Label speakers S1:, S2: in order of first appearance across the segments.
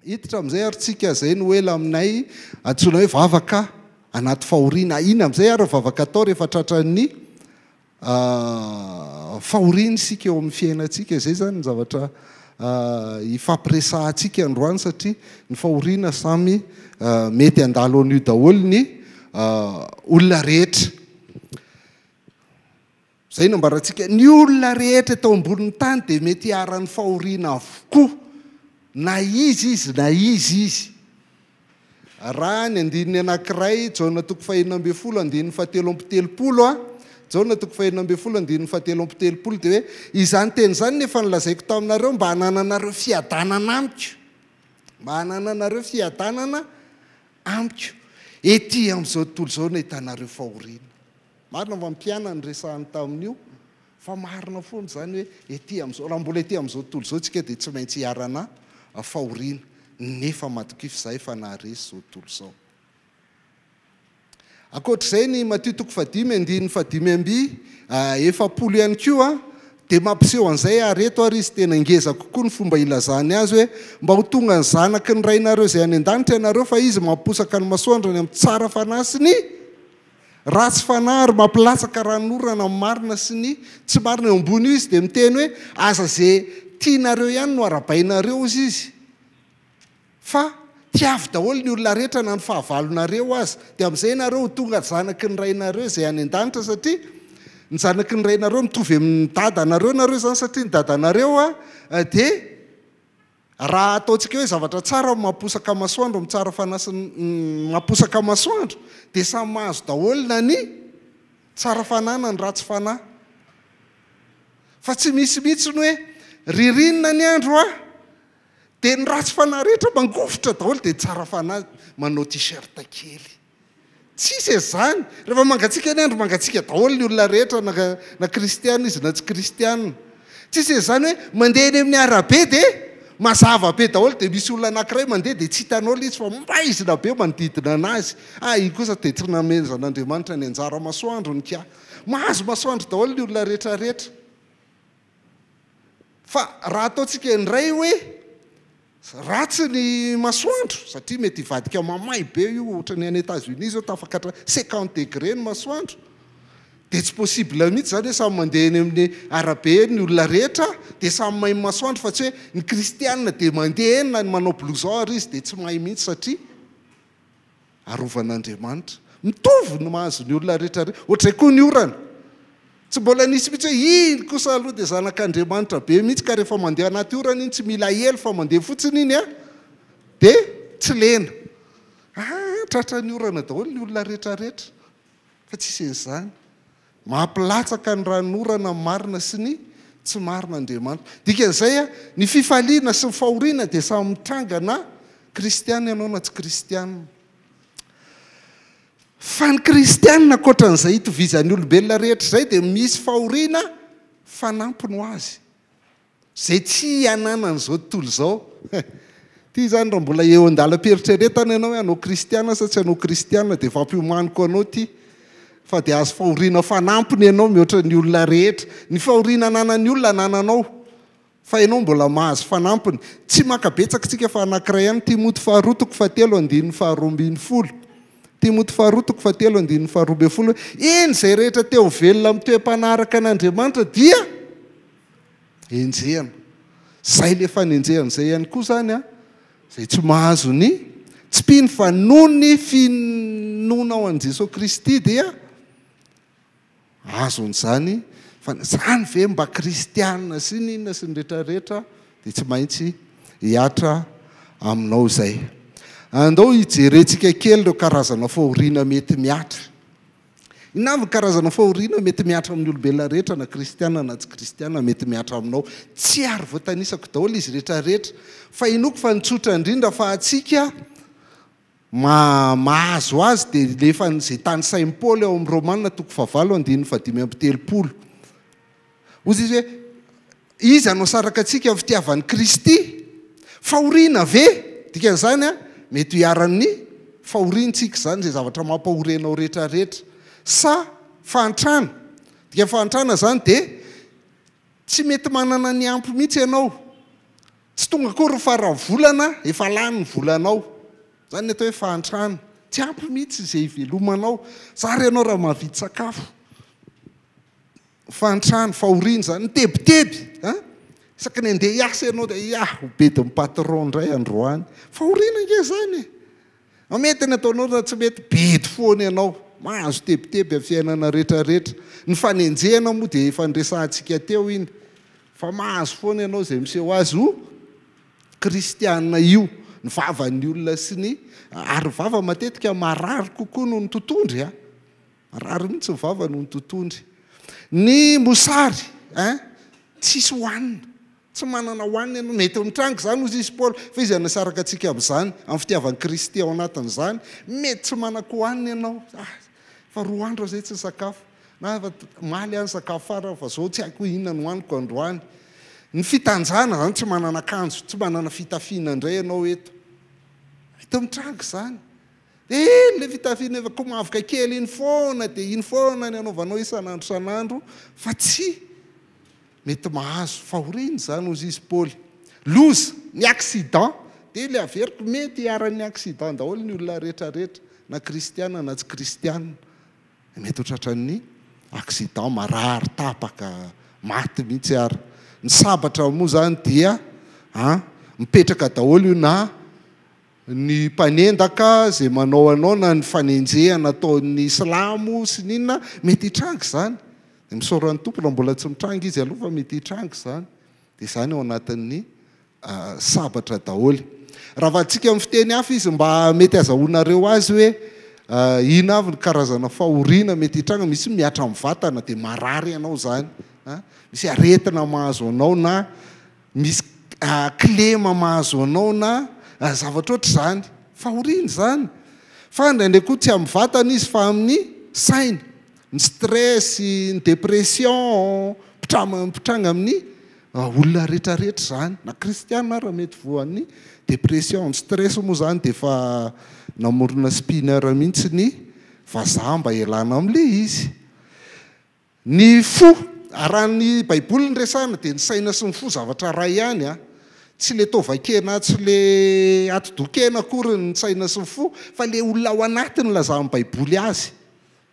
S1: hiditra amin'izay ary tsika zay no ela aminay antsoina hoe vavaka anaty fahoriana. Ina amin'izay ary vavaka atao rehefa tratran'ny fahoriana sika eo amin'ny fiainantsika. Zay zany ny zavatra ifampiresahantsika androany satria ny fahoriana samy mety handalo an'io daholo ny olona rehetra. Zay nambarantsika ny olona rehetra tao ambonin'ny tany dia mety hiaran'ny fahoriana avokoa, na izy na izy. Raha ny andininy anankiray Jaona 2:17 Jaona 2:17 dia hoe izany teny izany nefa nilazaiko taminareo mba hanananareo fiadanana amiko, mba hanananareo fiadanana amiko. Ety amin'izao tontolo izao no hitanareo fahoriana. Marina mampiana ny resahany tamin'io fa marina foana zany hoe ety amin'izao, raha mbola ety amin'izao tontolo izao tsika dia tsy maintsy hiarana fahoriana, nefa matokify izay fa naharesy izao tontolo izao. Ankoatr'izay ny Matthieu 5:5-7 ihany koa dia mampiseho an'izay areto ary izy tena ngeza kokoa ny fomba ilazany azy hoe mba ho tonga ny zanaky ny rainareo izay any an-danitra ianareo fa izy mamposaka ny masoandrany amin'ny tsara fanahy sy ny ratsy fanahy ary mampilatsaka ranorana amin'ny marina sy ny tsy marina eo ambony io. Izy dia miteny hoe aza zay tianareo ihany no arabainareo izy fa tiavy daholo ny olona rehetra na ny fahavalonareo azy, dia amin'izay nareo ho tonga zanaky ny rainareo izay any an-danitra satria ny zanaky ny rainareo mitovy amin'ny dadanareo nareo zany satria ny dadanareo dia raha ataontsika hoe zavatra tsara mamposaka masoandro amin'ny tsara fanahy mamposaka masoandro dia samy mahazo daholo na ny tsara fanahy na ny ratsy fanahy. Fa tsy misy mihitsy ny hoe ririnina ny andro dia ny ratsy fanahy rehetra mangofotra daholo dia tsara fanahy manao t-shirt kely. Tsisy izany. Rehefa mangatsika ny andro mangatsika daholo ny olona rehetra na kristiana izy na tsy kristiana. Tsisy izany hoe mandeha eny amin'ny arabe dia mazava be daholo dia misy olona anankiray mandeha dia tsy hitanao izy fa maizina be manodidina anazy. Io kosa dia tsy namezan'Andriamanitra ny anjara masoandro ny ka. Mahazo masoandro daholo ny olona rehetrarehetra. Fa raha ataontsika indray hoe ratsy ny masoandro satria mety hivadika mamay be io ohatra ny any États-Unis zao tafakatra 50 degré ny masoandro dia tsy possible mihitsy zany hoe samy mandeha eny amin'ny arabe ny olona rehetra dia samy mahay masoandro fa tsy hoe ny kristianina dia mandeha eny na ny manao blouson izy dia tsy mahay mihitsy satria arovan'Andriamanitra mitovy ny mahazo ny olona rehetra ohatray koa ny orana. Tsy mbola nisy mihitsy hoe iny kosa aloha dia zanak'Andriamanitra be mihitsy ka rehefa mandeha anaty orana iny tsy mila elo fa mandeha fotsiny iny dia tsy lena. Tratra ny orana daholo ny olona rehetrarehetra fa tsy isenzany. Mampilatsaka ny ranorana marina sy ny tsy marina Andriamanitra. Dikan'izay ny fifaliana sy ny fahoriana dia samy mitranga na kristiana ianao na tsy kristiana. Fa ny kristianina ankoatran'izay hitovizan'ny olombelona rehetra izay dia misy fahoriana fanampiny ho azy izay tsy hananan'izao tontolo izao. Ty zany raha mbola eo an-dalam-peritreretana ianao hoe hanao kristiana sa tsy hanao kristiana dia fampiomaniko anao ty fa dia azo fahoriana fanampiny ianao mihoatra ny olona rehetra. Ny fahoriana ananan'ny olona anananao fa ianao mbola mahazo fanampiny. Tsy makabetsaka tsika fa anankiray ihany Timoty 2:7-12. Timoty 2:7-12. Eny izay rehetra teo velona amin'ny toe-panaraka an'Andriamanitra dia enjehana. Zay le fanenjehana izay ihany koa zany izay tsy mahazo ny tsy mpino fa noho ny finoana ao an' Jesosy Kristy dia azon'izany. Fa zany ve mba kristianina sy ny inona sy ny rehetrarehetra dia tsy maintsy hiatra aminao izay. Andao hijerentsika kely ireo karazana fahoriana mety miatra. Inona ny karazana fahoriana mety miatra amin'ny olombelona rehetra na kristiana na tsy kristiana mety miatra aminao. Tsy ary voatanisako daholo izy rehetrarehetra fa inoko fa nitsotra indrindra fa atsika mahazo azy dia lefa izay tany Saint Paul ao amin'ny Romanina 9:5-7. Ozy izy hoe izy anao saraka antsika amin'ny fitiavan'ny Kristy fahoriana ve? Dikan'izany mety hiaran'ny fahoriantsika zany izay zavatra mampahorenao rehetrarehetra sa fahantrana. Dika fahantrana zany dia tsy mety manana ny ampy mihitsy ianao tsy tonga kory faravolana efa lany ny volanao zany atao hoe fahantrano tsy ampy mihitsy izay ivelomanao zary ianao raha mahavity sakafo fahantrano fahoriana zany tebiteby isaky ny andeha hiasa ianao dia hobedin'ny patron indray androany fahoriana nge zany mety ny ataonao na tsy mety bedy foana ianao mahazo tebiteby amin'ny fiainana rehetrarehetra ny fanenjehana moa dia efa nresantsika teo iny fa mahazo foana ianao izay miseho azy ho kristianina io ny vavan'ny olona sy ny ary vava matetika marary kokoa noho ny totondry marary mihitsy ny vava noho ny totondry ny mosary tsisy hohanina tsy manana hohanina ianao mety mitrango zany ozy izy Paoly fa izy anasaraka antsika amin'izany amin'ny fitiavan'ny Kristy ao anatin'izany mety tsy manako hohanina ianao fa 2 andro zay tsy sakafo na maly any sakafo fara fa zao tsy haiko inona no hohaniko androany ny fitanjana zany tsy manana akanjo tsy manana fitafiana indray ianao eto mitrango zany le fitafiana efa komavoka kely iny foana dia iny foana ny anaovanao isan'andro san'andro fa tsy mety mahazo fahoriana zany ozy izy Paoly loza ny accident dia le averiko mety hiaran'ny accident daholo ny olona rehetrarehetra na kristiana na tsy kristiana mety hotratran'ny accident marary tapaka maty mihitsy ary ny sabatra moa zany dia mipetraka daholo io na ny mpanendaka zay manao anao na ny fanenjehana ataon'ny silamo sy ninona mety hitrango zany dia misaoran'ny tompo raha mbola tsy mitrango izy aloha fa mety hitrango zany dia zany ao anatin'ny sabatra daholo raha vatsika amin'ny fiteny hafa izy mba mety azahoanareo azy hoe ina avy ny karazana fahoriana mety hitrango misy miatra amin'ny vatana dia marary ianao zany misy aretina mahazo anao na misy klema mahazo anao na zavatra oatra zany fahoriana zany fa ndraindray koa tsy amin'ny vatana izy fa amin'ny saina ny stress ny dépression mitranga amin'ny olona rehetrarehetra zany na kristiana raha mety voan'ny dépression ny stress moa zany dia efa namorona spinner mihitsy ny vazaha mba ialana amin'le izy ny fo raha ny baiboly ny resana dia ny saina sy ny fo zavatra ray ihany tsy le tovakena tsy le atodokena akory ny saina sy ny fo fa le olona ao anatiny lazahan'ny baiboly azy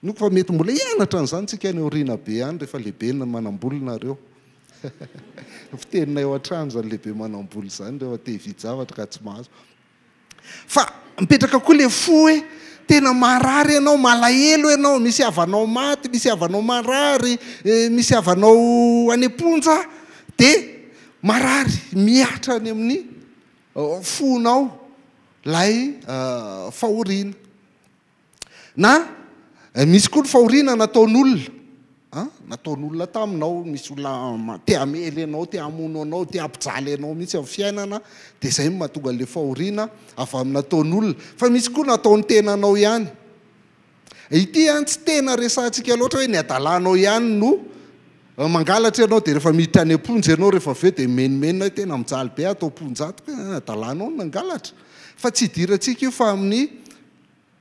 S1: noko fa mety mbola hianatra n'izany tsika ny oriana be any rehefa lehibe ny manambolonareo fitenina eo an-trano zany lehibe manamboly zany rehefa te hividy zavatra ka tsy mahazo fa mipetraka koa le fo hoe tena marary ianao malahelo ianao misy havanao maty misy havanao marary misy havanao any amponja dia marary miatra any amin'ny fonao lay fahoriana na misy koa ny fahoriana nataon'olona taminao misy olona te hamely ianao te hamono anao te hampijaly ianao mihitsy amin'ny fiainana dia izay mahatonga an'le fahoriana avy amin'ny nataon'olona fa misy koa nataon'ny tenanao ihany ity tsy tena resantsika loatra hoe ny adalanao ihany no mangalatra ianao dia rehefa miditra any amponja ianao rehefa aveo dia menimenina hoe tena mijaly be atao ponjato adalanao no nangalatra fa tsy hidirantsika io fa amin'ny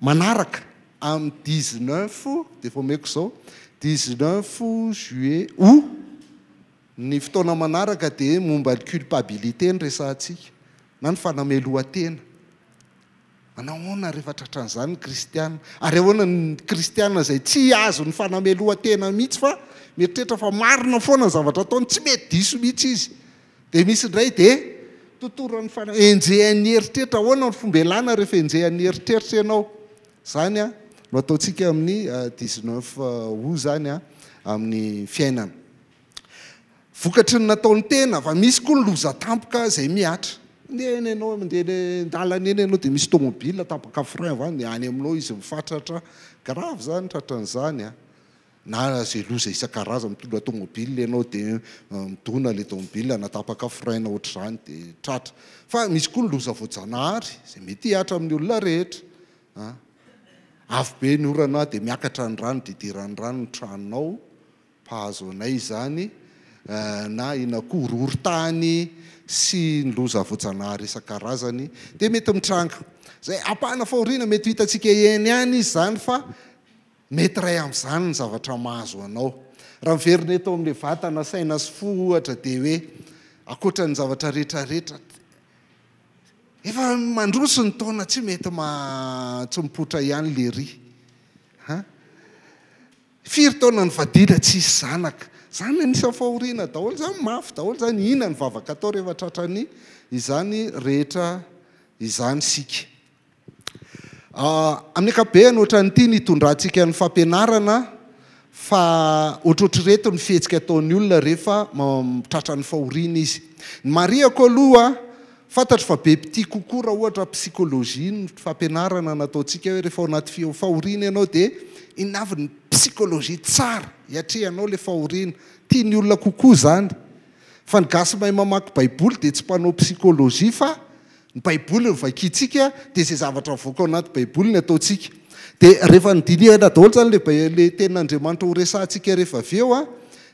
S1: manaraka amin'ny 19 dia efa omeko izao 19 juillet ou ny fotoana manaraka dia momba ny culpabilité ny resantsika na ny fanamelohan-tena manahoana rehefa tratran'izany ny kristiana ary ahoana ny kristiana izay tsy azo ny fanamelohan-tena mihitsy fa mieritreritra fa marina foana ny zavatra ataony tsy mety diso mihitsy izy dia misy indray dia totorany enjehan'ny eritreritra ahoana ny fomba elana rehefa enjehan'ny eritreritra ianao zany no ataontsika amin'ny 19 o zany amin'ny fiainana vokatry ny nataon'ny tena fa misy koa ny loza tampoka izay miatra eny ianao mandeha ndalana eny ianao dia misy tomobile tapaka frein avany dia any aminao izy mifatratra grave zany tratran'izany na zay loza isan-karaza mitondra tomobile ianao dia midona le tomobile natapaka frein ohatr'izany dia tratra fa misy koa ny loza voajanahary izay mety hiatra amin'ny olona rehetra avy be ny orana dia miakatra ny rano didiran'ny rano ny tranonao mpahazo anay zany na inakoa rorontany sy ny loza voajanahary isan-karazany dia mety mitranga zay apahana fahoriana mety hitantsika eny ihany izy zany fa mety ray amin'izany ny zavatra mahazo anao raha miverina eto amin'le vatana saina sy fo ohatra dia hoe akoatra ny zavatra rehetrarehetra efa mandroso ny taona tsy mety tsy mipotra ihany le ry firy taona ny vadina tsy isy zanaka zany anisany fahoriana daholo zany mafy daholo zany ina ny vavaka atao rehefa tratrany izany rehetra izany sika amin'ny akabeany ohatran'ity nitondrantsika ny fampianarana fa ohatrohatry reto ny fihetsika ataon'ny olona rehefa tratra ny fahoriana izy ny mariako aloha fantatro fa be piti kokoa raha ohatra psikolojia ny fampianarana nataontsika hoe rehefa ao anaty fahoriana ianao dia inavy ny psikolojia tsara hiatrehanao le fahoriana tiany olona kokoa zany fa ny gasy mahay mamaky baiboly dia tsy mpanao psikolojia fa ny baiboly ny vakitsika dia zay zavatra voaka ao anaty baiboly ny ataontsika dia rehefa nydinihana daholo zany le tenin'Andriamanitra ho resantsika rehefa avy eo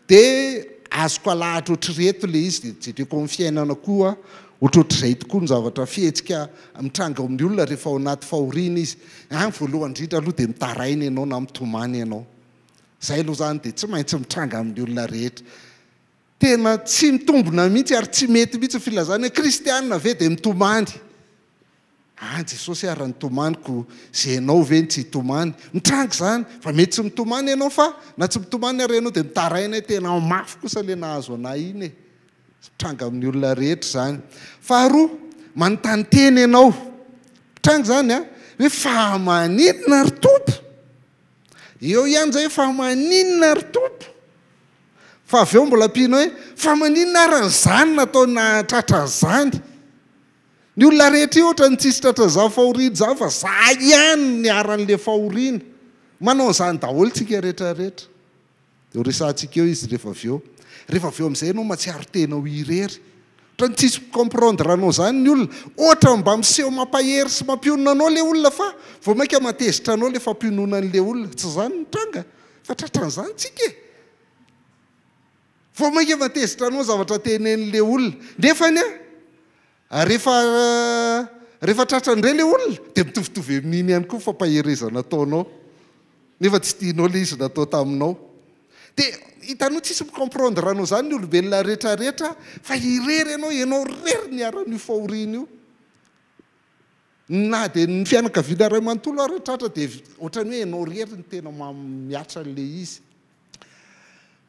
S1: dia azoko alahatra ohatryreto le izy dia jedreko amin'ny fiainana koa ohatrohatr'izay tokoa ny zavatra fihetsika mitranga amin'ny olona rehefa ao anaty fahoriana izy voalohany indrindra aloha dia mitaraina ianao na mitomany ianao zay aloha zany dia tsy maintsy mitranga amin'ny olona rehetra tena tsy mitombona mihitsy ary tsy mety mihitsy filazana hoe kristianina ve dia mitomany Jesosy ary nitomaniko zay ianao ve tsy hitomany mitranga zany fa mety tsy mitomany ianao fa na tsy mitomany ary ianao dia mitaraina tena mafy kosa le nahazo anay iny e mitranga amin'ny olona rehetra zany faharoa manontany teny ianao mitranga zany hoe fa maninona ry tompo eo ihany zay fa maninona ry tompo fa avy eo mbola ampiana hoe fa maninona ary ny zany natao natratra zany ny olona rehetra io ohatra ny tsisy tratra za fahoriana zany fa za ihany ny aran'le fahoriana manao zany daholo tsika rehetrarehetra dia resantsika eo izy rehefa avy eo amin'izay ianao matsiaro tena ho irery ohatra ny tsisy comprendre anao zany ny olona ohatra mba miseho mampahery sy mampionona anao le olona fa vao mainka matezitra anao le fampiononan'le olona tsy zany mitranga fa tratran'izany tsika e vao mainka matezitra anao zavatra tenen'le olona nefany rehefa tratran'ire le olona dia mitovitovy amin'iny ihany koa fampaherezana ataonao nefa tsy tianao le izy natao taminao dia hitanao tsisy micomprendre anao zany ny olombelona rehetrarehetra fa irery ianao rery ny aran'io fahoriana io na dia ny fianakaviana ray manontolo ary tratra dia ohatrany hoe ianao rery ny tena miatra n'le izy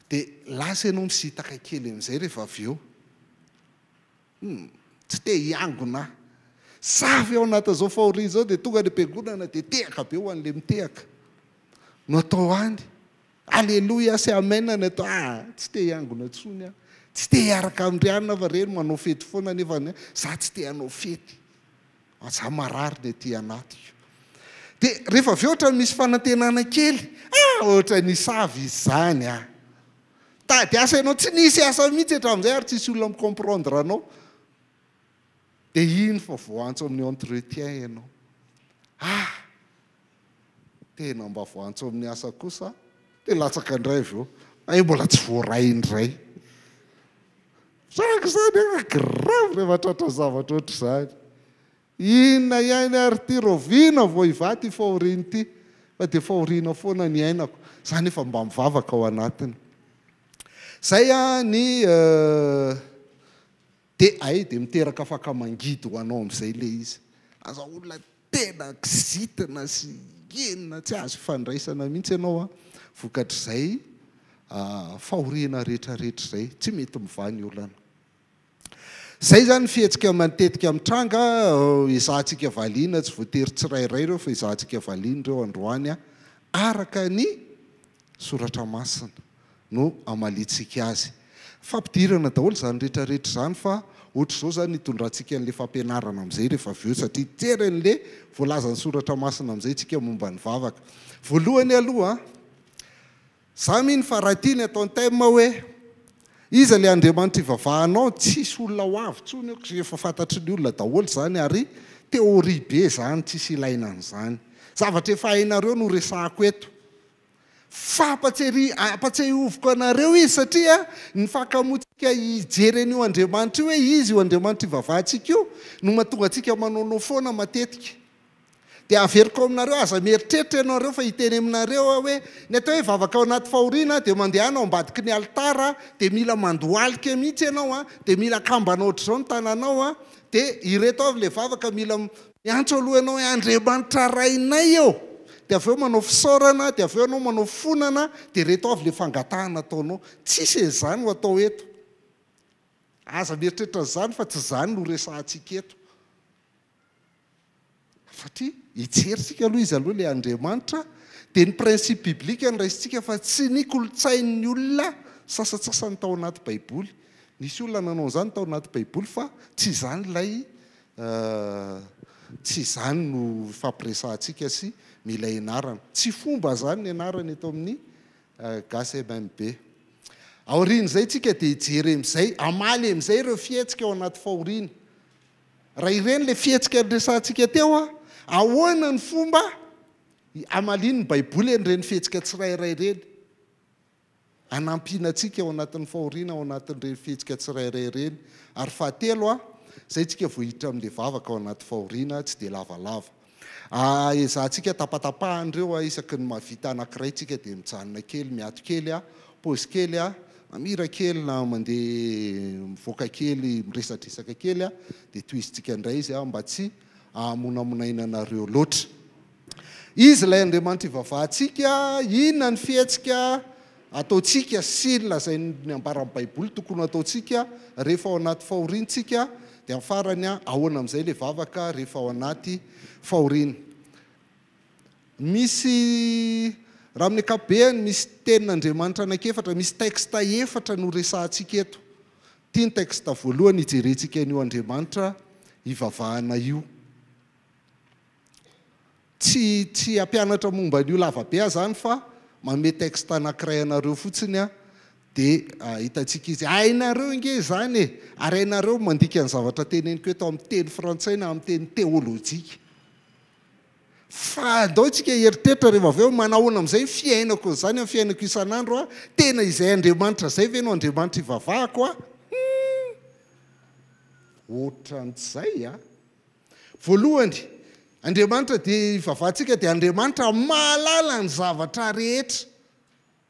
S1: dia lasa ianao misitaka kely amin'izay rehefa avy eo tsy te hiangona savy ao anatin'izao fahoriana zao dia tonga ny am-piangonana dia tehaka be ho an'le mitehaka no atao any alleloia sy amen ny atao tsy te hiangona tsony tsy te hiaraka amindrianina fa reny manao fety foana nefa za tsy te hanao fety za marary ny aty anatiko dia rehefa avy eo ohatra misy fanantenana kely ohatra ny savy izany tady asa ianao tsy nisy asa mihitsy hatramin'izay ary tsisy olona micomprendre anao dia iny fa voantso amin'ny entretien ianao tena mba voantso amin'ny asa kosa dia latsaka indray avy eo mbola tsy voaray indray saka zany grave rehefa tratra zavatra ohatra zany inona ihany ary ty roviana vao ivaty fahoriana ity fa dia fahoriana foana ny ainako zany efa mba mivavaka ao anatiny zay dia miteraka afaka mangidy ho anao amin'izay le izy aza olona tena kizitina sy enina tsy azo fandraisana mihitsy ianao vokatr'izay fahoriana rehetrarehetra zay tsy mety mivany olana zay zany fihetsika matetika mitranga izahantsika valiana tsy voatery tsirairay reo fa izahantsika valiana reo androany araka ny soratra masina no amalitsika azy fampidirana daholo zany rehetrarehetra zany fa ohatra zao zany hitondrantsika n'le fampianarana amin'izay rehefa avy eo satria teren'le voalazany soratra masina amin'izay tsika momba ny vavaka voalohany aloha za mihiny fa raha ty ny atao an-taima hoe iza le Andriamanitra ivavahanao tsisy olona ho avy tsony efa fantatry ny olona daholo zany ary teoria be zany tsisy ilaina an'izany zavatra efa hainareo no resahako eto fa apatsiahovoko anareo izy satria ny fakamotsika hijery an'io Andriamanitra io hoe izy io Andriamanitra ivavahantsika io no mahatonga antsika manaonao foana matetika dia averiko aminareo aza mieritreritra ianareo fa hiteny aminareo hoe ny atao hoe vavaka ao anaty fahoriana dia mandeha anao ambadiky ny altara dia mila mandohalika mihitsy ianao dia mila kambana ohatr'izao ny tananao dia ireto avy le vavaka mila miantso aloha ianao hoe Andriamanitra rainay eo, dia avy eo manao fisaorana, dia avy eo ianao manao fonana, dia reto avy le fangatahana ataonao. Tsisy an'izany ho atao eto. Aza mieritreritra an'izany fa tsy izany no resantsika eto. Satria hijerintsika aloha izy aloha le Andriamanitra, dia ny principe biblika ny raisintsika fa tsy ny kolotsain'ny olona sasatsasany tao anaty baiboly. Nisy olona nanao izany tao anaty baiboly fa tsy izany ilay tsy izany no fampiresantsika sy mila ianarana. Tsy fomba izany ny ianarana eto amin'ny gasy MMB. Aorian'izay tsika dia hijery amin'izay, amaly amin'izay ireo fihetsika ao anaty fahoriana. Raha ireny le fihetsika resantsika teo ahoana ny fomba amaliany ny baiboly en'ireny fihetsika tsirairay ireny, anampiana antsika ao anatin'ny fahoriana ao anatin'ireny fihetsika tsirairay ireny. Ary fahatelo izay tsika vohitra amin'le vavaka ao anaty fahoriana tsy dia lavalava. Ezahantsika tapatapahan'ireo isaky ny mahavita anankiray tsika dia mijanona kely, miato kely, paozy kely, mamira kely na mandeha mivoaka kely, miresadresaka kely, dia toizintsika indray izy mba tsy hamonamonaina anareo loatra. Izy ilay Andriamanitra ivavahantsika, inona ny fihetsika ataontsika sy ny lazainy ambaran'ny baiboly tokony ataontsika rehefa ao anaty fahoriantsika, dia amin'ny farany ahoana amin'izay le vavaka rehefa ao anaty fahoriana. Misy raha amin'ny ankapobeny misy tenin'Andriamanitra anankiefatra, misy texte efatra no resantsika eto. Tia ny texte voalohany hijerentsika an'io Andriamanitra ivavahana io. Tsy hampianatra momba an'io lavabe zany fa manome texte anankiray anareo fotsiny dia hitantsika izy. Hainareo inge izany e, ary hainareo mandika ny zavatra teneniko eto amin'ny teny frantsay na amin'ny teny teolojika. Fa andaontsika heritreritra rehefa avy eo manahoana amin'izay fiainako izany amin'ny fiainako isan'andro tena izay Andriamanitra izay ve no Andriamanitra ivavahako ohatran'izay voalohany Andriamanitra dia ivavahantsika dia Andriamanitra mahalala ny zavatra rehetra,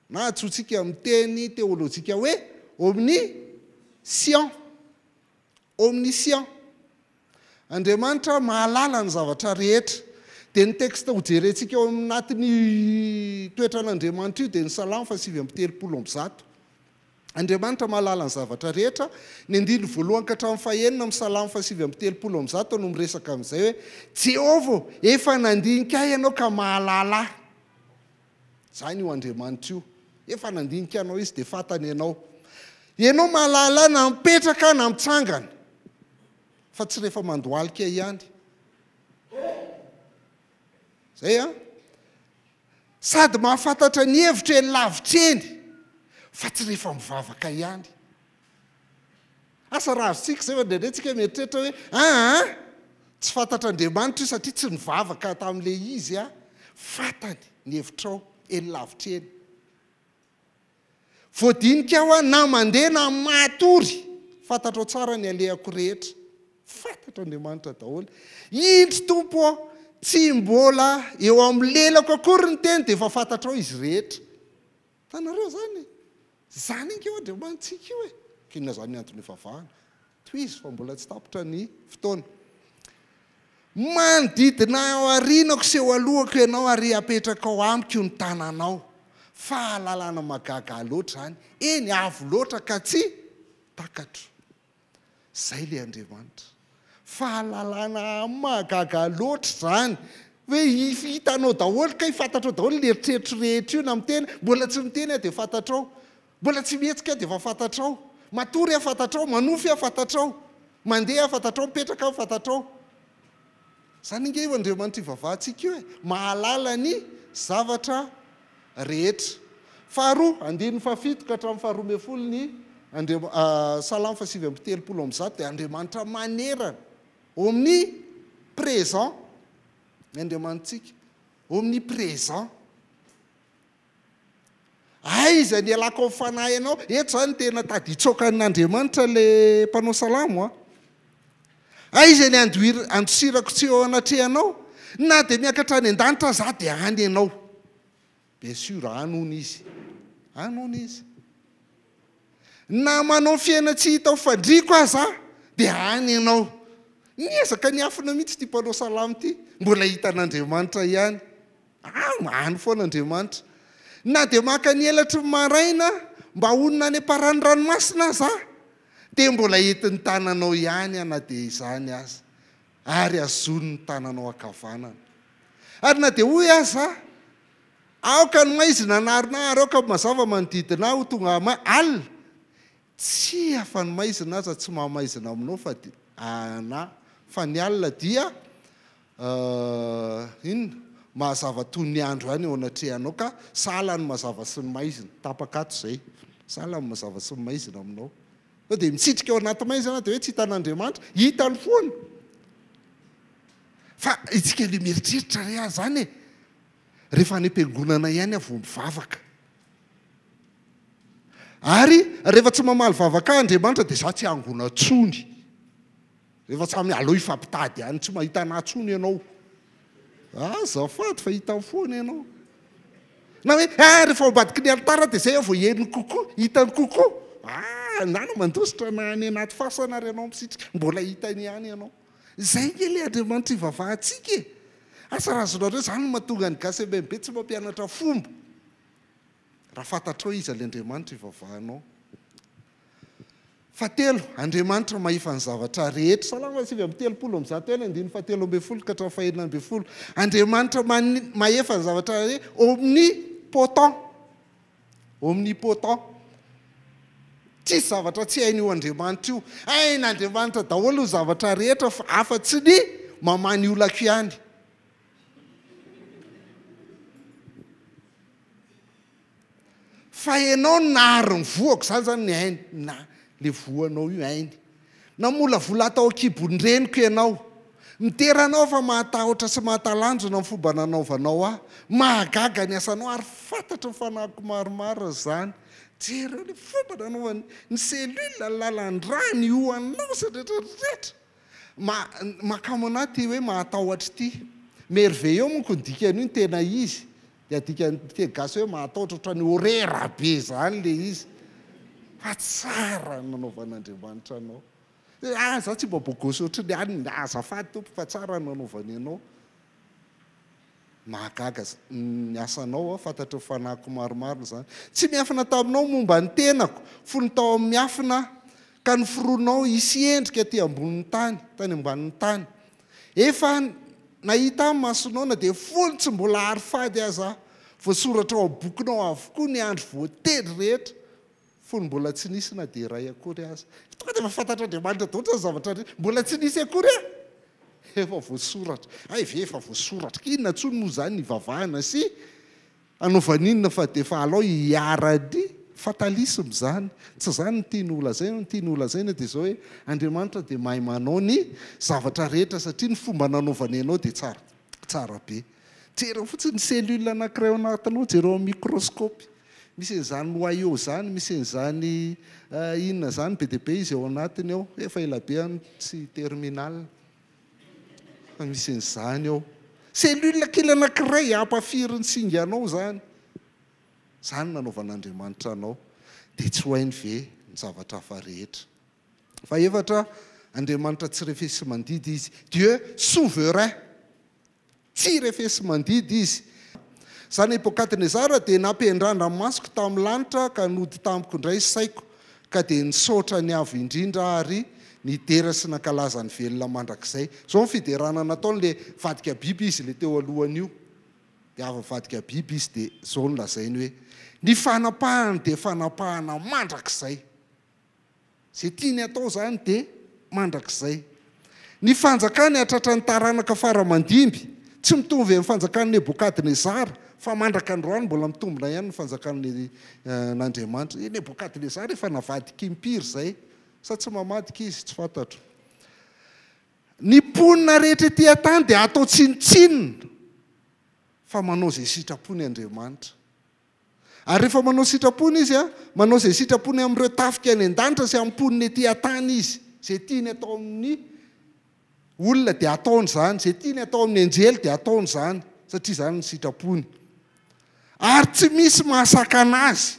S1: na atsointsika amin'ny teny teolojika hoe omniscient. Omniscient. Andriamanitra mahalala ny zavatra rehetra. Dia ny texte hojerentsika ao anatin'ny toetran'Andriamanitra io dia ny Salamo 8:30. Andriamanitra mahalala ny zavatra rehetra. Ny andiny voalohany ka hatramin'ny fahaenina amin'ny Salamo 8:30 no miresaka amin'izay hoe Jehova efa nandinika ahy ianao ka mahalala. Izany io Andriamanitra io. Efa nandinika anao izy dia fantany ianao. Ianao mahalala na mipetraka na mitsangana. Fa tsy rehefa mandohalika ihany. Zay sady mahafantatra ny hevitra eny lavitra eny, fa tsy rehefa mivavaka ihany. Asa ravintsika zay ndraindraitsika mieritreritra hoe tsy fantatra Andriamanitra io satria tsy nivavaka tamin'ilay izy fantany ny hevitrao eny lavitra eny. Voadinika aho na mandeha na matory, fantatrao tsara ny alehako rehetra. Fantatra Andriamanitra daholo. Indry tompo tsy mbola eo amin'ny lelako akory ny teny dia efa fantatrao izy rehetra. Tanareo zany. Zany inkeo Andriamanitsika io kinona zany antony ivavahana. Toy izy fa mbola tsy tapitra ny fotoana. Manodidina ao arinako sy eo alohako ianao ary apetraka ao amiko ny tananao. Fahalalana magaga loatra zany. Eny avo loatra ka tsy takatro. Zay le Andriamanitra. Fahalalana magaga loatra zany. Hoe hitanao daholo ka hifantatrao daholo ny eritreritro rehetra io na miteny. Mbola tsy miteny dia fantatrao. Mbola tsy mihetsika dia fantatrao. Matory fantatrao, manofy fantatrao. Mandeha fantatrao, mipetraka fantatrao. Zany inge io Andriamanitra ivavahantsika io mahalala ny zavatra rehetra. Faharoa, 17 ka hatramin'ny 12 Salamo 8:30 dia Andriamanitra manerana. Omniprésent. Andriamanitsika omniprésent. Aiza ny alako amin'ny fanahy ianao. Eto zany tena tady hitsokan'Andriamanitra le mpanao salamo aiza ny andosirako tsy eo anatrehanao. Na dia miakatra any an-danitra za dia any ianao. Bien sûr anony izy. Anony izy. Na manao fiaina tsy hitao fandriako aza dia any ianao. niezaka ny afina mihitsy ty mpanao salamo ty mbola hitan'Andriamanitra ihany mahany foan'Andriamanitra na dia maka ny elatry maraina mba onona any aparany ranomasina za dia mbola entiny tananao ihany na dia izany aza ary azony ny tananao akavanana ary na dia hoy aza aoka ny maizina narinary aoka mazava manodidina ho tonga alina tsy afa ny maizina aza tsy mahamaizina aminao fa ny alina dia inona mahazava toy ny andro any eo anatrehanao ka sala ny mazava sy ny maizina tapakato zay sala ny mazava sy ny maizina aminao dia mitsitrika eo anaty maizina dia hoe tsy hitan'Andriamanitra hitany foana fa itsika le mieritreritra re azy zany rehefa any am-piangonana ihany avo mivavaka ary rehefa tsy mamaly vavaka Andriamanitra dia za tsy angona tsony rehefa tsy alo ifampitady any tsy mahita natsony ianao azafady fa hitany foana ianao na hoe rehefa ambadiky ny altara dia zay vo heniny kokoa hitany kokoa nano mandositra na any anaty fasana ary ianao misitrika mbola hitany ihany ianao zay nge le Andriamanitra ivavahantsika asa razonareo zany mahatonga ny gasy bembe tsy mampianatra fomba raha fantatrao izy ale Andriamanitra ivavahanao fatelo Andriamanitra mahifa ny zavatra rehetra salama sivy amby telopolo amby zato ela 970 ka hatramin'ny 990 Andriamanitra mahefa ny zavatra rehetra omnipotent tsisy zavatra tsy hain'io Andriamanitra io hain'Andriamanitra daholo zavatra rehetra fa afa-tsy ny mamany olako ihany fa ianao nahary ny voako zany zany ny hainy na le voanao io hainy na mola vola atao akibondreniko ianao miteranao fa mahatahotra sy mahatalanjona ny fomba nanaovanao mahagaga ny asanao ary fantatra ny fanahiko maromaro zany jereo le fomba nanaovany ny selula lalandra ny oanao sy rehetrarehetra makamonaty hoe mahatahotra ity merveilleux monko ny dikan'io ny tena izy dia dika gasy hoe mahatahotra ohatrany horera be zany le izy fa tsara nanaovan'Andriamanitra anao za tsy babogosy ohatrany any azafady tompo fa tsara nanaovany anao mahagaga ny asanao fantatra fanahiko maromaro zany tsy miafina taminao momba ny tenako fony tao amin'ny miafina ka ny foronao isy endrika ty ambonin'ny tany tany ambanin'ny tany efa nahita amin'ny masonao na dia fony tsy mbola ary fady aza voasoratra ao bokinao avokoa ny andro voately rehetra fony mbola tsy nisy na dia ray akory aza tonga dia mahafantatra Andriamanitra dotra zavatra rehetra mbola tsy nisy akory efa voasoratra efa voasoratra inona tsony moa zany ny vavahana sy anaovan'inona fa dia fa alao hiarany fatalismo zany tsy zany ny tiany olazaina dia zao hoe Andriamanitra dia mahay manao ny zavatra rehetra satria ny fomba nanaovany ianao dia tsara be jereo fotsiny ny selula anankiray ao anatinao jereo amin'ny microscopy misy an'izany noyau zany misy an'izany inona zany be dia be izy ao anatiny ao efa elabe tsy terminal misy an'izany ao selula kely anankiray ampafiry ny singanao zany nanaovan'Andriamanitra anao dia tsy ho hainy ve ny zavatra hafa rehetra fa efatra Andriamanitra tsy refesy mandidy izy Dieu souverain tsy refesy mandidy izy zany Nebokadnezara dia nampiandrana masoko tamin'ny lanitra ka nody tamiko indray saiko ka dia nisaotra ny avo indrindra ary nidera sy nankalaza ny velona mandrakizay zao ny fiderana nataon'le vadika biby izy le teo alohan'io dia avy vadika biby izy dia zao ny lazainy hoe ny fanapahana dia fanapahana mandrakizay zay tiany atao zany dia mandrakizay ny fanjakany hatratra ny taranaka faramandimby tsy mitovy amin'ny fanjakany Nebokadnezara fa mandraka androany mbola mitombona ihany ny fanjakany n'Andriamanitra Nebokadnezara efa navadika impiry zay sa tsy mamadika izy tsy fantatro ny ponina rehetra ety an-tany dia atao tsinitsinina fa manao zay sitrapony Andriamanitra ary rehefa manao sitrapony izy manao zay sitrapony amin'ireo tafika any an-danitra sy amin'ny ponina ety an-tany izy zay tiany atao amin'ny olona dia ataony zany zay tiany atao amin'ny anjely dia ataony zany satria zany ny sitrapony ary tsy misy mahasaka anazy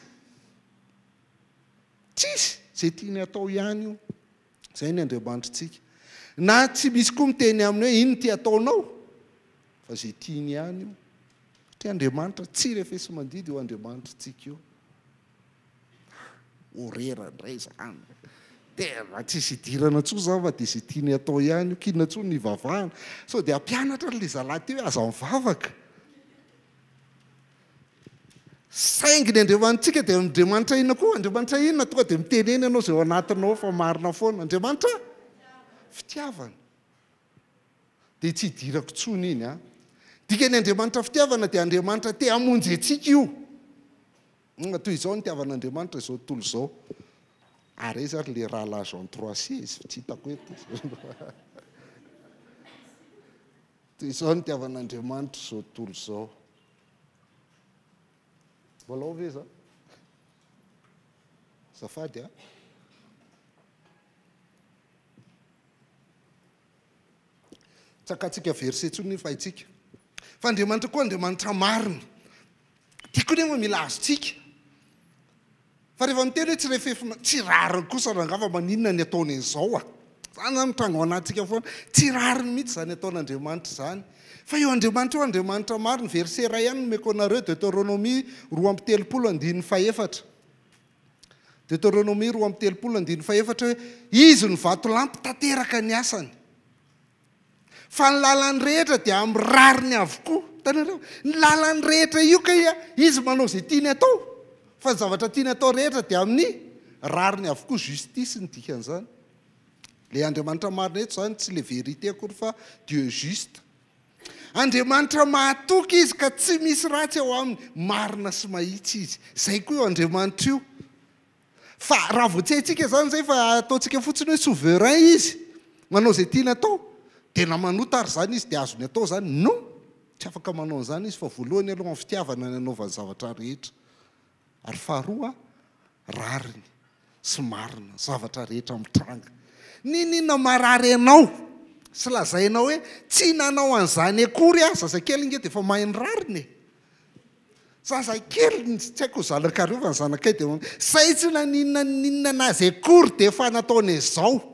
S1: tsisy zay tiany atao ihany io zay ny Andriamanitra tsika na tsy misy koa miteny aminy hoe ino ty ataonao fa zay tiany ihany io ty Andriamanitra tsy refesy mandidy io Andriamanitra tsika io orera ndray zany tena tsisy idirana tso za fa dia zay tiany atao ihany io kinona tso ny vavahana sao dia ampianatra le zalahy ty hoe aza mivavaka saingy ny Andriamanitsika dia Andriamanitra inona koa Andriamanitra inona tonga dia miteneny ianao zay ao anatinao fa marina foana Andriamanitra fitiavana dia tsy hidirako tsony iny a dika ny Andriamanitra fitiavana dia Andriamanitra te hamonjy antsika io toy izao ny tiavan'Andriamanitra izao tontolo izao ary izy ary le rahalahy Jean 3:16 tsy hitako eto toy izao ny tiavan'Andriamanitra izao tontolo izao volao ve za zafady a tsakatsika verset tsony fahitsika fa Andriamanitra koa Andriamanitra marina tiako nefa mila azotsika fa rehefa miteny hoe tsy refefy tsy rariny kosa rangava maninona ny ataony izao a zany zany mitranga ao anatsika foana tsy rariny mihitsy zany ataon'Andriamanitra zany fa io Andriamanitra io Andriamanitra marina verset iray ihany nomeko anareo Deutéronomie 2:3 Deutéronomie 2:3 hoe izy ny vatolampy tanteraka ny asany fa ny lalany rehetra dia amin'ny rariny avokoa tanareo ny lalany rehetra io ka izy manao zay tiany atao fa ny zavatra tiany atao rehetra dia amin'ny rariny avokoa justice ny dikan'izany le Andriamanitra marina eto zany tsy le vérité akory fa Dieu juste Andriamanitra mahatoky izy ka tsy misy ratsy ao aminy marina sy mahitsy izy zay koa io Andriamanitra io fa raha vao tsy haintsika zany zay fa ataontsika fotsiny hoe souverain izy manao zay tiany atao dia namanota ary zany izy dia azony atao zany no tsy afaka manao an'izany izy fa voalohany aloha amin'ny fitiavana ny anaovany zavatra rehetra ary faharoa rariny sy marina zavatra rehetra mitranga ninona marary anao sy lazainao hoe tsy nanao an'izany akory a zazakely nge dia efa mahay ny rariny zazakely tsy haiko zanakary io fa ny zanakay dia say tsy naninona nazy akory dia efa nataony izao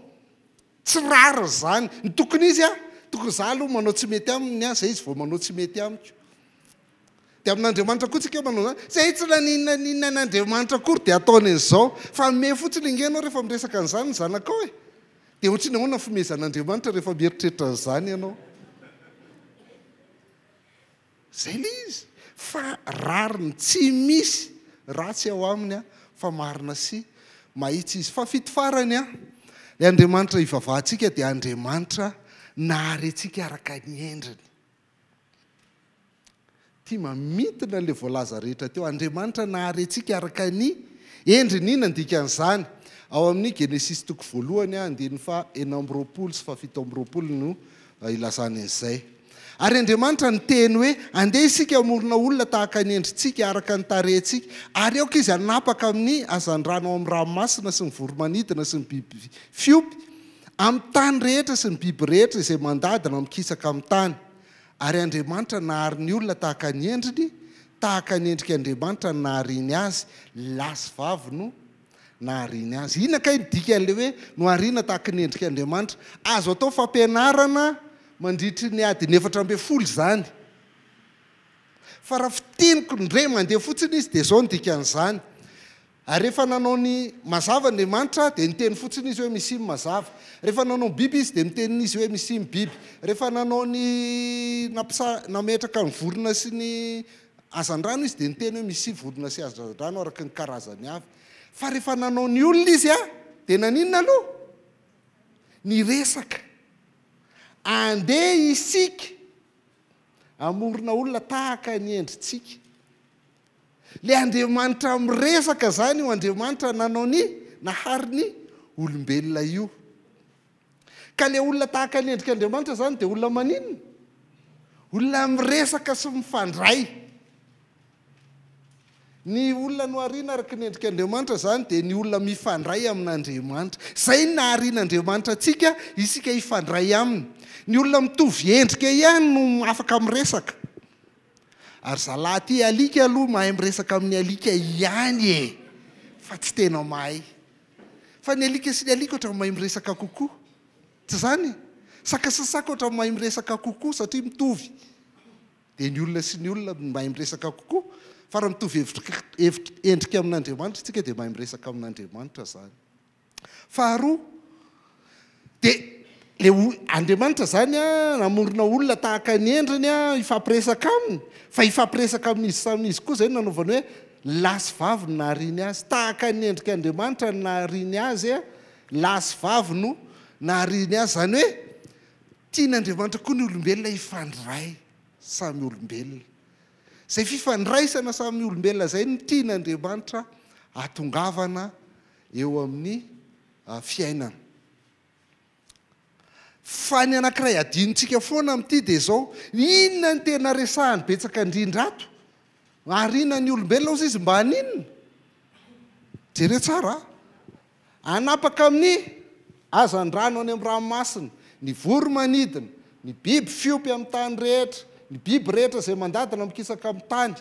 S1: tsy rary zany ny tokony izy a tokony za aloha manao tsy mety aminy a zay izy vao manao tsy mety amiko dia amin'Andriamanitra koa tsika manao zany zay tsy naninona n'Andriamanitra akory dia ataony izao fa me fotsiny ingenao rehefa miresaka an'izany ny zanakao e dia ohatrany ahoana fomezan'Andriamanitra rehefa mieritreritra an'izany ianao zay le izy fa rariny tsy misy ratsy ao aminy a fa marina sy mahitsy izy fa fito farany a le Andriamanitra ivavahantsika dia Andriamanitra nahary antsika araka ny endriny tia mamitina le voalaza rehetra teo Andriamanitra nahary antsika araka ny endriny ina ndikan'izany ao amin'ny Genesis toko voalohany a 9:20 sy 7:20 no ilazana izay ary Andriamanitra ny teny hoe andeha isika amorona olona tahaka ny endritsika araka ny tarehintsika ary aoka izy hanapaka amin'ny hazan-drano amin'ny ranomasina sy ny voromanidina sy ny biby fiompy amin'ny tany rehetra sy ny biby rehetra izay mandadina mikisaka amin'ny tany ary Andriamanitra nahary ny olona tahaka ny endriny tahaka ny endrika Andriamanitra nahariany azy lahy sy vavy no nahariany azy inona kay nidika an'le hoe nohariana tahaka ny endrika Andriamanitra azo atao fampianarana mandritry ny adiny 400 zany fa raha fitiniko ndray mandeha fotsiny izy dia zao ndika an'izany ary rehefa nanao ny mazava Andriamanitra dia niteny fotsiny izy hoe misy mazava rehefa nanao biby izy dia miteny izy hoe misy biby rehefa nanao ny nametraka ny vorona sy ny azan-drano izy dia niteny hoe misy vorona sy azan-drano araka ny karazany avy fa rehefa nanao ny olona izy a dia naninona aloha ny resaka andeha isika amorona olona tahaka ny endritsika le Andriamanitra miresaka zany io Andriamanitra nanao ny nahary ny olombelona io ka le olona tahaka ny endrika Andriamanitra zany dia olona maninona olona miresaka sy mifandray ny olona nohariana araka ny endrika Andriamanitra zany dia ny olona mifandray amin'Andriamanitra zay naharin'Andriamanitra atsika isika ifandray aminy ny olona mitovy endrika ihany no afaka miresaka ary zalahy ty alika aloha mahay miresaka amin'ny alika ihany e fa tsy tena mahay fa ny alika sy ny alika ohatra mahay miresaka kokoa tsy zany sakasasaka ohatra mahay miresaka kokoa satria mitovy dia ny olona sy ny olona mahay miresaka kokoa fa raha mitovy endrika amin'Andriamanitra tsika dia mahay miresaka amin'Andriamanitra zany. Faharoa dia le Andriamanitra zany namorona olona tahaka ny endriny ifampiresaka aminy fa ifampiresaka amin'izy samin'izy koa zay nanaovany hoe lasy vavy no nahariany azy tahaka ny endrika Andriamanitra no nahariany azy lasy vavy no nahariany azy zany hoe tian'Andriamanitra koa ny olombelona ifandray samy olombelona zay fifandraisana samy olombelona zay ny tian'Andriamanitra atongavana eo amin'ny fiainana. Fa ny anankiray adinontsika foana amin'ity dia zao inona ny tena resahany betsaka indrindrato ary inona ny olombelona ozy izy mba haninona jere tsara anapaka amin'ny hazan-drano any amin'ny ranomasina ny voro manidina ny biby fiompy amin'ny tany rehetra ny biby rehetra izay mandadina mikisaka amin'ny tany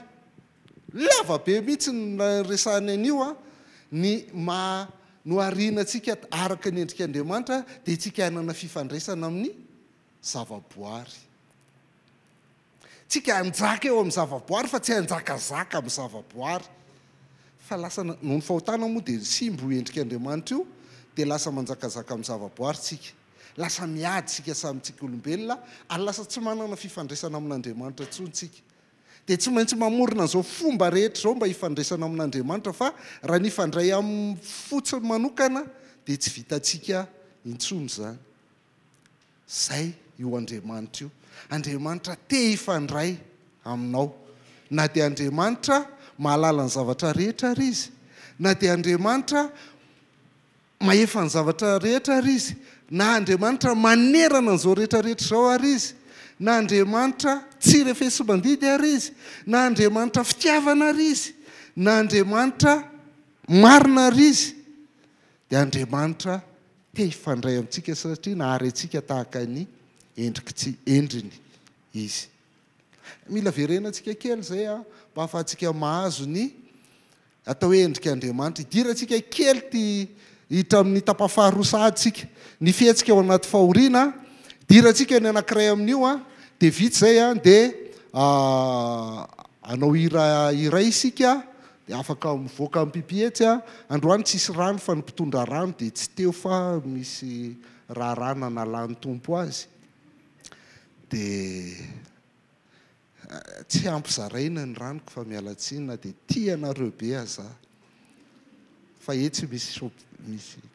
S1: lava be mihitsy ny resahany an'io ny no arianantsika araka ny endrika Andriamanitra dia tsika hanana fifandraisana amin'ny zavaboary. Tsika hanjaka eo amin'ny zavaboary fa tsy hanjakazaka amin'ny zavaboary. Fa lasa noho ny fahotana moa dia simbo endrika Andriamanitra io dia lasa manjakazaka amin'ny zavaboary tsika. Lasa miady tsika samyntsika olombelona ary lasa tsy manana fifandraisana amin'Andriamanitra intsony tsika. Dia tsy maintsy mamorona an'izao fomba rehetra izao mba hifandraisana amin'Andriamanitra fa raha ny ifandray amin'ny fotsiny manokana dia tsy vitantsika intsony zany. Zay io Andriamanitra io. Andriamanitra te hifandray aminao. Na dia Andriamanitra mahalala ny zavatra rehetra ary izy. Na dia Andriamanitra mahefa ny zavatra rehetra ary izy. Na Andriamanitra manerana an'izao rehetra rehetra izao ary izy. Na Andriamanitra tsy refesy mandidy ary izy. Na Andriamanitra fitiavana ary izy. Na Andriamanitra marina ary izy. Dia Andriamanitra te hifandray amintsika satria nahary antsika tahaka ny endriny izy. Mila verenantsika kely zay mba ahafahantsika mahazo ny atao hoe endrika Andriamanitra. Idirantsika kely ty hitra amin'ny tapafaharosahantsika. Ny fiantsika ao anaty fahoriana dirantsika ny anankiray amin'io dia vitsy zay dia anao hira iray isika dia afaka mivoaka amin'ny pipihetsy androany tsisy rano fa ny mpitondra rano dia tsy teo fa misy raharana nalany tompo azy dia tsy ampizaraina ny ranoko fa mialatsinina dia tianareo be aza fa etsy misy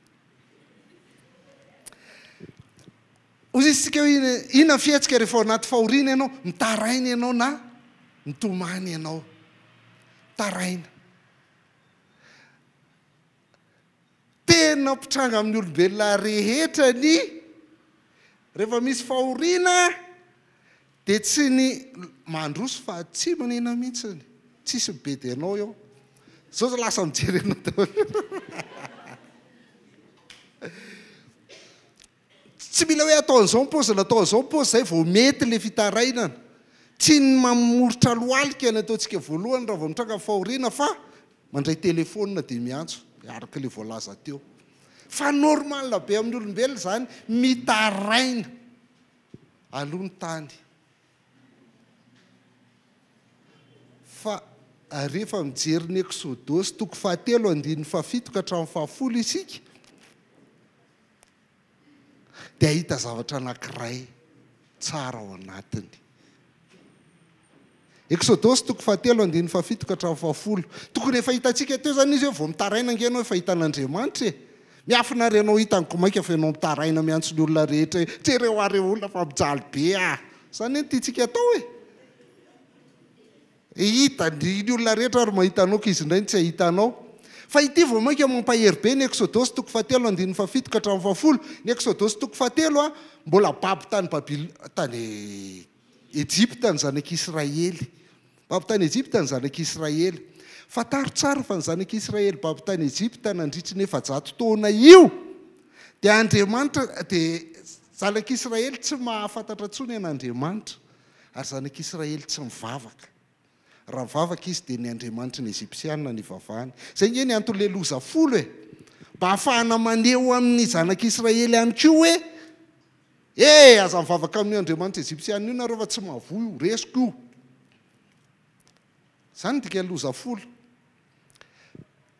S1: ozy isika hoe inona fiatsika rehefa ao anaty fahoriana ianao mitaraina ianao na mitomany ianao taraina tena mpitranga amin'ny olombelona rehetra ny rehefa misy fahoriana dia tsy ny mandroso fa tsy manena mihitsiny tsisy mibedy ianao eo zao lasa mijerenao daholo tsy mila hoe atao an'izao paozy atao an'izao paozy zay vao mety le fitarainana tsy ny mamoritra lohalika ny ataontsika voalohany raha vao mitranga fahoriana fa mandray telefônina dia miantso araka le voalaza teo fa normal be amin'ny olombelona zany mitaraina aloha ny tany fa rehefa mijery ny Exodosy 3:7-7 isika dia ahita zavatra anankiray tsara ao anatiny. Exodosy 3:7-7 tokony efa hitantsika teo zany izy hoe vao mitaraina ange ianao efa hitan'Andriamanitra miafina ary ianao hitany komaika fa ianao mitaraina miantso ny olona rehetra tsy ireo areo olona fa mijaly be zany hoe tiantsika atao hita ny olona rehetra ary mahitanao ka izy indray tsy ahitanao fa ity vao maika mampahery be ny Exodosy 3:7-7 ny Exodosy 3 mbola baby tany Ejipta ny zanak'Israely baby tany Ejipta ny zanak'Israely fataro tsara fa ny zanak'Israely baby tany Ejipta nandritry ny 700 taona io dia Andriamanitra dia zanak'Israely tsy mahafantatra tsony an'Andriamanitra ary zanak'Israely tsy mivavaka raha mivavaka izy dia ny Andriamanitra ny Ezipsiana ny vavahany zay nge ny antony le loza folo mba hahafahana maneho amin'ny zanak'Israely ihany koa hoe aza mivavaka amin'ny andriamanitra Egyptiana io nareo fa tsy mavoy io resiko io zany dika loza folo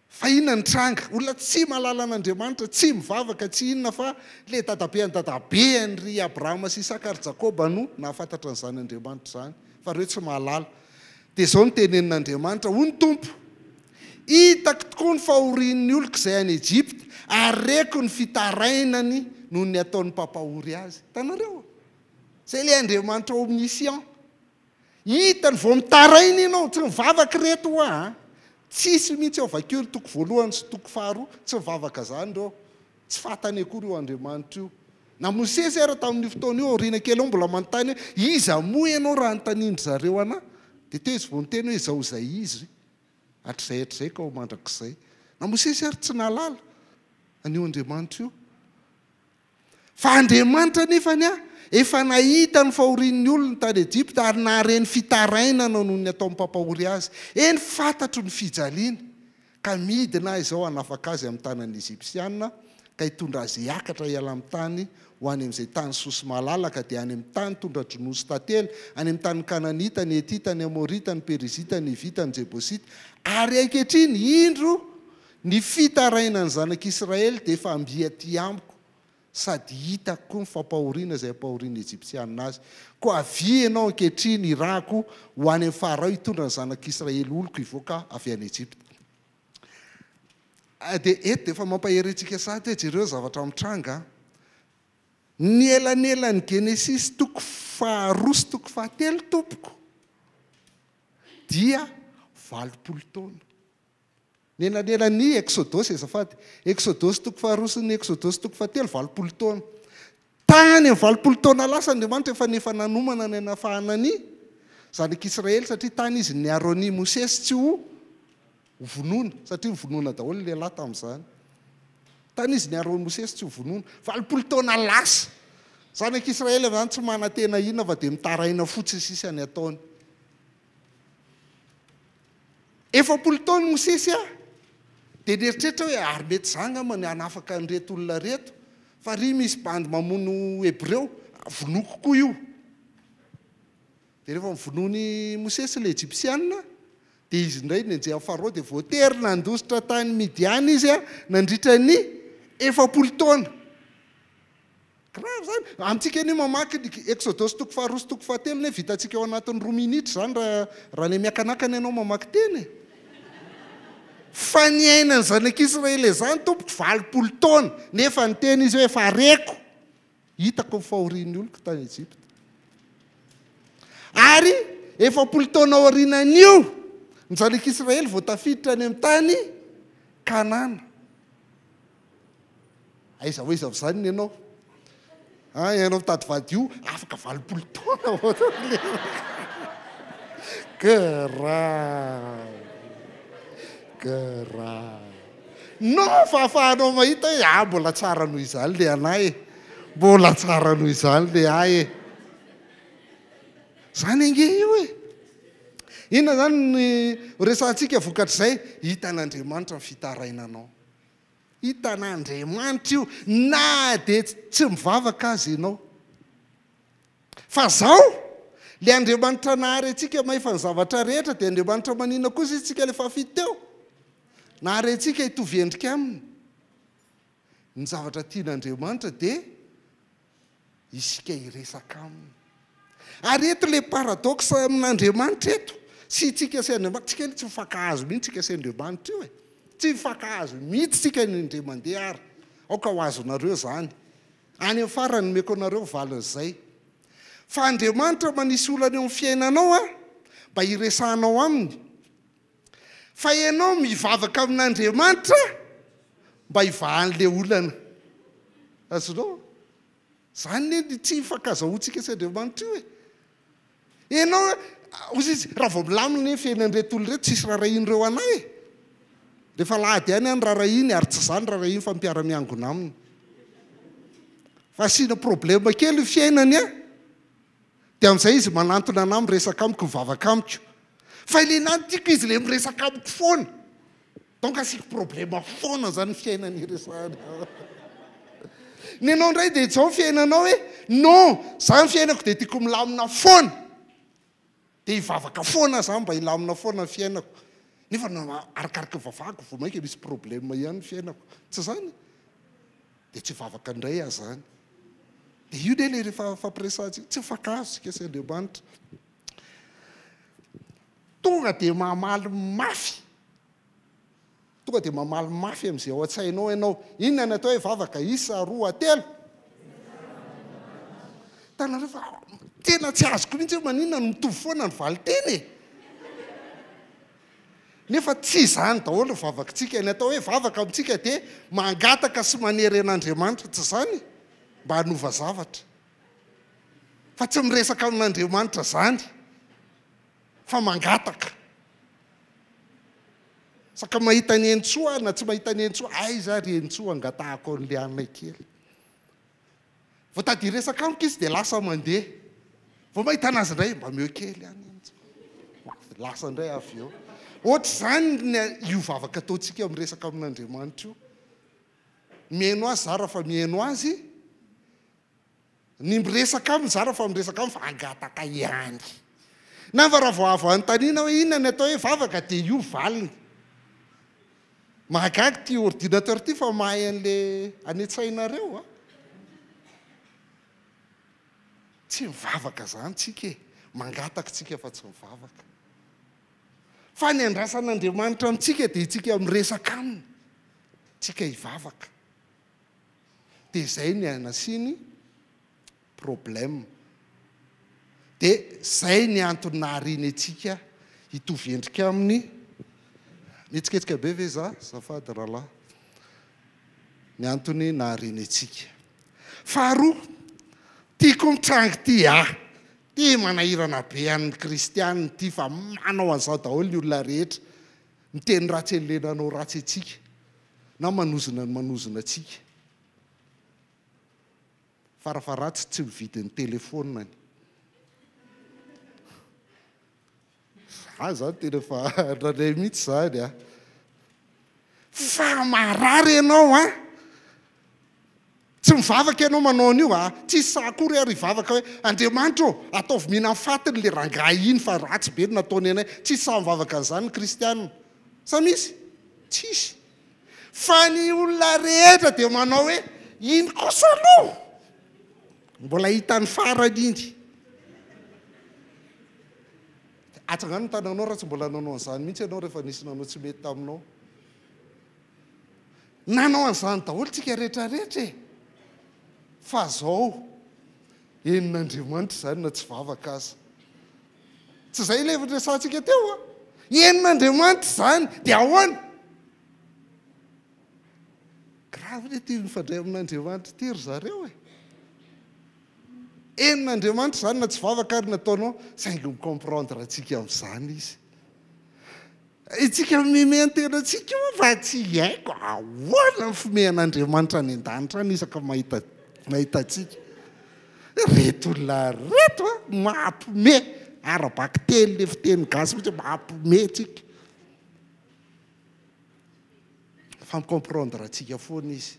S1: fa inona ny tranga olona tsy malala an'andriamanitra tsy mivavaka tsy inona fa le dadabeany ry Abrahama sy Isaka ary Jakoba no nahafantatra n'izany andriamanitra zany fa reo tsy mahalala dia zao ny tenenin'andriamanitra hoy ny tompo hitako tokoa ny fahorian'ny oloko izay any Egypta ary reko ny fitarainany noho ny ataon'ny pampahory azy tanareo zay le andriamanitra omniscient hitany vao mitaraina ianao tsy mivavaka reto hoa tsisy mihitsy ao vakeo toko voalohany sy toko faharoa tsy mivavaka zany reo tsy fatany akory io andriamanitra io na Mosesy ara tamin'ny fotoana io aoriana kely ao mbola manontany hoe iza moa ianao raha nytanindry zareo ana dia teo izy vao miteny hoe izao izay izy hatrizay ka ao mandrakizay na Mosesy ary tsy nalala an'io andriamanitra io fa andriamanitra nefany efa nahita ny fahorian'ny olona tany Egypta ary nahareny fitarainana noho ny atao pampahory azy eny fantatro ny fijaliana ka midina izao hanafaka azy amin'ny tanan'ny Egyptiana ka hitondra azy hiakatra hiala amin'ny tany ho any amin'izay tany sosy malalaka dia any amin'ny tany tondra dronosy tantely any amin'ny tany Kananita ny Etita ny Amorita ny Perizita ny Hivita ny Jebosita ary ankehitriny indro ny fitarainany zanak'Israely dia efa ambiaty amiko sady hitako koa ny fampahoriana izay ampahoriana Egyptiana azy koa avy ianao ankehitriny irako ho any amin'ny farao hitondra ny zanak'Israely oloko hivoaka avy any Egypta dia eto dia efa mampahery-tsika sady hoe jereo zavatra mitranga ny elanelan'ny Genesis toko faharoa sy toko fahatelo tompoko dia 20 taona ny elanelan'ny Exodus azafady Exodus toko faharoa sy ny Exodus toko fahatelo 20 taona tany amin'ny 20 taona lasa andriamanitra efa nanomana ny anafahana ny zanak'Israely satria tany izy ny Aroni Mosesy tsy ho vonoina satria vonoina daholo ny lehilahy tamin'izany tany izy ny Aroni Mosesy tsy ho vonoina 20 taona lasa zanak'Israely avy zany tsy manantena inona fa dia mitaraina fotsiny sisa ny ataony 40 taona Mosesy dia nieritreritra hoe ary mety zanga many hanafaka an'ireto olona reto fa ry misy bandy mamono Hebreo vonoko koa io dia rehefa mivonony Mosesy le Egyptiana dia izy indray nenjea farao dia voatery nandositra tany Midiany izy nandritra ny 40 taona grave zany amintsika ny mamaky Exodus toko faharoa sy toko fahatelo ne vitantsika ao anatin'ny 2 minitra zany raha le miakanakany ianao mamaky teny fa ny ainany zanak'Israely zany tompoko 20 taona nefa ny teny izy hoe efa reko hitako ny fahorian'ny oloko tany Egypta ary 40 taona aorinan'io ny zanak'Israely vao tafiditra any amin'ny tany Kanana aiza hoe izy zany ny ianao ianao mitady vady io afaka 20 taona no fa afahanao mahita hoe mbola tsara noho izany le anay mbola tsara noho izany le ay zany ange io inona zany ny resantsika vokatr'izay hitan'andriamanitra ny fitarainanao hitan'andriamanitra io na dia tsy mivavaka azy ianao fa zao le andriamanitra nahary antsika mahefa ny zavatra rehetra dia andriamanitra manina kosa izy tsika le fafito teo nahary antsika hitovy endrika aminy ny zavatra tian'andriamanitra dia isika hiresaka aminy ary eto le paradoxe amin'andriamanitra eto sy tsika sy andriamanitra tsika tsy mifankahazo mihitsy tsika sy andriamanitra io tsy mifankahazo mihitsy tsika ny indray mandeha ary aoka ho azonareo zany any amin'ny farany meko anareo valin'izay fa andriamanitra manisy olana eo amin'ny fiainanao mba hiresahanao aminy fa ianao mivavaka amin'andriamanitra mba hivahan'le olana azonao zany ny tsy mifankazahoantsika sy andriamanitra io ianao ozy izy raha vao milamina fiainan'ireto olo reto tsisy rarahindreo anay rehefa lahady any any rarahiny ary tsy zany rarahiny fa mpiara-miangona aminy fa asiana problema kely fiainany dia amin'izay izy manantona anay miresaka amiko mivavaka amiko fa ilenany tiako izy le miresaka amiko foana donc asiako problema foana zany fiainany resahany ny anao ndray dia zao fiainanao hoe non za ny fiainako dia tiako milamina foana dia hivavaka foana za mba hilamina foana ny fiainako nefa arakaraka vavahako vo mainka misy problema ihany ny fiainako tsy zany dia tsy hivavaka indray aho zany dia io de le rehefa fampiresantsika tsy fakazo sika Andriamanitra tonga dia mamaly mafy tonga dia mamaly mafy amin'izay ao an-tsainao ianao inona ny atao hoe vavaka isa roa telo tanareo fa tena tsy azoko mihitsy hoe maninona no mitovy foana ny valiteny nefa tsy zany daholo vavakantsika ny atao hoe vavaka amintsika dia mangataka sy manery an'Andriamanitra tsy zany mba hanova zavatra fa tsy miresaka amin'Andriamanitra zany fa mangataka saka mahita ny entsoa na tsy mahita ny entsoa aiza ry entsoa angatahako an'le anay kely vao tady resaka amiko izy dia lasa mandeha vao mahita anazy indray mba meo kely any lasa indray avy eo ohatra zany io vavaka ataontsika miresaka amin'Andriamanitra io mihaino azy zara fa mihaino azy ny miresaka aminy zara fa miresaka aminy fa angataka ihany na fa raha vao avy anontaniana hoe inona ny atao hoe vavaka dia io valiny mahagagy ty ordinateur ty fa mahay an'le any-tsainareo a tsy mivavaka zany tsika mangataka tsika fa tsy mivavaka fa ny andrasan'Andriamanitra amintsika dia itsika miresaka aminy tsika hivavaka dia zay ny anasiny problème dia zay ny antony nahariny atsika hitovy endrika aminy nitsiketsika be ve za zafady rahalahy ny antony nahariny atsika faharoa tiako mitrango ty ty manahirana be an'ny kristianina ty fa manao an'izao daholo ny olona rehetra miteny ratsy enlenanao ratsy atsika na manozona ny manozona atsika farafaratsy tsy mividy ny telefoniny zany tena fa nandray mihitsy zany fa marary ianao tsy mivavaka ianao manao an'io tsisy sakory ary hivavaka hoe Andriamanitra ataovy mihina fatiny le rangahy iny fa ratsy be ny nataony anay tsisy sa mivavaka an'izany ny kristianina sa misy tsisy fa ny olona rehetra dia manao hoe iny kosa aloha mbola hitany farany iny atsangano ny tananao raha tsy mbola nanao an'izany mihitsy ianao rehefa nisy nanao tsy mety taminao nanao an'izany daholo tsika rehetrarehetra fa zao enin'Andriamanitra zany na tsy vavaka azy tsy zay ilay resantsika teo enin'Andriamanitra zany dia ahoana gravy le ty mifandray amin'Andriamanitra ty ry zareo enin'Andriamanitra zany na tsy vavaka ary nataonao saingy micomprendre atsika amin'izany izy itsika mimentena atsika fa tsy haiko ahoana ny fomehan'Andriamanitra any an-danitra any isaka mahita atsika reto olona reto mampime arabaky teny le fiteny gasy mihitsy mampime tsika fa micomprendre atsika foana izy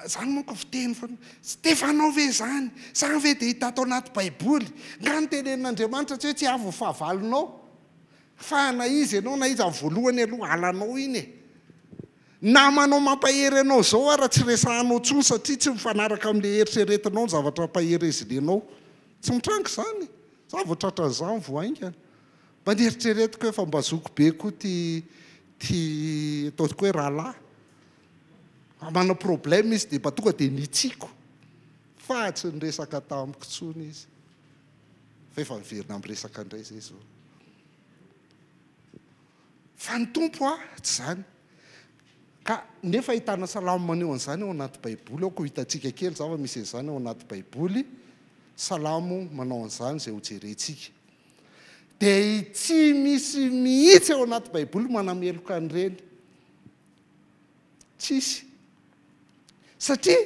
S1: zany manko fiteny fa Stefanao ve zany zany ve dia hita atao anaty baiboly nga ny tenenin'Andriamanitra tsy hoe tsy avo fahavalinao fa na izy ianao na izy amin'ny voalohany aloha halanao iny na manao mampahery anao zao raha tsy resahanao tsony satria tsy mifanaraka amin'le eritreretinao ny zavatra mpaherezilenao tsy mitrango zany za vao tratran'izany voaingana mba ny eritreretiko hoe fa mba zoko be koa ty ataoko hoe rahalahy manao problème izy dia mba tonga dia nitsiko fa tsy niresaka tamiko tsony izy fa efa miverina miresaka indray zay zao fa ny tompo tsy zany ka nefa hitana salamo maneo an'izany ao anaty baiboly ao ko hitantsika kely zava misy an'izany ao anaty baiboly salamo manao an'izany zay ho jerentsika dia tsy misy mihitsy ao anaty baiboly manameloka an'ireny tsisy satria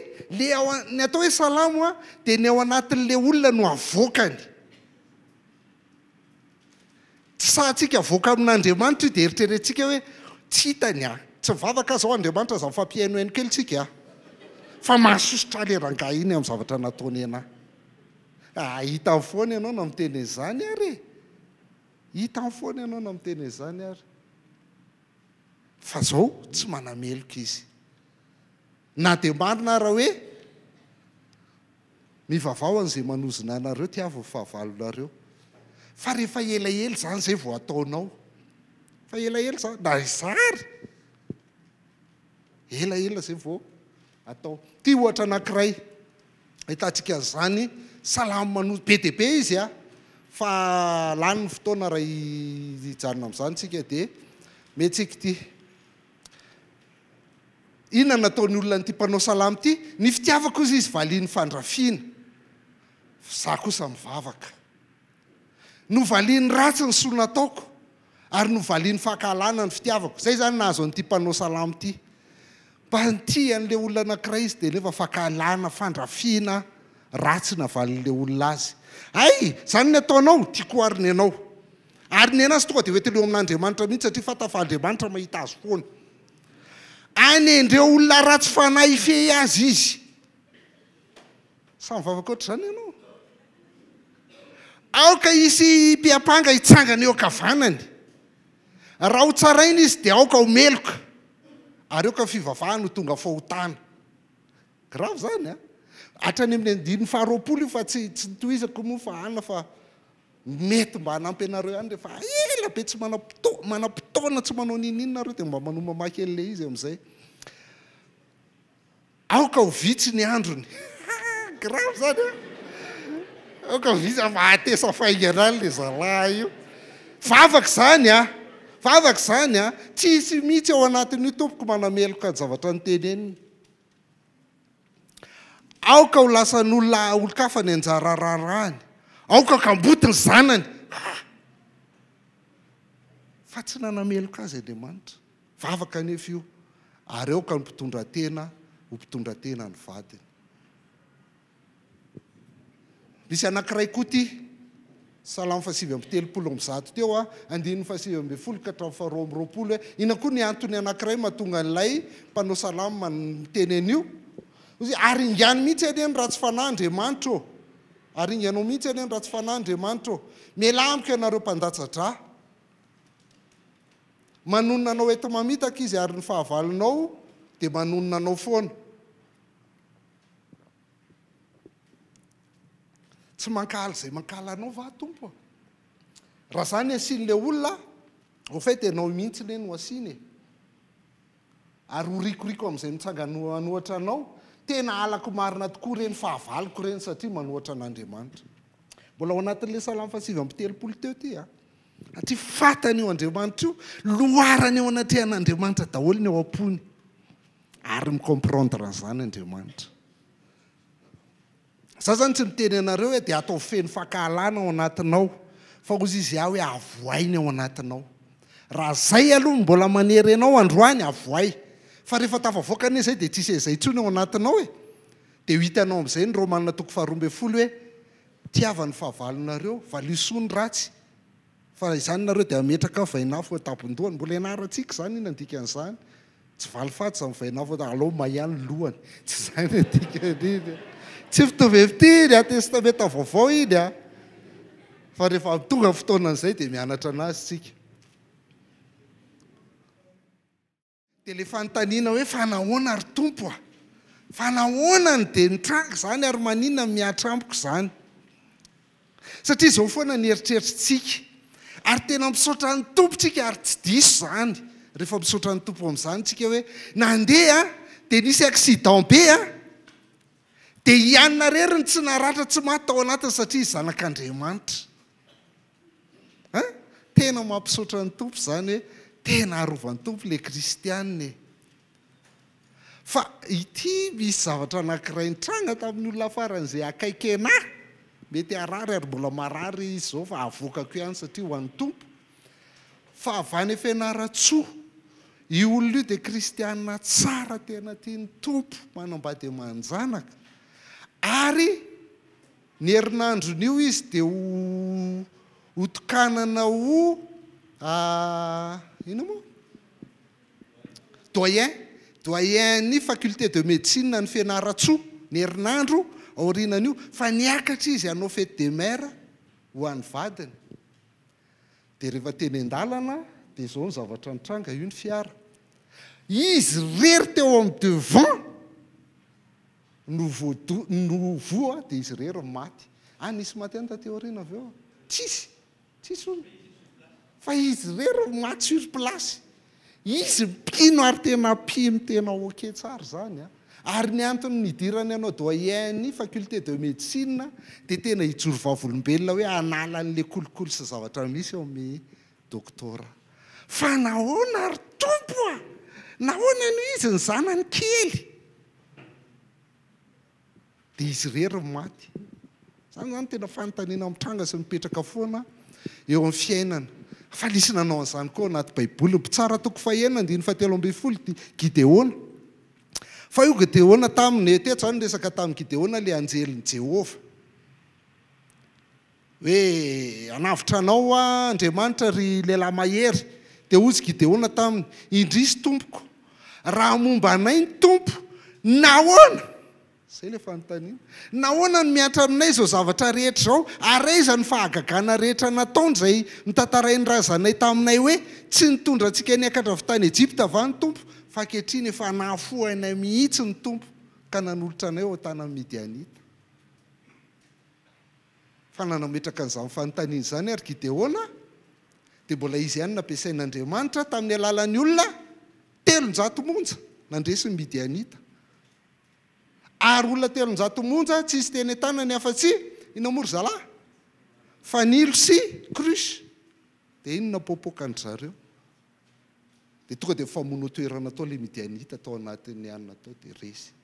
S1: ny atao hoe salamo dia ny ao anatin'le olona no avoakany tsy sahatsika avoaka amin'Andriamanitra dia eritreretintsika hoe tsy hitany tsy mivavaka zao Andriamanitra za mifampiaino eny kely tsika fa mahasositra le rangahy iny amin'ny zavatra nataony anahy hita foana ianao na miteny izany ary hita foana ianao na miteny izany ary fa zao tsy manameloka izy na dia marina raha hoe mivavao an'izay manozona anareo tiavo fahavalonareo fa rehefa elaela zany zay vao ataonao fa elaela zany na izary elaela zay vao atao ty ohatra anankiray hitantsika zany salamo manozy be dia be izy fa lany ny fotoana raha hijanona amin'izany tsika dia metsika ty inona nataony olona nyty mpanao salamo ty ny fitiavako izy valiany fandrafiana za kosa mivavaka novaliany ratsy ny soa nataoko ary novaliany fahakalana ny fitiavako zay zany nahazo an'ity mpanao salamo ty mba nty an'le olona anankiray izy dia nefa fahakalana fandrafiana ratsy navalin'le olona azy ay zany ny ataonao tiako ariny ianao ary ny anazy tonga dia hoetileo amin'Andriamanitra mihitsy satria fatafa Andriamanitra mahita azy foana any endreo olona ratsy fanahy fe azy izy samy vavaka oatra zany ianao aoka isy mpiapanga hitsangana eo kavanany raha ho tsarainy izy dia aoka ho meloka ary eo ka fivavahana ho tonga fahotana grave zany hatrany amin'ny andiny faharoapolo io fa tsy toizako moa fa anina fa mety mba hanampy anareo ihany rehefa ela be tsy manam-potoana tsy manao nininareo dia mba manomamaky an'le izy amin'izay aoka ho vitsy ny androny grave zany aoka ho vitsy mahatesa fainganany le zalahy io vavaka zany tsisy mihitsy ao anatin'io tompoko manameloka ny zavatra nyteneniny aoka ho lasan'olona olo-kafa ny anjara rarahany aoka kambotiny zanany fa tsy nanameloka azy Andriamanitra vavaka nefa io ary aoka ny mpitondra-tena ho mpitondra-tena ny vadiny misy anankiray koa ty salamo fasivy amby telopolo amby zato teo andininy fasivy amby folo ka hatramin'ny faharoa amby roapolo ina koa ny antony anankiray mahatonga an'ilay mpanao salamo miteny an'io ary ingany mihitsy eny eny ratsy fanahy Andriamanitra ary inganao mihitsy eny eny ratsy fanahy Andriamanitra mialamiko ianareo mpandatsatra manonona anao eto mamitaka izy ary ny fahavalonao dia manonona anao foana tsy mankaly zay mankaly anao va tompo raha zany asian'le olona au fait ianao mihitsy eny ho asiny ary horikoriko amin'izay mitsangano anohatra anao tena alako marina tokoa reny fahavaloko reny satria manohatra an'Andriamanitra mbola ao anatin'le salamo fasivy amby telopolo teo ty satria fatany io Andriamanitra io loharany eo anatrehan'Andriamanitra daholo ny ao am-pony ary micomprendre an'izany Andriamanitra za zany tsy miteny anareo hoe dia atao feno fahakalana ao anatinao fa ozy izy aho hoe avoainy ao anatinao raha zay aloha mbola manery anao androany avoay fa rehefa tafavoaka ane zay dia tsisy izay tsony ao anatinao dia hitanao amin'izay ny Romanina toko faharoa amby folo hoe tiava ny fahavalonareo valiosony ratsy fa izany nareo dia ametraka vainafo tapon-dohany mbola ianarantsika zany ina andika an'izany tsy valifaty za vainafo alao maiany lohany tsy zany andika aniny tsy fitovevitiny atestamenta vaovao iny fa rehefa tonga fotoanan'izay dia mianatra anazy tsika dia le fanontaniana hoe fanahoana ary tompo fanahoanany dia nitranga zany ary maninona miatramboko zany satria izao foana ny eritreritrytsika ary tena misaotra ny tompotsika ary tsy diso zany rehefa misaotra ny tompo amin'izany tsika hoe nandeha dia nisy accident be dia hianina reriny tsy naratra tsy maty tao anatiny satria zanak'Andriamanitra tena mampisaotra ny tompo zany hoe tena arovan'ny tompo le kristianina fa ity misy zavatra anankiray nitranga tamin'ny olona faran'izay akaiky anahy mety arary ary mbola marary izy zao fa avokako ihany satria ho an'ny tompo fa avany fianaratsoa io olona io dia kristianina tsara tena tiany tompo manambady manjanaka ary ny herinandron'io izy dia ho tokanana ho ino moa doyen ny faculté de médecine ny fianaratsoa ny herinandro aorinan'io fa niakatra izy hanao fête de mère ho an'ny vadiny dia rehefa teny an-dalana dia izao ny zavatra nitranga io ny fiara izy rery teo amin'ny devant no voa dia izy rery maty nisy maty any taty aoriana avy eo tsisy ono fa izy rery maty sur place izy mpino ary tena pino tena oke tsara zany ary ny antony nidirany anao doyen ny faculté de médecine dia tena hijoro vavolombelona hoe anala n'le kolokolo sy zavatra misy eo amin'ny doktora fa nahoana ary tompo nahoana no izy ny zanany kely dia izy rery maty zany tena fanontaniana mitranga sy mipetraka foana eo amin'ny fiainana fa nisy nanao an'izany koa anaty baiboly mpitsara toko fahenina 17 Gideona fa io Gideona taminy teto zany resaka tamin'ny Gideona le anjeliny Jehova hoe anavitra anao Andriamanitra ry lehilahy mahery dia ozy Gideona taminy indrisy tompoko raha momba anay ny tompo nahoana zay le fanontaniana nahoana ny miatra aminay izao zavatra rehetra zao ary aiza ny fahagagana rehetra nataony zay mitantarainy razanay taminay hoe tsy nitondra antsika niakatra avy tany Ejipta va ny tompo fa ankehitriny efa nahafohanay mihitsy ny tompo ka nanolotra anay ao tany Midianita fa nanametraka an'izany fanontaniana izany ary Gideona dia mbola izy ihany nampiasain'Andriamanitra tamin'ny alalan'ny olona 300 monja nandresiny Midianita ary olona 300 monja tsisy teny tanany afa-tsy inamory zalahy fanilo sy krusy dia iny napopoakany zareo dia tonga dia famono toerana atao le Midianita atao anatin'ny anina atao dia resy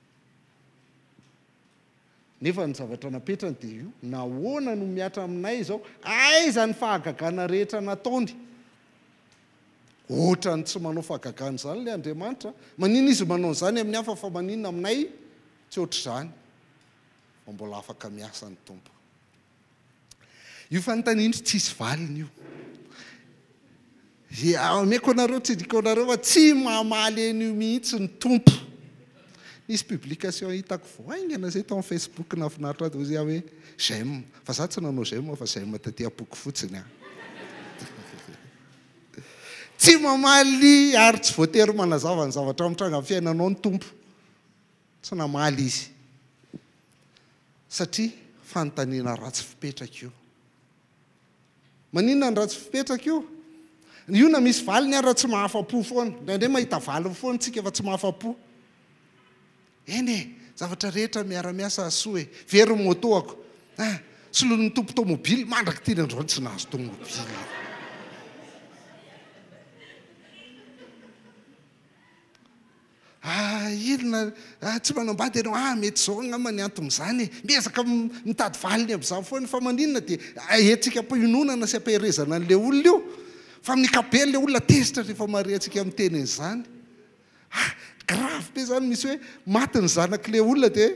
S1: nefa ny zavatra napetrany dia io nahoana no miatra aminay izao aiza ny fahagagana rehetra nataony ohatra ny tsy manao fahagagana izany le Andriamanitra manina izy manao izany amin'ny hafa fa manina aminay tsy ohatra izany fa mbola afaka miasa ny tompo io fanontaniana tsisy valiny io meko anareo tsidika anareo fa tsy mamaly an'io mihitsy ny tompo nisy publication hitako voaingana zay tao amin'ny Facebook nafinaritra azy ozy hoe j'aime fa za tsy nanao j'aime fa j'aime taty apoky fotsiny tsy mamaly ary tsy voatery manazava ny zavatra mitranga amin'ny fiainanao ny tompo tsy namaly izy satria fanontaniana ratsy fipetraka io maninona ny ratsy fipetraka io na misy valiny ary raha tsy mahafa-po foana ndraindray mahita valiny foana tsika fa tsy mahafa-po eny zavatra rehetra miara-miasa asoa very motoako solon'ny tompo tomobily mandraka tiny androny tsy nahazo tomobily ilona tsy manambady ianao mety zao ngamany anton'izany miezaka mitady valiny amin'izany foana fa maninona dia etsika ampihinonana sy ampiherezana an'le olona io fa amin'ny kapely le olona tezitra rehefa mare antsika amin'ny teniny grave be zany misy hoe maty ny zanak'le olona dia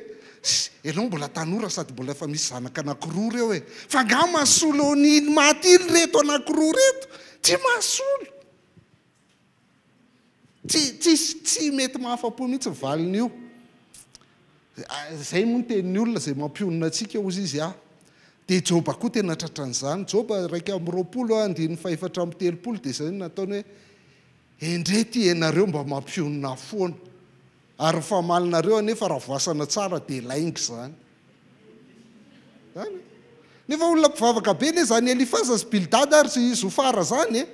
S1: ianao mbola tanora sady mbola efa misy zanaka anankiroa reo fa nga mahasolo niny maty iny reto anankiroa reto tsy mahasolo tsy mety mahafa-po mihitsy valiny io zay moa ny tenin'ny olona zay mampionona antsika ozy izy dia Joba koa tena tratran'izany Joba 1:5-3 dia zay nataony hoe endrety ianareo mba mampionona foana ary famalinareo anefa raha voasana tsara dia laingy zany nefa olona mpivavaka be ne zany Elifaza sy Bildada ary sy Zofara zany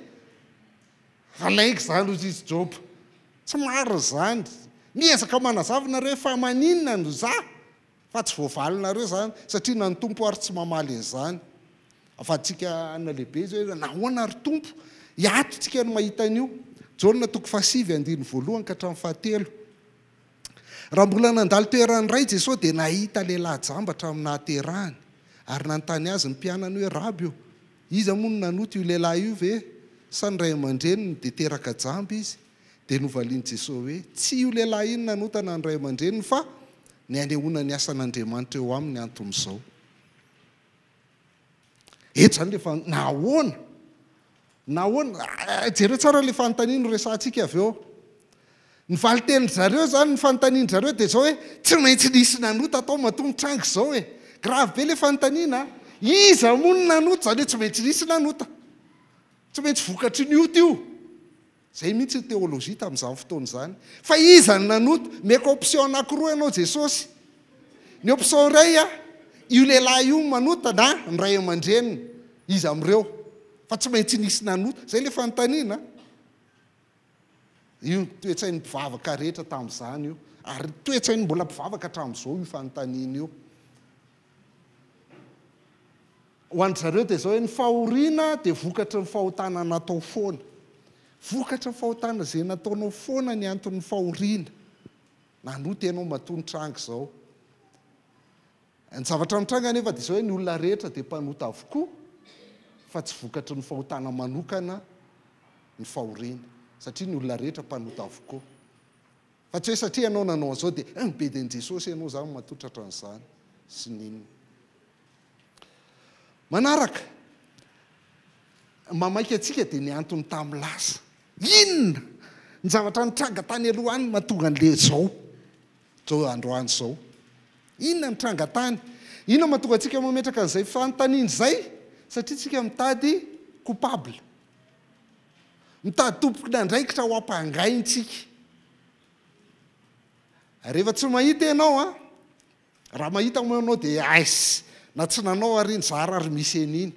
S1: fa laingy zany ozy izy Joba tsy maro zany miezaka manazavonareo fa maninona no za fa tsy voavalinareo zany satria na ny tompo ary tsy mamaly an'izany afatsika ana lehibe izy hoe nahoana ary tompo hiato tsika no mahita an'io Jaona 5:1 ka hatramin'ny 7 raha mbola nandalo toerany ray Jesosy dia nahita lehilahy jambatra amin'ny nahaterahany ary nanontany azy ny mpianany hoe raby io iza moa no nanoto io lehilahy io ve sa ny ray aman-dreniny dia teraka jamba izy dia novaliany Jesosy hoe tsy io lehilahy iny nanotana ny ray aman-dreniny fa ny anehoana ny asan'Andriamanitra eo aminy anton'izao eto zany lefa nahoana jereo tsara le fanontaniana no resantsika avy eo ny valiteny zareo zany ny fanontaniany zareo dia zao hoe tsy maintsy nisy nanota atao matomotrango zao hoe grave be le fanontaniana iza moa ny nanota zany hoe tsy maintsy nisy nanota tsy maintsy vokatry ny ota io zay mihitsy ny teolojia tamin'izany fotoana izany fa iza ny nanota meko option anankiroa ianao Jesosy ny option iray io lehilahy io manota na ny ray aman-dreniny izy amin'ireo fa tsy maintsy nisy nanota zay le fanontaniana io toetsain'ny mpivavaka rehetra tamin'izany io ary toetsain'ny mbola mpivavaka hatramin'izao io fanontaniana io ho an'ny zareo dia zao hoe ny fahoriana dia vokatry ny fahotana natao foana vokatra ny fahotana zay nataonao foana ny anton'ny fahoriana nanota ianao matonotrango zao ny zavatra mitranga nefa dia zao hoe ny olona rehetra dia mpanota avokoa fa tsy vokatry ny fahotana manokana ny fahoriana satria ny olona rehetra mpanota avokoa fa tsy hoe satria ianao nanao an'izao dia be din' Jesosy ianao zany matotratra an'izany sy ninona manaraka mamaika atsika dia ny antony tamin'ny lasa inona ny zavatra nitranga tany aloha any mahatonga an'le zao androany zao inona nitranga tany inona mahatonga antsika mametraka an'izay fanontaniana izay satria tsika mitady coupable mitady tompony andraikitra ho ampangaintsika rehefa tsy mahita ianao raha mahita moanao dia aisy na tsy nanao ary nizara ary misy an'iny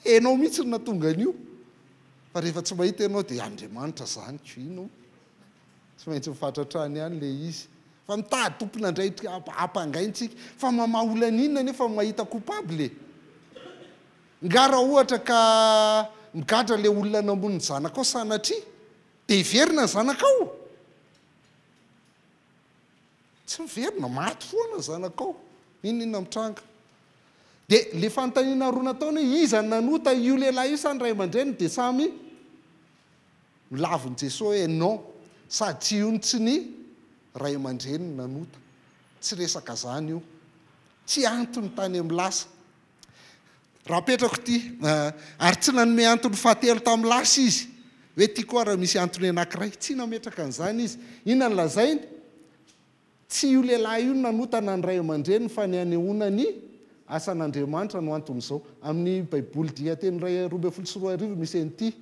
S1: enao mihitsy ny natonga an'io fa rehefa tsy mahita ianao dia Andriamanitra zany ko inao tsy maintsy mifatratrany ihany le izy fa mitady tompony andraikitra ampangaintsika fa mamaholan'inona nefa mahita coupable ngara ohatra ka migadra le olona namon'ny zanakao sanatria dia iverina ny zanakao tsy miverina maty foana ny zanakao inona mitranga dia le fanontaniana roa nataony hoe iza nanota io lehilahy io sa ny ray aman-dreny dia samy milavin' Jesosy hoe non sady tsy io tsy ny ray aman-dreny nanota tsy resaka zany io tsy antony tany amin'ny lasa raha petrako ty ary tsy nanome antony fahatelo tamin'ny lasa izy hoe tia koa raha misy antony anankiray tsy nametraka an'izany izy inona ny lazainy tsy io lehilahy io nanotana ny ray aman-dreny fa ny anehoana ny asan'Andriamanitra no anton'izao amin'ny baiboly dia teny ray 2:24 misy an'ity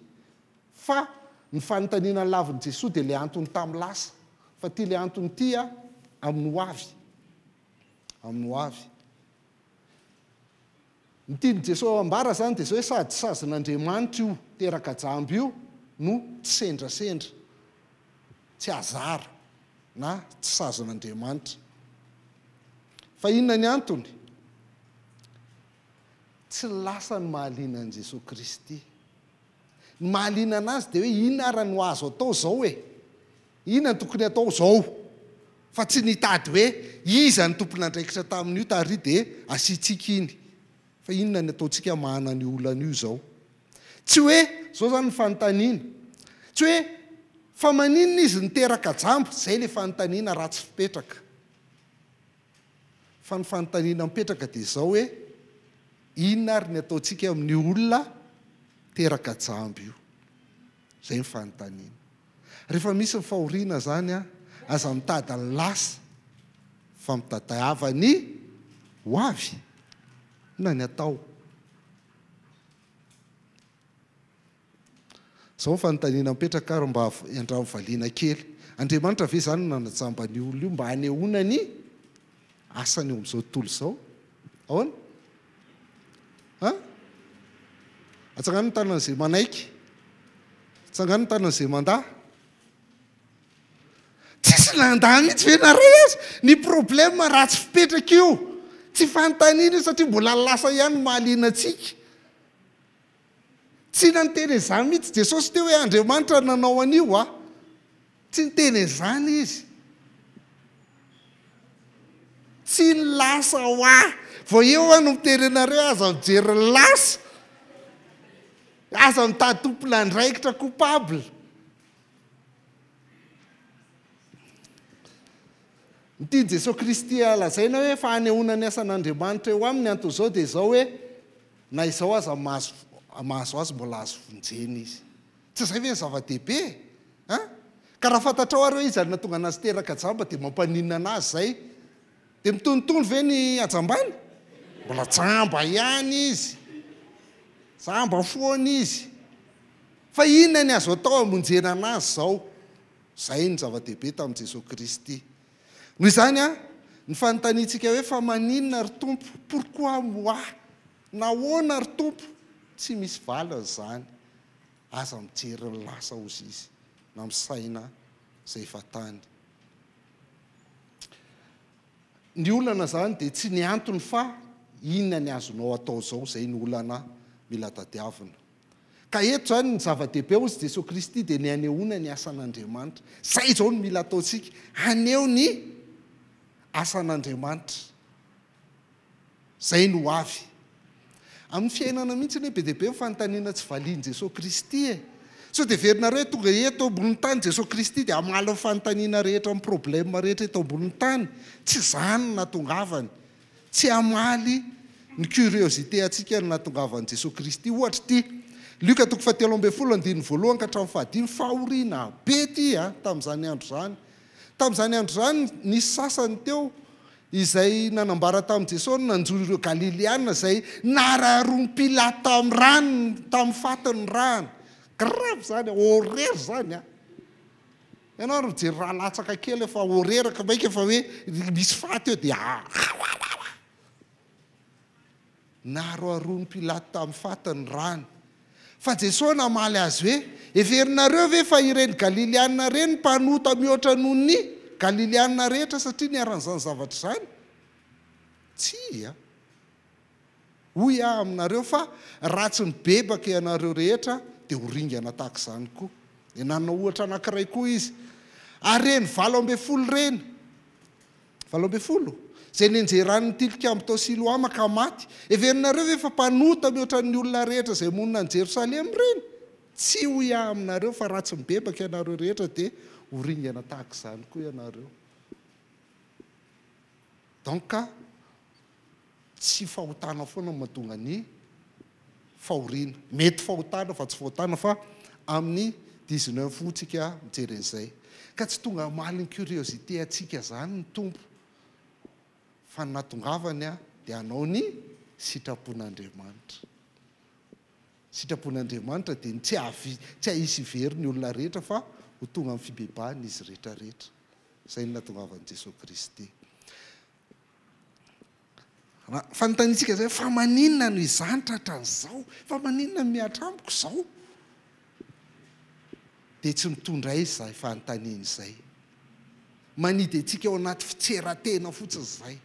S1: fa ny fanontaniana ny lavin'i Jesosy dia le antony tamin'ny lasa fa ty le antony ty amin'ny ho avy ny tiany Jesosy ambara zany dia zao hoe sady sazon'Andriamanitra io teraka jamby io no tsy sendrasendra tsy azara na tsy sazon'Andriamanitra fa inona ny antony tsy lasa ny mahaliana an'i Jesosy Kristy ny mahaliana anazy dia hoe inona ara no azo atao zao hoe inona ny tokony atao zao fa tsy nitady hoe iza ny tompony andraikitra tamin'io tary dia asiantsika iny fa inona ny ataontsika mahana ny olana io zao tsy hoe zao zany ny fanontaniana tsy hoe fa maninona izy niteraka jambo zay le fanontaniana ratsy fipetraka fa ny fanontaniana mipetraka dia zao hoe inona ary ny ataontsika amin'ny olona teraka jambo io zay ny fanontaniana rehefa misy ny fahoriana zany aza mitady ny lasa fa mitadiava ny ho avy na ny atao zao fanontaniana mipetraka ary mba andramo valiana kely Andriamanitra ve zany nanajamba ny olona io mba hanehoana ny asany eo amin'izao tontolo zao ahoana atsangano ny tanan'izay manaiky atsangano ny tanan'izay mandahy tsisy nandahy mihitsy ve naray azy ny problème ratsy fipetraka io tsy fanontaniana io satria mbola lasa ihany mahaliana atsika tsy nanteny izany mihitsy Jesosy teo hoe Andriamanitra nanao an'io tsy niteny izany izy tsy ny lasa ho vao eo no miterenareo aza mijery ny lasa aza mitady tompony andraikitra coupable nytiany Jesosy Kristy lazaina hoe fa hanehoana ny asan'Andriamanitra eo aminy anton'izao dia zao hoe na izao aza mahazo azy mbola azo vonjena izy tsy izay ve ny zava-dehibe ka raha fantatrao ary hoe izy ary natonga anazy teraka jamba dia mampaninina anazy zay dia mitonotony ve ny ajambany mbola jamba ihany izy jamba foana izy fa inona ny azo atao amonjena anazy zao zay ny zava-dehibe tamin'i Jesosy Kristy noho izany a ny fanontaniantsika hoe fa maninona ry tompo pourquoi moi nahoana ry tompo tsy misy valiny zany aza mijery ny lasa ozy izy na misaina zay fatany ny olana zany dia tsy ny antony fa inona ny azonao atao zao zay ny olana mila tadiavina ka eto zany ny zava-dehibe ozy Jesosy Kristy dia ny anehoana ny asan'Andriamanitra zay zao no mila ataontsika aneho ny asan'Andriamanitra zay no avy amin'ny fiainana mihitsy hoe be dehibe nyfanontaniana tsy valiany Jesosy Kristy so dia verinareo tonga eto ambony tany Jesosy Kristy dia amala fanontaniana rehetra amin'ny problème rehetra eto ambony tany tsy zany natongavany tsy amaly ny curiosité atsika ny natongavany Jesosy Kristy ohatra ty Luka 17:1 ka hatramin'ny 15 fahoriana be ty tamin'izany andro zany tamin'izany andro zany nisy sasany teo izay nanambara tamin'i Jesosy nanjoy ireo Galiliana izay nararom-Pilata tamin'ny rano tamin'ny fatiny rano grave zany horaire zany ianao ary mijery raha latsaka kely efa horaire ka maika efa hoe misy faty eo dia naroarom-Pilata tamin'ny fatiny rano fa Jesosy namaly azy hoe everinareo ve fa ireny Galiliana reny mpanota mihoatra noho ny Galiliana rehetra satria niaran'izany zavatra zany tsy hoy aminareo fa ratsy ny bebaka ianareo rehetra dia horingana tahaka izany koa dia nanao ohatra anankiray koa izy ary reny 12 reny 12 zay nenjeran'ny tilikambo tao Siloama ka maty everinareo ve fa mpanota mihoatra ny olona rehetra zay monina ny Jerosalema reny tsy hoy aminareo fa ratsy ny bebaka ianareo rehetra dia horingana tahaka izany koa ianareo donc tsy fahotana foana mahatonga ny fahoriana mety fahotana fa tsy fahotana fa amin'ny 19 fotsika mijery an'izay ka tsy tonga amaly ny curiosité atsika zany ny tompo fa ny natongavany dia hanao ny sitrapon'Andriamanitra sitrapon'Andriamanitra dia tsy ahisy very ny olona rehetra fa ho tonga amin'ny fibebahany izy rehetrarehetra zay ny natongavany Jesosy Kristy fanontaniantsika zay fa maninona no izany tratran'izao fa maninona no miatra amiko izao dia tsy mitondra izy zay fanontaniana izay manidy antsika ao anaty fitseratena fotsiny izay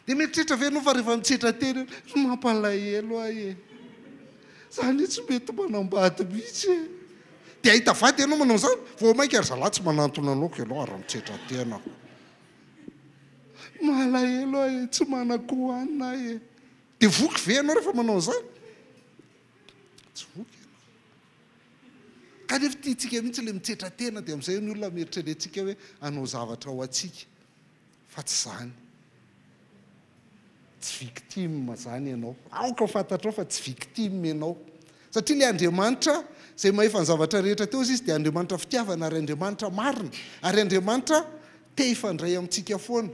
S1: dia mieritreritra venao fa rehefa mitseratena mampalahelo zany tsy mety manambady mihitsy dia ahita vady ianao manao zany vao mainka ary zalahy tsy manantona anao ka ianao ary mitsetratena malahelo tsy manakohanina dia voky ve ianao rehefa manao zany tsy voky ianao kanefa tiantsika mihitsy le mitsetratena dia amin'izay ny olona mieritreretsika hoe hanao zavatra ao atsika fa tsy zany tsy victime zany ianao aoka fantatrao fa tsy victime ianao satria le Andriamanitra zay mahefa ny zavatra rehetra teo izy dia Andriamanitra fitiavana ary Andriamanitra marina ary Andriamanitra te hifandray amintsika foana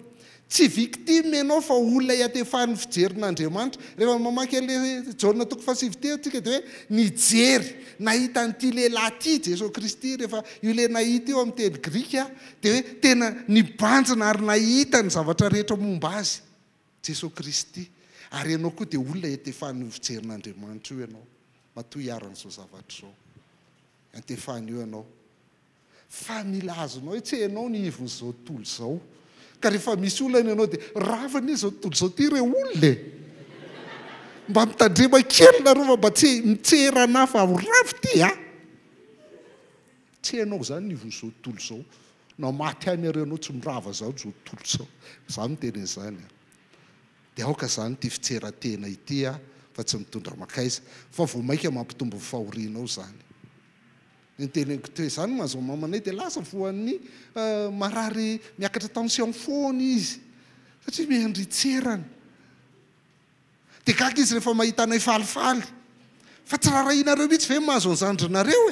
S1: tsy victime ianao fa olona hiatefan'ny fijerin'Andriamanitra rehefa mamaky le Jaona 5:7 tsika dia hoe nijery nahita n'ity lehilahy ity Jesosy Kristy rehefa io le nahita io amin'ny teny grika dia hoe tena nibanjina ary nahita ny zavatra rehetra momba azy Jesosy Kristy ary ianao koa dia olona hiatefan'ny fijerin'Andriamanitra io ianao matoy hiaran'izao zavatra zao antefany io ianao fa mila azonao tsy ianao ny ivon'izao tontolo izao ka rehefa misy olana ianao dia ravana izao tontolo izao ty ireo olona mba mitandrema kely nareo fa mba tsy mitserana fa ravy ty tsy ianao zany ny ivon'izao tontolo izao na maty any areo ianao tsy mirava zao zao tontolo izao za miteny an'izany dia aoka zany ty fitseratena ity fa tsy mitondra makaiza fa vao maika mampitombo fahorianao zany ny teneniko teo izany mahazo mamanay dia lasa voan'ny marary miakatra tension foana izy satria miandritserana dia gaga izy rehefa mahita anay falifaly fa tsy raharahinareo mihitsy ve mahazo an'zandrinareo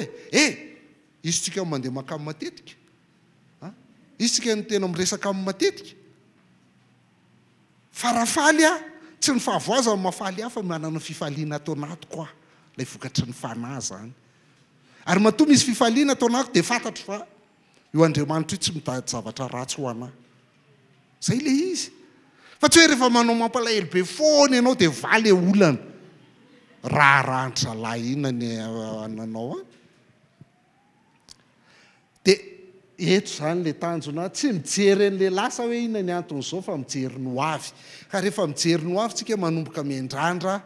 S1: izy tsika mandeha makamy matetika isika ny tena miresaka amin'ny matetika farafaly a tsy ny fahavoazany mafaly hafa manana fifaliana atao anato koa lay vokatry ny fanahy zany ary matoa misy fifaliana atao anato dia fantatro fa io Andriamanitra io tsy mitady zavatra ratsy ho anahy zay le izy fa tsy hoe rehefa manao mampalahelo be foana ianao dia valy olana raharanitra lahy inona ny ananao a dia eto zany le tanjona tsy mijery an'le lasa hoe inona ny anton'izao fa mijery ny ho avy ka rehefa mijery ny ho avy tsika manomboka miandrandra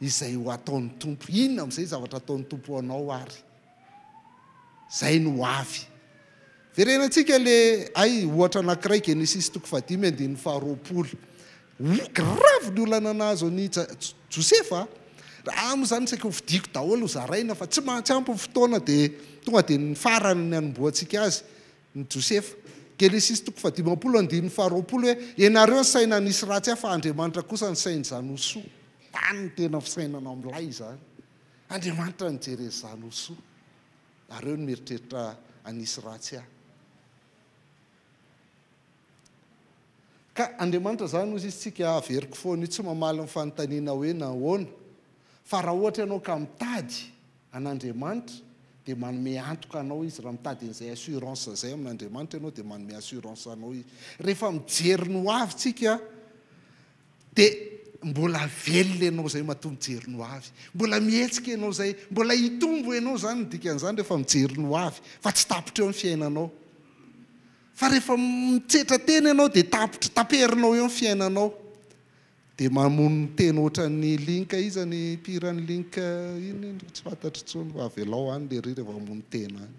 S1: izay ho ataon'ny tompo inona amin'izay zavatra ataon'ny tompo anao ary zay ny ho avy verenantsika le ay ohatra anankiray Genesis 5:20 grave ny olana anazy ny Josefa raha moa zany saika ho fidiko daholo ho zaraina fa tsy ampy ny fotoana dia tonga dia ny farany ny anomboantsika azy ny Josefa Genesis 5:20 hoe ianareo ny saina nisy ratsy fa Andriamanitra kosa ny sain'izany ho soa tany ny tena fisainana amin'ilay zany Andriamanitra ny jerezany ho soa nareo ny mieritreritra anisy ratsy ahy ka Andriamanitra zany ozy izy tsika averiko foana io tsy mamaly ny fanontaniana hoe nahoana fa raha ohatra ianao ka mitady an'Andriamanitra dia manome antoka anao izy raha mitady an'izay assurance zay amin'Andriamanitra ianao dia manome assurance anao izy rehefa mijery ny ho avy tsika dia mbola velona ianao zay matoa mijery ny ho avy mbola mihetsika ianao zay mbola hitombo ianao zany ny dikan'izany rehefa mijery ny ho avy fa tsy tapitra eo ny fiainanao fa rehefa mitsetra tena ianao dia taperinao eo ny fiainanao dia mamono ny tena ohatran'ny linka iza ny piran'ny linka iny tsy fantatro tsony fa avelao any le ry rehefa mamono tena any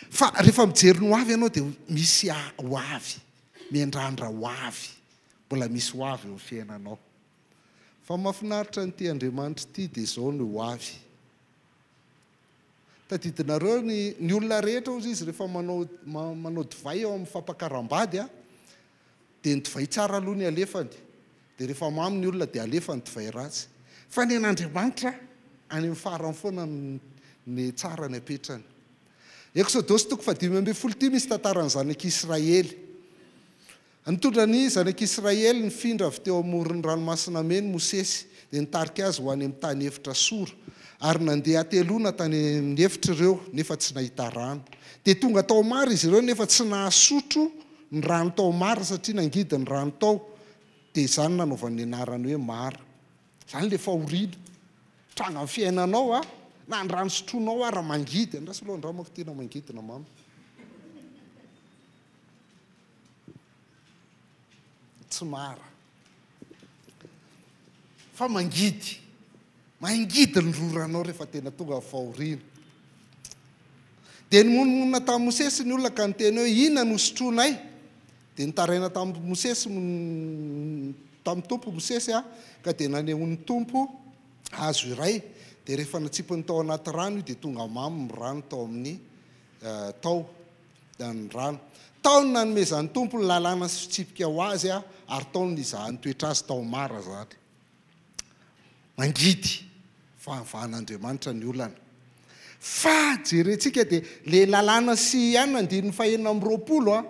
S1: fa rehefa mijery ny ho avy ianao dia misy ho avy miandrandra ho avy mbola misy ho avy eo ny fiainanao fa mahafinaritra nyty Andriamanitra ity dia izao ny ho avy tadidinareo ny olona rehetra ozy izy rehefa manao divay eo amin'ny fampakaram-bady a dia ny divay tsara aloha ny alefany dia rehefa mamy ny olona dia alefa ny divay ratsy fa ny an'Andriamanitra any amin'ny farany foana ny tsara ny apetrany Exodus 5:12 misy tantarany zanak'Israely nitondra ny zanak'Israely ny findra avy teo amoron'ny ranomasina meny Mosesy dia nitarika azy ho any amin'ny tany efitra sora ary nandeha atelona tany amin'ny efitra ireo nefa tsy nahita rano dia tonga tao maro izy ireo nefa tsy nahasotro ny rano tao mara satria nangidy ny rano tao dia izany nanaovan'ny anarany hoe mara zany le fahoriana tranga amin'ny fiainanao a na ny rano sotroinao raha mangidy andrasy aloha andramako tena mangidina mama tsy mara fa mangidy ny roranao rehefa tena tonga fahoriana dia nymononmonina tamin'ny Mosesy ny olona ka nyteny hoe inona no sotroinay dia nitaraina tamin'ny Mosesy tamin'ny tompo Mosesy a ka dia nanehon'ny tompo hazo iray dia rehefa natsipiny tao anaty rano io dia tonga mamy ny rano tao amin'ny tao ny rano taony nanomezan'ny tompo ny lalàna sy fitsipika ho azy a ary taony izahany toetra azy tao mara zany mangidy fahavan'Andriamanitra ny olana fa jerentsika dia le lalàna sy ihany andin'ny 220 a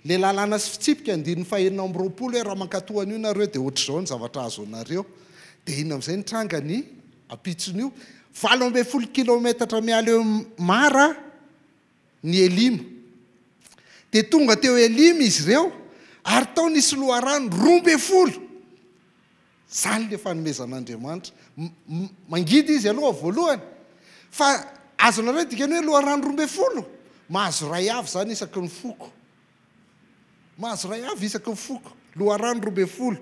S1: le lalàna sy fitsipika andin'ny 220 hoe raha mankatohana io nareo dia ohatr'izao ny zavatra azo anareo dia iny amin'izay nitranga ny apitson'io 12 kilometatra miala eo mara ny Elima dia tonga teo Elima izy ireo ary tao nisy loharano 12 zany le fanomezan'Andriamanitra mangidy izy aloha voalohany fa azonareo dikany hoe loharano 12 mahazo ray avy zany isaky ny foko mahazo ray avy isaky ny foko loharano 12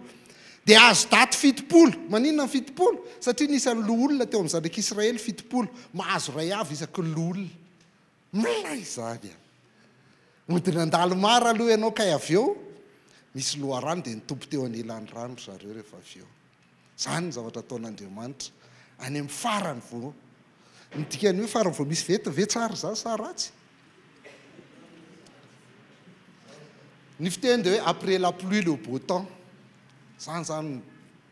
S1: dia azo daty 70 maninona ny 70 satria nisy an'lo olona teo amin'ny zanak'Israely 70 mahazo ray avy isaky ny lo olona milay zany a modina andalo mara aloha ianao kay avy eo misy loharano dia nitompo teo anelan'ny rano zareo rehefa avy eo zany ny zavatra ataon'Andriamanitra any amin'ny farany vo nidikany hoe farany vo misy ve tsara zany sa ratsy ny fiteny dia hoe après la pluie le beau temps zany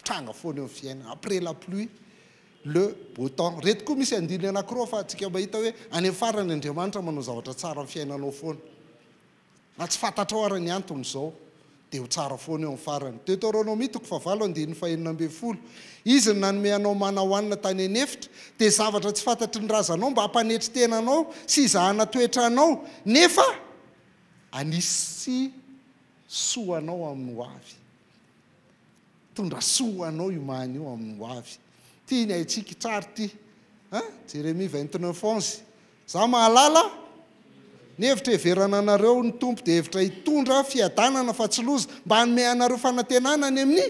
S1: tranga foana eo amin'ny fiainana après la pluie le beau temps reto koa misy andiny anankiroa fa tsika mahita hoe any amin'ny farany Andriamanitra manao zavatra tsara amin'ny fiainanao foana na tsy fantatrao ara ny anton'izao dia ho tsara foana eo amin'ny farany. Deutéronomie 7:40 izy ny nanome anao mana hoanina tany anefitra dia zavatra tsy fantatry ny razanao mba hampanetry tenanao sy izahana toetra anao nefa anisy soanao amin'ny ho avy. Tondra soanao io mahany io amin'ny ho avy. Tia ny haitsika tsara ty. Jérémie 29:11 za mahalala ny hevitra heverana anareo ny tompo dia hevitra hitondra fiadanana fa tsy loza mba hanome anareo fanantenana ny amin'ny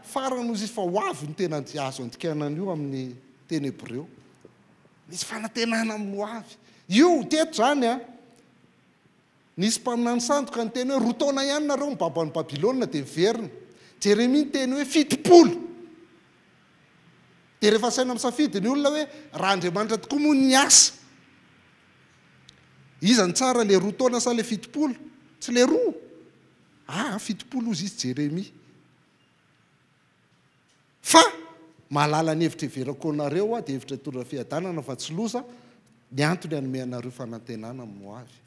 S1: farany ozy izy fa ho avy ny tena azo andikanana io amin'ny teny Hebreo. Misy fanantenana amin'ny ho avy. Io teto zany nisy mpaminany sandoka ny teny hoe 2 taona ihany nareo mibaba ny Babilôna dia miverina. Jérémie ny teny hoe 70. dia rehefa saina misafidy ny olona hoe raha Andriamanitra tokoa moa ny asa. Iza ny tsara le 2 taona sa le 70? Tsy le 2. 70 ozy izy Jérémie. Fa mahalala ny hevitra heverako anareo dia hevitra hitondra fiadanana fa tsy loza ny antony hanome anareo fanantenana amin'ny ho avy.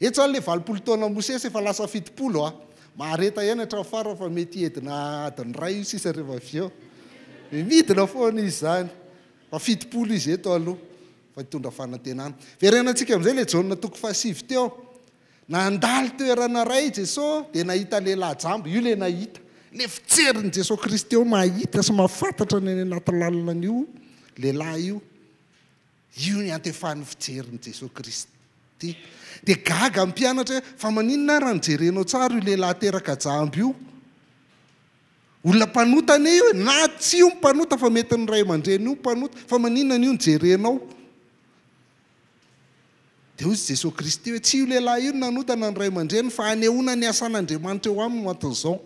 S1: Eto zany le 20 taona Mosesy efa lasa 70. Mahareta ihany hatrany farany fa mety edina adiny ray io sisa rehefa avy eo. Midina foana izy zany. Fa 70 izy eto aloha fa hitondra fanantenana. Verenantsika amin'izay le Jaona 7 teo. Nandalo toerana ray Jesosy dia nahita lehilahy jambo. Io le nahita. Le fitserin'i Jesosy Kristy eo mahita sy mahafantatra ny anaty lalanan'io lehilahy io. Io ny antefahan'ny fitserin'i Jesosy Kristy. Dia gaga amin'ny mpianatra fa maninona raha nijerenao tsara io lehilahy teraka jambo io. Olona mpanotana io na tsy io mpanota fa mety ny ray aman-dreny io mpanota fa maninona io nijerenao. Dia hoy Jesosy Kristy hoe tsy io lehilahy io nanotana ny ray aman-dreny fa hanehoana ny asan'Andriamanitra eo aminy anton'izao.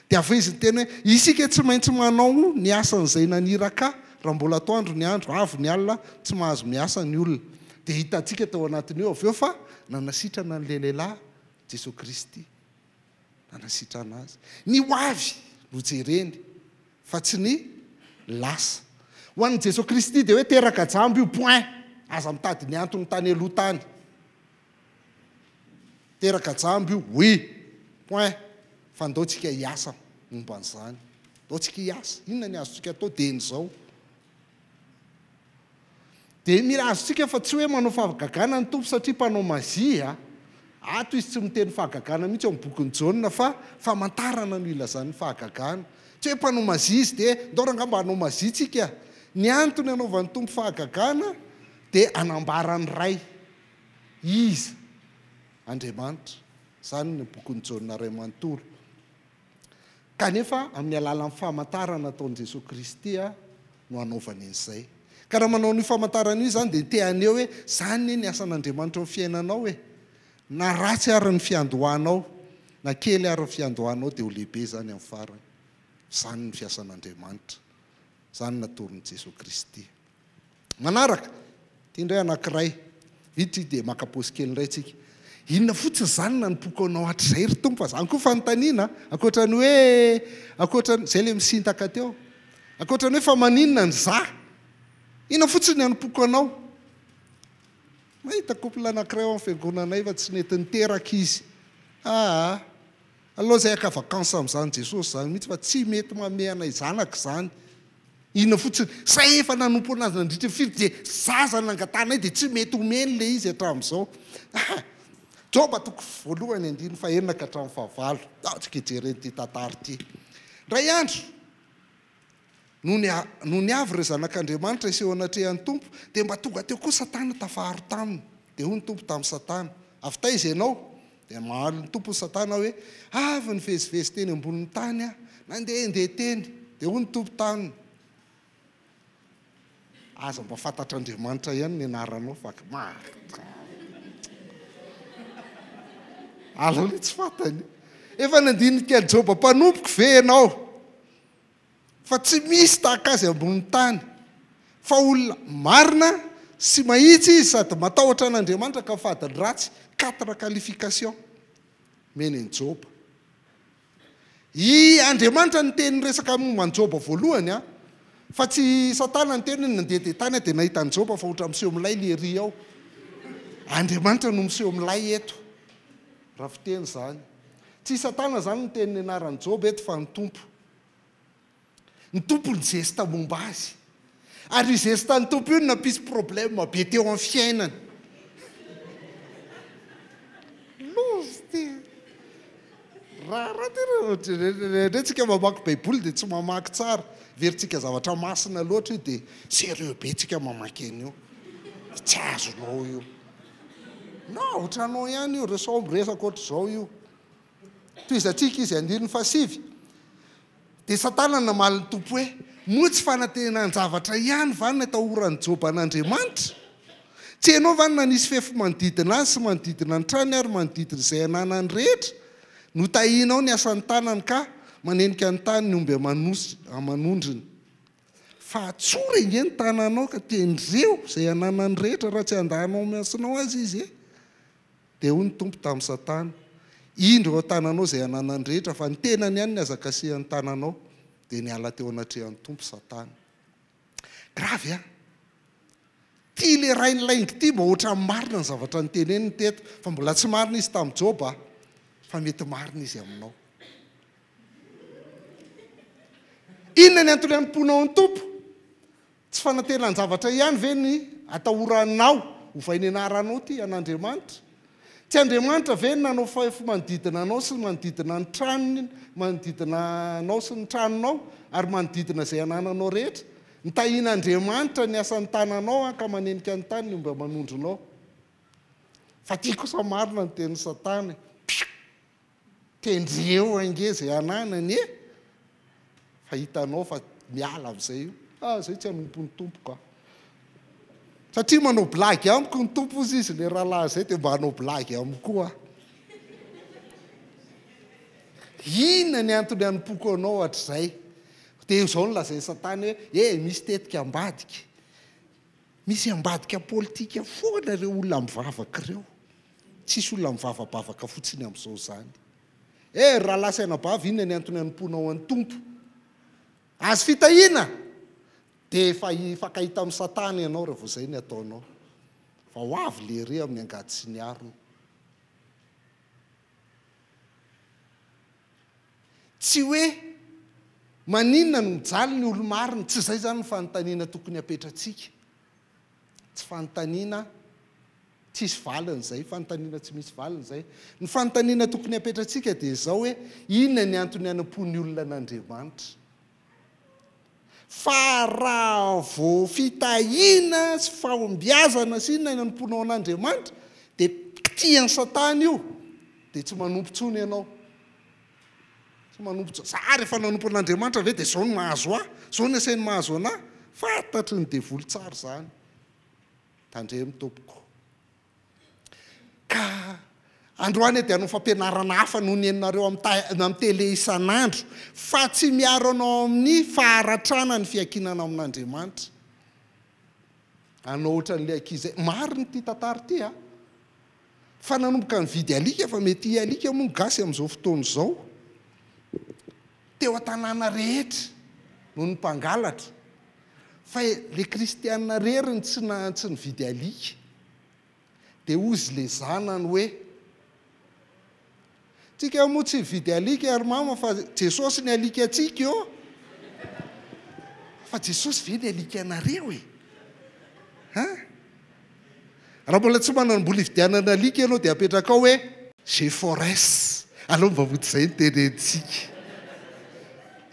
S1: Dia avy izy ny teny hoe isika tsy maintsy manao ny asan'izay naniraka raha mbola atoandro ny andro avy ny alina tsy mahazo miasa ny olona. Dia hitantsika tao anatin'io avy eo fa nanasitrana ny lehilahy Jesosy Kristy. Nanasitrana azy. Ny ho avy no jereny fa tsy ny lasa. Ho an'ny Jesosy Kristy dia hoe teraka jambo io point. Aza mitady ny antony tany aloha tany. Teraka jambo io oui point. Fa ndaotsika hiasa momba an'izany. Ndaotsika hiasa. Inona ny azontsika atao dia n'izao. Dia mila azontsika fa tsy hoe manao fahagagana ny tompo satria mpanao mazia. Ato izy tsy miteny fahagagana mihitsy ao amin'ny bokin'ny Jaona fa famantarana no ilazan'ny fahagagana. Tsy hoe mpanao mazia izy dia ndao rangamba hanao mazia tsika. Ny antony anaovan'ny tompo fahagagana dia anambarany ray. Iza Andriamanitra. Izany ny bokin'ny Jaona iray manontolo. Kanefa amin'ny alalan'ny famantarana ataon'i Jesosy Kristy no anaovany an'izay. Ka raha manao ny famantarana io zany dia tehany eo hoe zany ny asan'Andriamanitra amin'ny fiainanao hoe na ratsy ary ny fiandohanao na kely ary ny fiandohanao dia ho lehibe zany amin'ny farany. Zany ny fiasan'Andriamanitra. Zany nataon'i Jesosy Kristy. Manaraka tindray anankiray vitsy dia makaposy kely iray tsika. Inona fotsiny zany nanompoka anao hatr'izay ry tompo fa zany koa fanontaniana ankoatrany hoe ankoatrany izay le misintaka teo ankoatrany hoe fa maninona ny za inona fotsiny nanompoka anao. Mahita couple anankiray ao amin'ny fiangonanay fa tsy nety niteraka izy. Aloha izay aka vakansa amin'izany Jesosy zany mihitsy fa tsy mety manome anay zanaka izany. Inona fotsiny sa efa nanompo anazy nandritra firy dia zaza nangatanay dia tsy mety homeny le izy hatramin'izao. Joba 1:9 ka hatramin'ny 9. Tsika jereny ty tantara ty. Ray andro no ny avy ireo zanak'Andriamanitra iseho anatrehan'ny tompo dia mba tonga teo koa Satana tafaharo taminy. Dia hoy ny tompo tamin'ny Satana avy taiza ianao dia mahaly ny tompo ny Satana hoe avy nivezivezy teny ambonin'ny tany nandeha teny. Dia hoy ny tompo taminy aza mba fantatr'Andriamanitra ihany ny anaranao fa alao tsy fantany. Efa nandinika Joba mpanompoka ve ianao fa tsy misy tahaka azy ambony tany fa olona marina sy mahitsy izy sady matahotra an'Andriamanitra ka fadiny ratsy 4 qualification meny ny Joba. I Andriamanitra ny teny resaka momba ny Joba voalohany fa tsy Satana ny teny nandeha tany dia nahita ny Joba fa otra miseho milay le ry ao. Andriamanitra no miseho milay eto. raha fiteny zany tsy Satana zany ny teny anarany Job eto fa ny tompo ny zesta momba azy ary zesta ny tompo io nampisy problème be teo amin'ny fiainany rahatsika mamaky baiboly dia tsy mamaky tsara veritsika zavatra masina loatra io dia sérieux be tsika mamaky an'io tsy azonao io na otranao ihany io resaka ohatr'izao io toy izatsika izy 9:5 dia Satana namaly ny tompo hoe moa tsy fanantenany zavatra ihany vanina tahorany Job an'Andriamanitra tsy hainao vanina nisy fefy manodidina azy sy manodidina ny trany ary manodidina izay ananany rehetra no tahinao ny asan'ny tanany ka manenika ny tany ny omby amanondriny fa tsory nge ny tananao ka tendreo izay ananany rehetra raha tsy andahanao miasinao azy izy dia hoy ny tompo tamin'ny Satana indro ao tananao izay ananany rehetra fa ny tenany ihany ny azakasihan'ny tananao dia niala teo anatrehan'ny tompo Satana gravy tia le rain'laingy ity mba ohatra marina ny zavatra ny teneniny teto fa mbola tsy marina izy tamin'ny Job fa mety marina izy aminao inona ny antony amponao ny tompo tsy fanantenany zavatra ihany ve ny atahoranao hovainy anaranao ty an'Andriamanitra tsy Andriamanitra ve ny nanao fefy manodidina anao sy manodidina ny tranony manodidina anao sy ny tranonao ary manodidina izay anananao rehetra nitahian'Andriamanitra ny asan'ny tananao ka manenika ny tany ny omby amanondronao fa tia kosa marina ny teny Satana tendreo ange zay ananany fa hitanao fa miala amin'izay io zay tsy hanompo ny tompo ka satria manao blagy amiko ny tompo izy le rahalahy zay dia mba hanao blagy amiko inona ny antony hanompoko anao hatr'izay dia izao no lazay Satana hoe misy tetika ambadika misy ambadika politika foana reo olona mivavaka ireo tsisy olona mivavabavaka fotsiny amin'izao zany raha sainabavy inona ny antony hanomponao an'ny tompo azy fitahiana dia efa fakahita amin'ny Satana ianao rehefa izay ny ataonao fa ho avy le re amin'ny angady sy ny arona tsy hoe maninona no mijaly ny olo-marina tsy izay zany ny fanontaniana tokony apetratsika tsy fanontaniana tsisy valiny zay fanontaniana tsy misy valiny zay ny fanontaniana tokony apetratsika dia izao hoe inona ny antony hanampon'ny olona an'Andriamanitra fa raha vo fitahiana sy fahombiazana sy inona ny hanamponao an'Andriamanitra dia tian'ny Satana io dia tsy manompo tsony ianao tsy manompo tsony za rehefa nanompo an'Andriamanitra ve dia zao ny mahazo zao ny asainy mahazo anahy fantatry ny devoly tsara zany tandremy tompoko ka androany dia hanao fampianarana hafa no nenareo amin'ny tele isan'andro fa tsy miaro anao amin'ny faharatrana ny fiankinana amin'Andriamanitra anao ohatran'le ankizy mariny ty tantara ty fa nanomboka nividy alika fa mety alika moa gasy amin'izao fotoana izao teo an-tanàna rehetra no ny mpangalatra fa le kristianina reriny tsy nividy alika dia ozy le zanany hoe tsika moa tsy vidy alika ary mama fa Jesosy ny alika atsika eo fa Jesosy ve ny alika anareo raha mbola tsy manambola hividianana alika ianao dia apetraka ao hoe Géforès aloha mbamoty izay ny tenentsika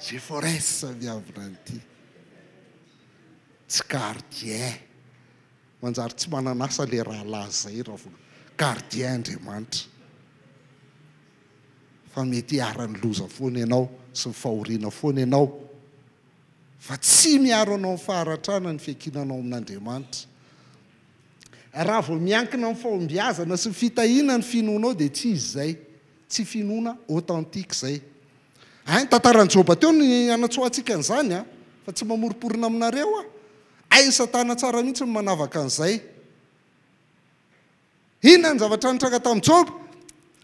S1: Géforès miavina an'ity tsy gardien manjary tsy mananasa le rahalahy zay raha vo gardien Andriamanitra fa mety hiarany loza foana ianao sy ny fahoriana foana ianao fa tsy miaro anao amin'ny faharatrana ny fiankinanao amin'Andriamanitra raha vo miankina amin'ny fahombiazana sy ny fitahiana ny finoanao dia tsy izy zay tsy finoana authentique zay tantaran'ny Job teo ny anatsoantsika an'izany fa tsy mamoriporina aminareo ny Satana tsara mihitsy ny manavaka an'izay inona ny zavatra nitranga tamin'ny Job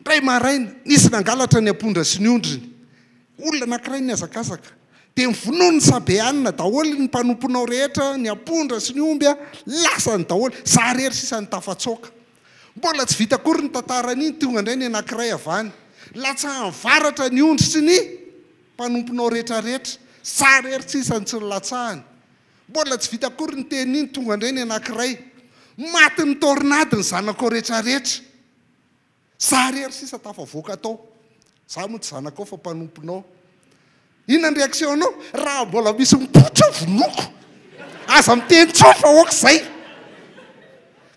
S1: ray maraina nisy nangalatra ny ampondra sy ny ondriny olona anankiray ny azakazaka dia mivonoa ny sabeanina daholo ny mpanomponao rehetra ny ampondra sy ny omby lasa ny daholo za rery sisa ny tafatsoaka mbola tsy vita kory ny tantaran'iny tonga indray ny anankiray avany latsa mivaratra ny ondry sy ny mpanomponao rehetrarehetra sary ery tsisany tsy nylatsahany mbola tsy vita kory ny teniny tonga indray ny anankiray maty ny tornady ny zanakao rehetrarehetra sary ery sisa tafavoaka tao za moa tsy zanakao fa mpanomponao inona ny réaction anao raha mbola misy mipotra vonoko aza miteny tsofa ok'izay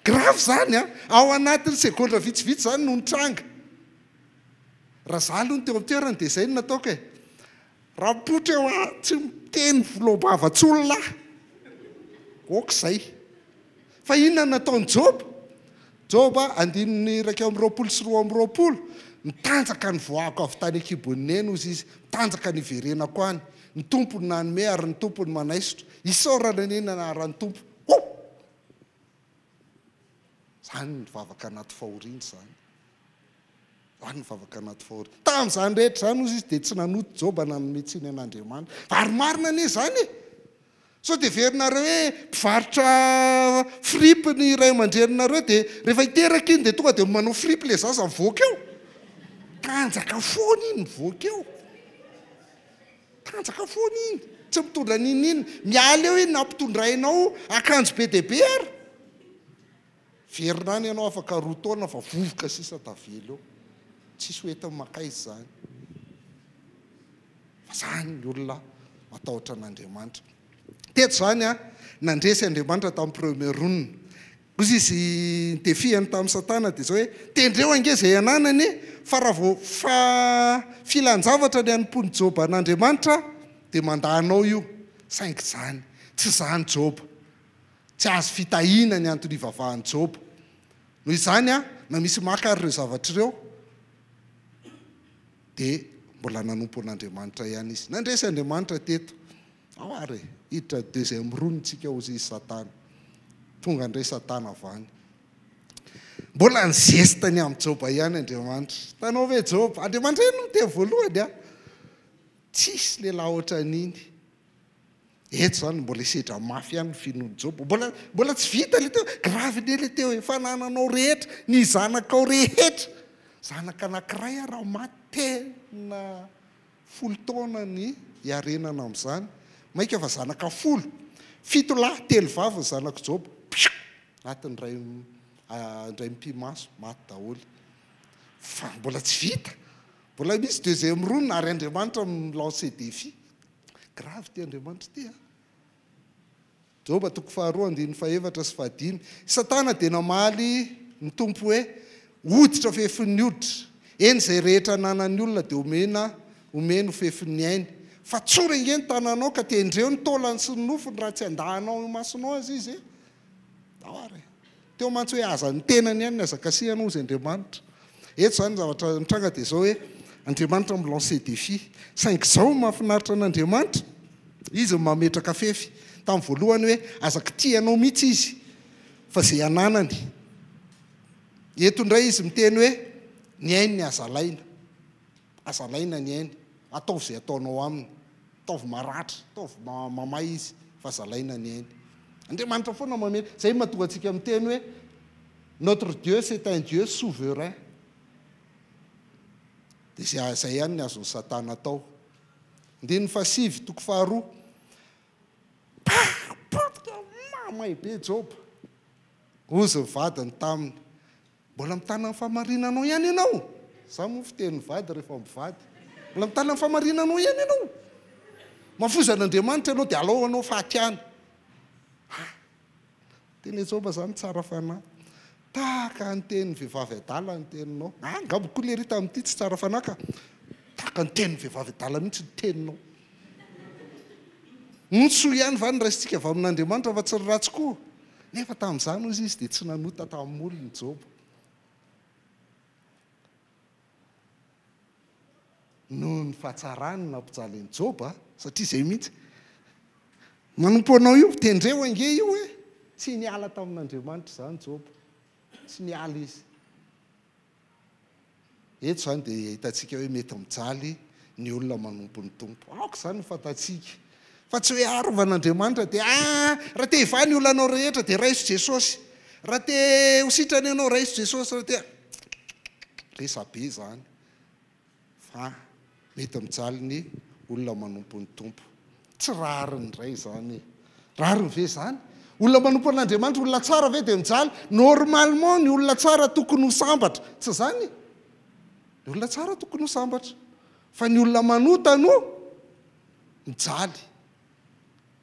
S1: grave zany a ao anatin'ny segondra vitsivitsy zany no nitranga raha za aloha ny teo amin'ny toerana dia izay no nataoko e raha mipotra eo a tsy miteny filobava tsy olona ok'izay fa inona nataony joba andininy raika amby roapolo sy roa amby roapolo mitanjaka ny voako avy tany akibonina ozy izy mitanjaka ny iverenako any ny tompony nanome ary ny tompony manaisotra isaorana neny anarany tompo zany ny vavaka anaty fahoriana zany ny vavaka anaty fahoriana tamin'izany rehetra zany ozy izy dia tsy nanoty joba nanome tsiny an'Andriamanitra ary marina anie zany e so dia verinareo hoe mpivarotra fripy ny ray aman-drenareo dia rehefa hiteraka iny dia tonga dia manao fripy le zaza mivoaka eo tanjaka foana iny mivoaka eo tanjaka foana iny tsy mitondra nininy miala eo iny nampitondrainao akanjo be dia be ary verinany ianao afaka roa taona fa vovoka sisa tavelo eo tsisy hoentin'ny makaizy zany fa zany ny olona matahotra an'Andriamanitra teto zany a nandresy Andriamanitra tamin'ny premier ronina ozy izy defihany tamin'ny satana dia zao hoe tendreo ange zay ananany fa raha vao filan-javatra ny anom-pony joba an'Andriamanitra dia mandanao io saingy zany tsy zany joba tsy azo fitahina ny antony ivavahany joba noho izany a na misy maka ary ireo zavatra ireo dia mbola nanompo an'Andriamanitra ihany izy nandresy Andriamanitra teto ao ary hiditra deuxième ronitsika ozy izy satana tonga indray satana avany mbola ny zestany amin'ny joba ihany Andriamanitra tanao hoe joba Andriamanitra eny no teny voalohany a tsisy lehilahy oatra an'iny eto zany mbola isedra mafy ihany finoany joba mbola tsy vita le teo gravine le teo efa nananao rehetra ny zanakao rehetra zanaka anankiray raha matena 10 taona ny iarenana amin'izany maika fa zanaka 10 7 lahy 3 vavy ny zanako joba anatin'ray mpimaso maty daholo fa mbola tsy vita mbola misy deuxième ronina ary Andriamanitra milance défi grave ty Andriamanitra ty a joba toko faharoa andiny fahefatra sy fahadimy satana dia namaly ny tompo hoe hoditra fefin'ny hoditra eny zay rehetra nanan'ny olona dia omeny fefin'ny ainy fa tsory ingeny tananao ka tendreo ny taolany sy ny nofony raha tsy andahanao masonao azy izy e ary teo mantsy hoe aza ny tenany ihany ny azakasiana ozy Andriamanitra eto zany zavatra mitranga dia zao hoe Andriamanitra milance défi saingy zao mahafinaritra an'Andriamanitra izy mametraka fefy tamin'ny voalohany hoe azaka tianao mihitsy izy fa zay ananany eto indray izy miteny hoe ny ainy ny azalaina ny ainy ataovy zay ataonao aminy ataovy maratra ataovy mamay izy fa zalaina ny ainy Andriamanitra foana mametra zay mahatonga antsika miteny hoe notre Dieu c'est un Dieu souverain dia zay ihany ny azon'ny satana atao ndiny fasivy toko faharoa mamay be joba ozy mivadiny taminy mbola mitana ny famarinanao ihany ianao za moa fiteniny vady rehefa mivady mbola mitana ny famarinanao ihany ianao mafozan'Andriamanitra ianao dia alao anao fahakiana teny joba zany tsara fanahy tahaka ny tenin'ny vehivavy adala ny teninao angamba koa le ry tamin'ity tsy tsara fanahy ka tahaka ny tenin'ny vehivavy adala mihitsy ny teninao notsoa ihany va ny raisitsika avy amin'Andriamanitra fa tsy ratsy koa nefa tamin'izany ozy izy dia tsy nanota tamin'ny olony joba noho ny fahatsarany nampijaly ny joba satria zay mihitsy manompo anao io tendreo ange io hoe tsy niala tamin'Andriamanitra zany joba tsy niala izy eto zany dia hitantsika hoe mety mijaly ny olona manompo ny tompo aoka zany fantatsika fa tsy hoe arovan'Andriamanitra dia raha te hivany olonanao rehetra dia raiso Jesosy raha te ho sitrany ianao raiso Jesosy raha te resabe zany fa mety mijaly ny olona manompo ny tompo tsy rariny ray zany rariny ve zany olona manompo an'Andriamanitra olona tsara ve dia mijaly normalement ny olona tsara tokony ho sambatra tsy zany ny olona tsara tokony ho sambatra fa ny olona manota no mijaly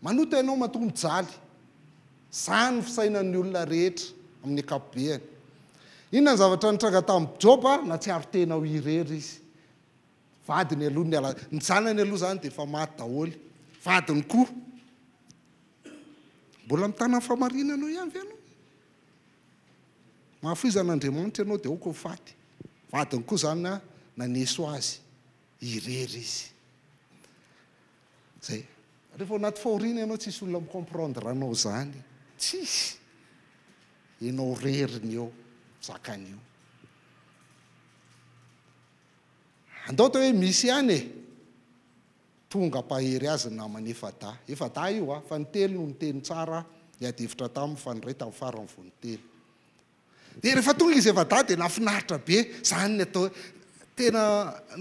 S1: manota ianao mahatonga mijaly zany fisainan'ny olona rehetra amin'ny ankapobeny inona ny zavatra nitranga tamin'ny Joba na tsy ary tena ho irery izy vadiny aloha ny ala ny zanany aloha zany dia efa maty daholy vadiny koa mbola mitana ny famarinanao ihany ve anao mahafizan'Andriamanitra ianao dia aoka ho faty vadiny koa zany naneso azy irery izy zay rehefa anaty fahoriana ianao tsisy olona micomprendre anao zany tsisy ianao reriny eo zakan'io andao tao hoe misy ihany tonga pahery azy ny namany efa da io fa ny telo no miteny tsara hiadivitra taminy fa ny ray tamin'ny farany vao niteny dia rehefa tonga izy efa da dia nafinaritra be zany ny atao tena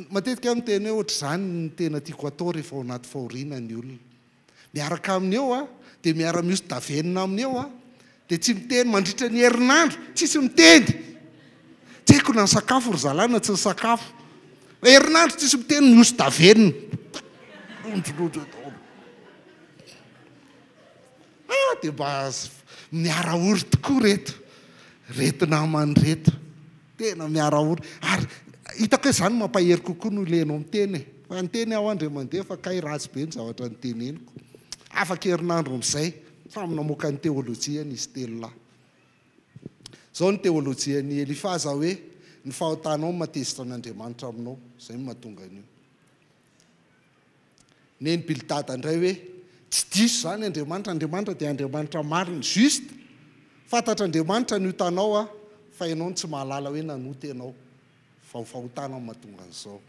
S1: matetika aho miteny hoe ohatra zany ny tena tiako atao rehefa ao anaty fahoriana ny olona miaraka aminy eo dia miara-mioso davenina aminy eo dia tsy miteny mandritra ny herinandro tsisy miteny tsy haiko na ny sakafo ry zalana tsy ny sakafo herinandro tsisy miteny mioso davenina dia mba miara-ory tokoa reto namany reto tena miara-ory ary hitako hoe zany mampahery kokoa no lenao miteny fa niteny aho andre mandeha fa kay ratsy be ny zavatra niteneniko afaka herinandro amin'izay samy namoaka ny teolojia izy telo lahy zao ny teolojia ny Elifaza hoe ny fahotanao matezitra an'Andriamanitra aminao zay mahatonga an'io neny Bildada indray hoe tsy diso zany Andriamanitra dia Andriamanitra marina juste fantatra Andriamanitra ny hotanao fa ianao ny tsy mahalala hoe nanoty ianao fa fahotana mahatonga an'izao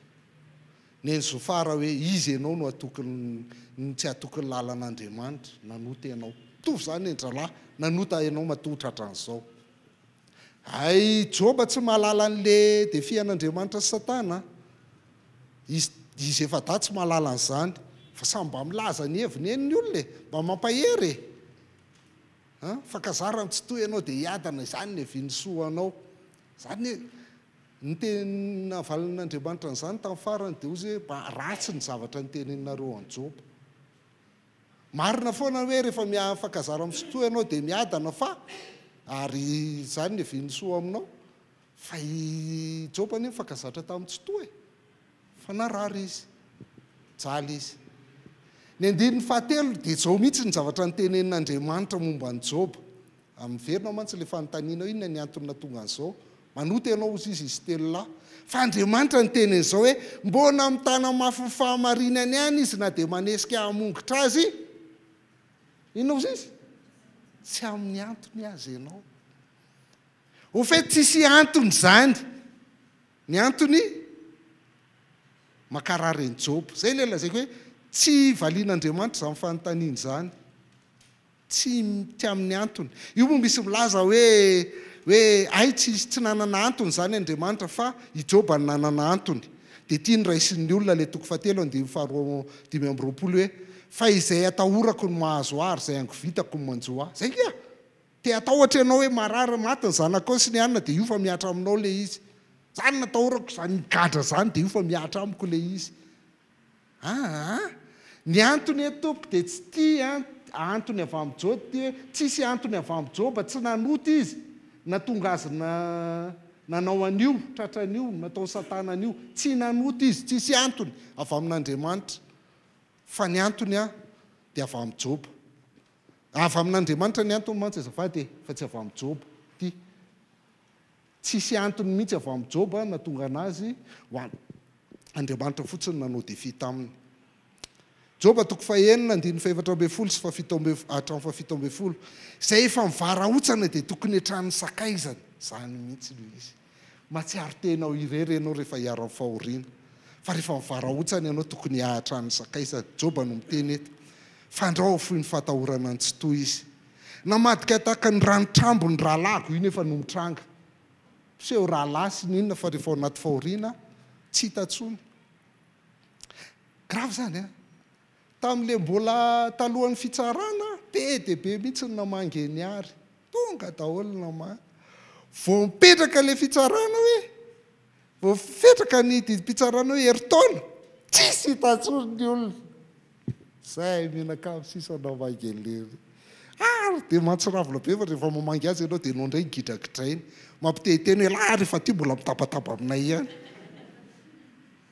S1: neny Zofara hoe izy ianao no tsy atokony lalan'Andriamanitra nanoty ianao tovy zany endralahy nanota ianao matotra hatran'izao ay Joba tsy mahalala an'le defian'Andriamanitra sy Satana izy efa da tsy mahalala an'izany fa samy mba milaza ny heviny eny ny olona mba mampahery fa kazara tsy toy ianao dia hiadana izany ny heviany soanao zany ny tena valin'Andriamanitra n'izany tamin'ny farany dia ozy hoe ratsy ny zavatra ny teneninareo an Joba marina foana hoe rehefa miafakazara amin'ny sotoa ianao dia miadana fa ary zany ny heviany soa aminao fa i Joba ny fakazatra tamin'ny sotoa fa narary izy jaly izy ny andiny fahatelo dia zao mihitsy ny zavatra nytenenin'Andriamanitra momba ny Joba amin'ny verina mantsy le fanontanianao inona ny antony natonga an'izao manota ianao ozy izy telo lahy fa Andriamanitra ny tenen'izao hoe mbona mitana mafy fahamarinany ihany izy na dia manesika hamongotra azy inona ozy izy tsy amin'ny antony azy ianao ho fait tsisy antony zany ny antony makarary ny Joba zay le lazaiko hoe tsy valian'Andriamanitra izany fanontaniany zany tsy amin'ny antony io moa misy milaza hoe ay tsy nanana antony zany Andriamanitra fa i Joba ny nanana antony dia tia ny raisin'ny olona le toko fahatelo andimy faharoa dimy amby roapolo hoe fa izay atahorako ny mahazo ary izay ango vitako ny manjo ahy zay kia te atahotra ianao hoe marary maty ny zanakao sy ny anina dia io fa miatra aminao le izy zany natahorako zany gadra zany dia io fa miatra amiko le izy ny antony etompo dia tsy tia antony avy amin'ny Joba ty hoe tsisy antony avy amin'ny Joba tsy nanota izy natonga azy nanao an'io tratran'io natao Satana an'io tsy nanota izy tsisy antony avy amin'Andriamanitra fa ny antony dia avy amin'ny Joba avy amin'Andriamanitra ny antony mantsy azafady fa tsy avy amin'ny Joba ty tsisy antony mihitsy avy amin'ny Joba natonga anazy ho Andriamanitra fotsiny nanao defi taminy Joba toko fahenina andiny faefatra amby folo sy hatramin'ny fafito amby folo zay efa mivarahotsana dia tokony hatrany sakaizany zany mihitsy lo izy matsiaro tena ho irery ianao rehefa hiara fahoriana fa rehefa mivarahotsana ianao tokony hatrany sakaizany Joba no miteny eto fandrao foy ny fahatahorana ny tsy toy izy namadika tahaka ny ranotrambo ny rahalago iny efa nomitranga seho rahalahy sy ninona fa rehefa ao anaty fahoriana tsy hitatsony grave zany a tamin'le mbola talohan'ny fitsarana be dia be mihitsy ny namangy ny ary tonga daholo nama vao mipetraka le fitsarana hoe vao fetraka ny pitsarana hoe heritaona tsisy hitatsony ny olona zay mianakamo sisa namangy ary dia mahatsiravina be fa rehefa mamangy azy ianao dia ianao indray gidragidrainy mampitehiteny hoe lahy rehefa ty mbola mitabataba aminay ihany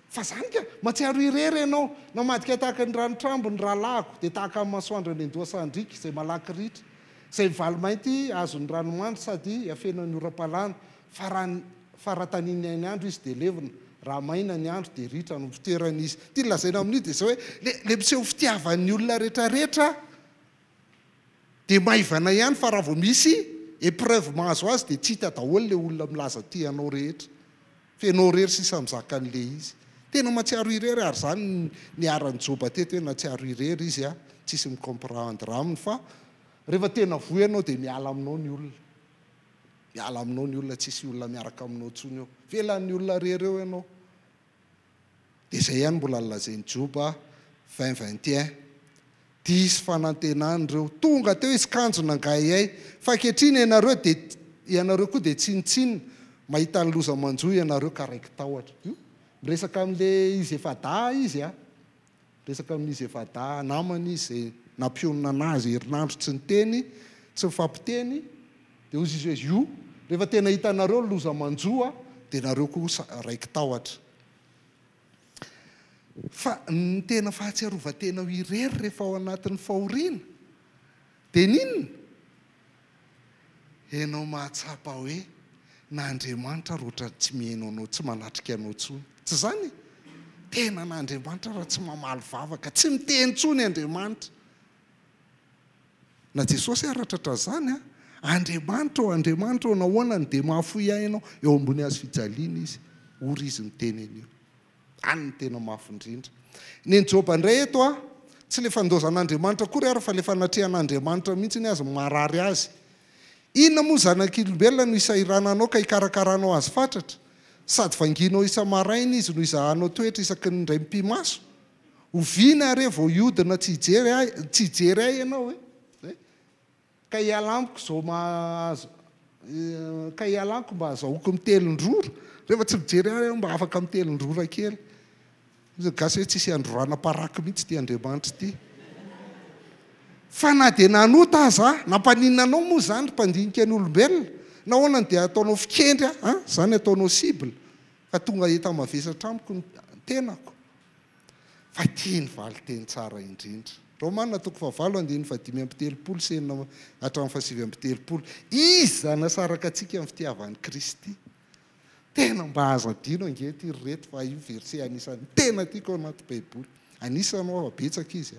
S1: fa zany ka matsiaro irery ianao namadika tahaka ny ranotrambo ny rahalago dia tahaka amin'ny masoandro ny andoasandriky izay malaky ritra izay mivalymainty azony ranomandry sady afena ny ora-palana fa raha taniny ny andro izy dia levina raha maina ny andro dia ritra no fitoeran'izy tia lazaina amin'io dia zao hoe le miseho fitiavan'ny olona rehetrarehetra dia maivana ihany fa raha vao misy épreuve mahazo azy dia tsy hita daholo le olona milaza ty anao rehetra fenao rery sisa mizaka an'le izy tena matsiaro irery ary zany ny aran'ny joba teto hoe natsiaro irery izy a tsisy micomprendre aminy fa rehefa tena voy ianao dia miala aminao ny olona tsisy olona miaraka aminao tsony eo velan'ny olona rery eo ianao dia izay ihany mbola nlazainy joba 2021 disy fanantenany ireo tonga teo izy kanjo nangahay fa kehitriny ianareo dia ianareo koa dia tsinitsinina mahita ny loza manjoa ianareo ka raiky tahotra miresaka amin'le izy efa da izy a resaka amin'izy efa da namany izy zay nampionina anazy herinandro tsy niteny tsy mifampiteny dia ozy izy hoe io rehefa tena hitanareo loza manjoa dia nareo koa raiky tahotra fa ny tena fahatsiarovatena ho irery rehefa ao anatin'ny fahoriana dia ninona ianao mahatsapa hoe na Andriamanitra roatra tsy mihaino anao tsy manatrika anao tsony tsy zany tena na Andriamanitra raha tsy mamaly vavaka tsy miteny tsony Andriamanitra na Jesosy aratratra zany a Andriamanitra nahoanany dia mahafoy ainao eo ambony azo fijaliana izy ory izy miteny an'io any ny tena mafindrindra ny Joba indray eto a tsy le fandozan'Andriamanitra kory ary fa le fanatrehan'Andriamanitra mihitsy ny azy marary azy inona moa zanak'olombelona no isairananao ka hikarakaranao azy fatratra sady vanginao isa-maraina izy no izahanao toetra isaky ny indray mpimaso oviana are vao iodina tsy hijery ay ianao hoe ka hialamiko zao mahazo ka hialaniko mba azahoako mitelondrora rehefa tsy mijery ary mba afaka mitelondrora kely gasy hoe tsisy androrana-paraky mihitsy ty Andriamanitra ty fa na dia nanota aza nampaninana anao moa zany mpandinika ny olombelona nahoanany dia ataonao fikendry zany ataonao sible fa tonga eta mavesatra amiko ny tenako fa tia ny valy teny tsara indrindra Romana 9:5-telopolo senina hatramin'ny 7:telopolo izy zanasaraka atsika amin'ny fitiavan'ny Kristy tena mba azo adino ange ty reto fa io verset anisany tena tiako ao anaty baiboly anisanao avabetsaka izy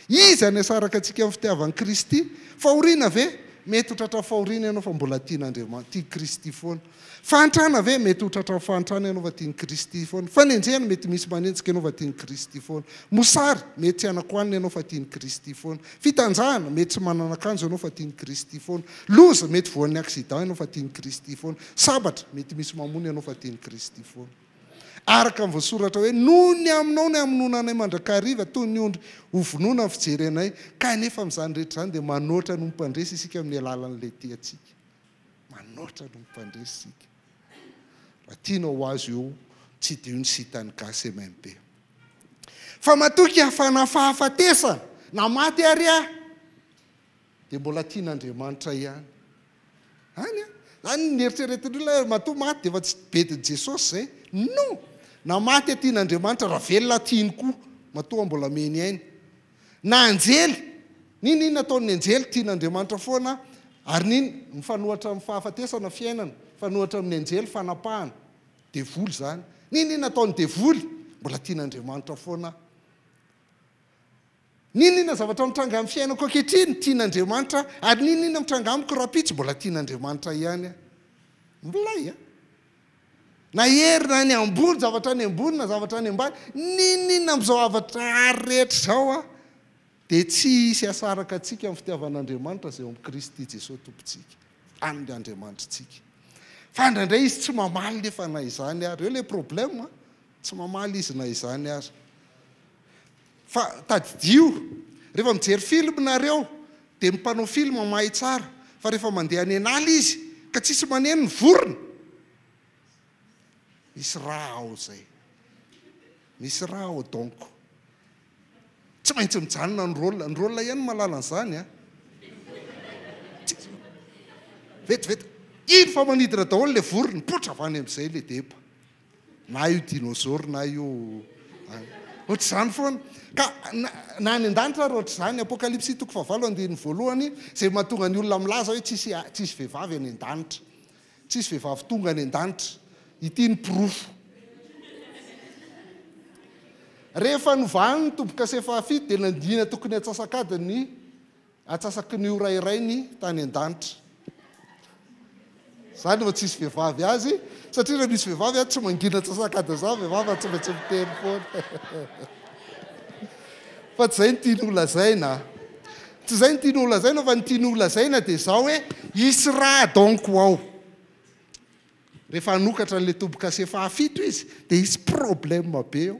S1: izy anasaraka atsika amin'ny fitiavan'ny Kristy fahoriana ve mety ho tratra fahoriana ianao fa mbola tian'Andriamanitra tia Kristy foana fantrana ve mety ho tratra fantrana ianao fa tiany Kristy foana fanenjena mety misy manenjika ianao fa tiany Kristy foana mosary mety tsy anakoanina ianao fa tiany Kristy foana fitanjahana mety tsy manana akanjo ianao fa tiany Kristy foana loza mety voan'ny accident ianao fa tiany Kristy foana sabatra mety misy mamony ianao fa tiany Kristy foana araka ny voasoratra hoe noho ny aminao ny amononanay mandrakariva toy ny ondry hovonoana ny fijery anay ka nefa amin'izany rehetra izany dia manoatra no mimpandresy isika amin'ny alalan'ilay ty atsika manoatra no mimpandresy isika raha tianao ho azy eo tsy dia io ny sitany gasy MMB fa matoky hafana fahafatesana na maty ary dia mbola tian'Andriamanitra ihany any zany nieritreretin'olona matoa maty dia efa tsy bediny Jesosy zay no na maty atian'Andriamanitra raha velona tiany koa matoa mbola meny ainy na anjely nina ataon'ny anjely tian'Andriamanitra foana ary niny mifanohatra amin'ny fahafatesana fiainana fanohatra amin'ny anjely fanapahana devoly zany nina ataon'ny devoly mbola tian'Andriamanitra foana nina zavatra mitranga amin'ny fiainako ankehitriny tian'Andriamanitra ary nina mitranga amiko rapitsy mbola tian'Andriamanitra ihany mbolay na herina ny ambony zavatra ny ambony na zavatra ny ambany nina amin'izao zavatra rehetra zao dia tsy isy asaraka antsika amin'ny fitiavan'Andriamanitra izay eo amin'ny Kristy Jesosy tompontsika an'ny Andriamanitritsika. Fa indraindray izy tsy mamaly nefa na izany ary. Eo ilay problème, tsy mamaly izy na izany ary. Fa tadidio, rehefa mijery film nareo, dia mimpanao film mahay tsara. Fa rehefa mandeha any an'ala izy, ka tsisy maneno ny vorona. Misy raha ao zay. Misy raha ao donc. Tsy maintsy mijanona ny rôla ihany malala an'izany a. Vetivety, iny fa manidina daholo ilay vorona, potra avany amin'izay ilay deba. Na io dinosaure, na io ohatr'izany foana. Ka na any an-danitra ary ohatr'izany, Apokalipsy 7:1 izay mahatonga ny olona milaza hoe tsisy vehivavy any an-danitra. Tsisy vehivavy tonga any an-danitra. Ity ny pirofo. Rehefa novahany ny tombo-kase fahafito dia nandina tokony atsasaky ny ora iray ny tany an-danitra. Izany fa tsisy vehivavy azy, satria raha misy vehivavy azy tsy mangina atsasakady za vehivavy tsy maintsy miteny foana. Fa tsy izay ny tiany holazaina. Tsy izay ny tiany holazaina fa ny tiany holazaina dia izao hoe isy raha donc ao. Rehefa hanokatra n'ilay tombo-kase fahafito izy dia isy problème be eo.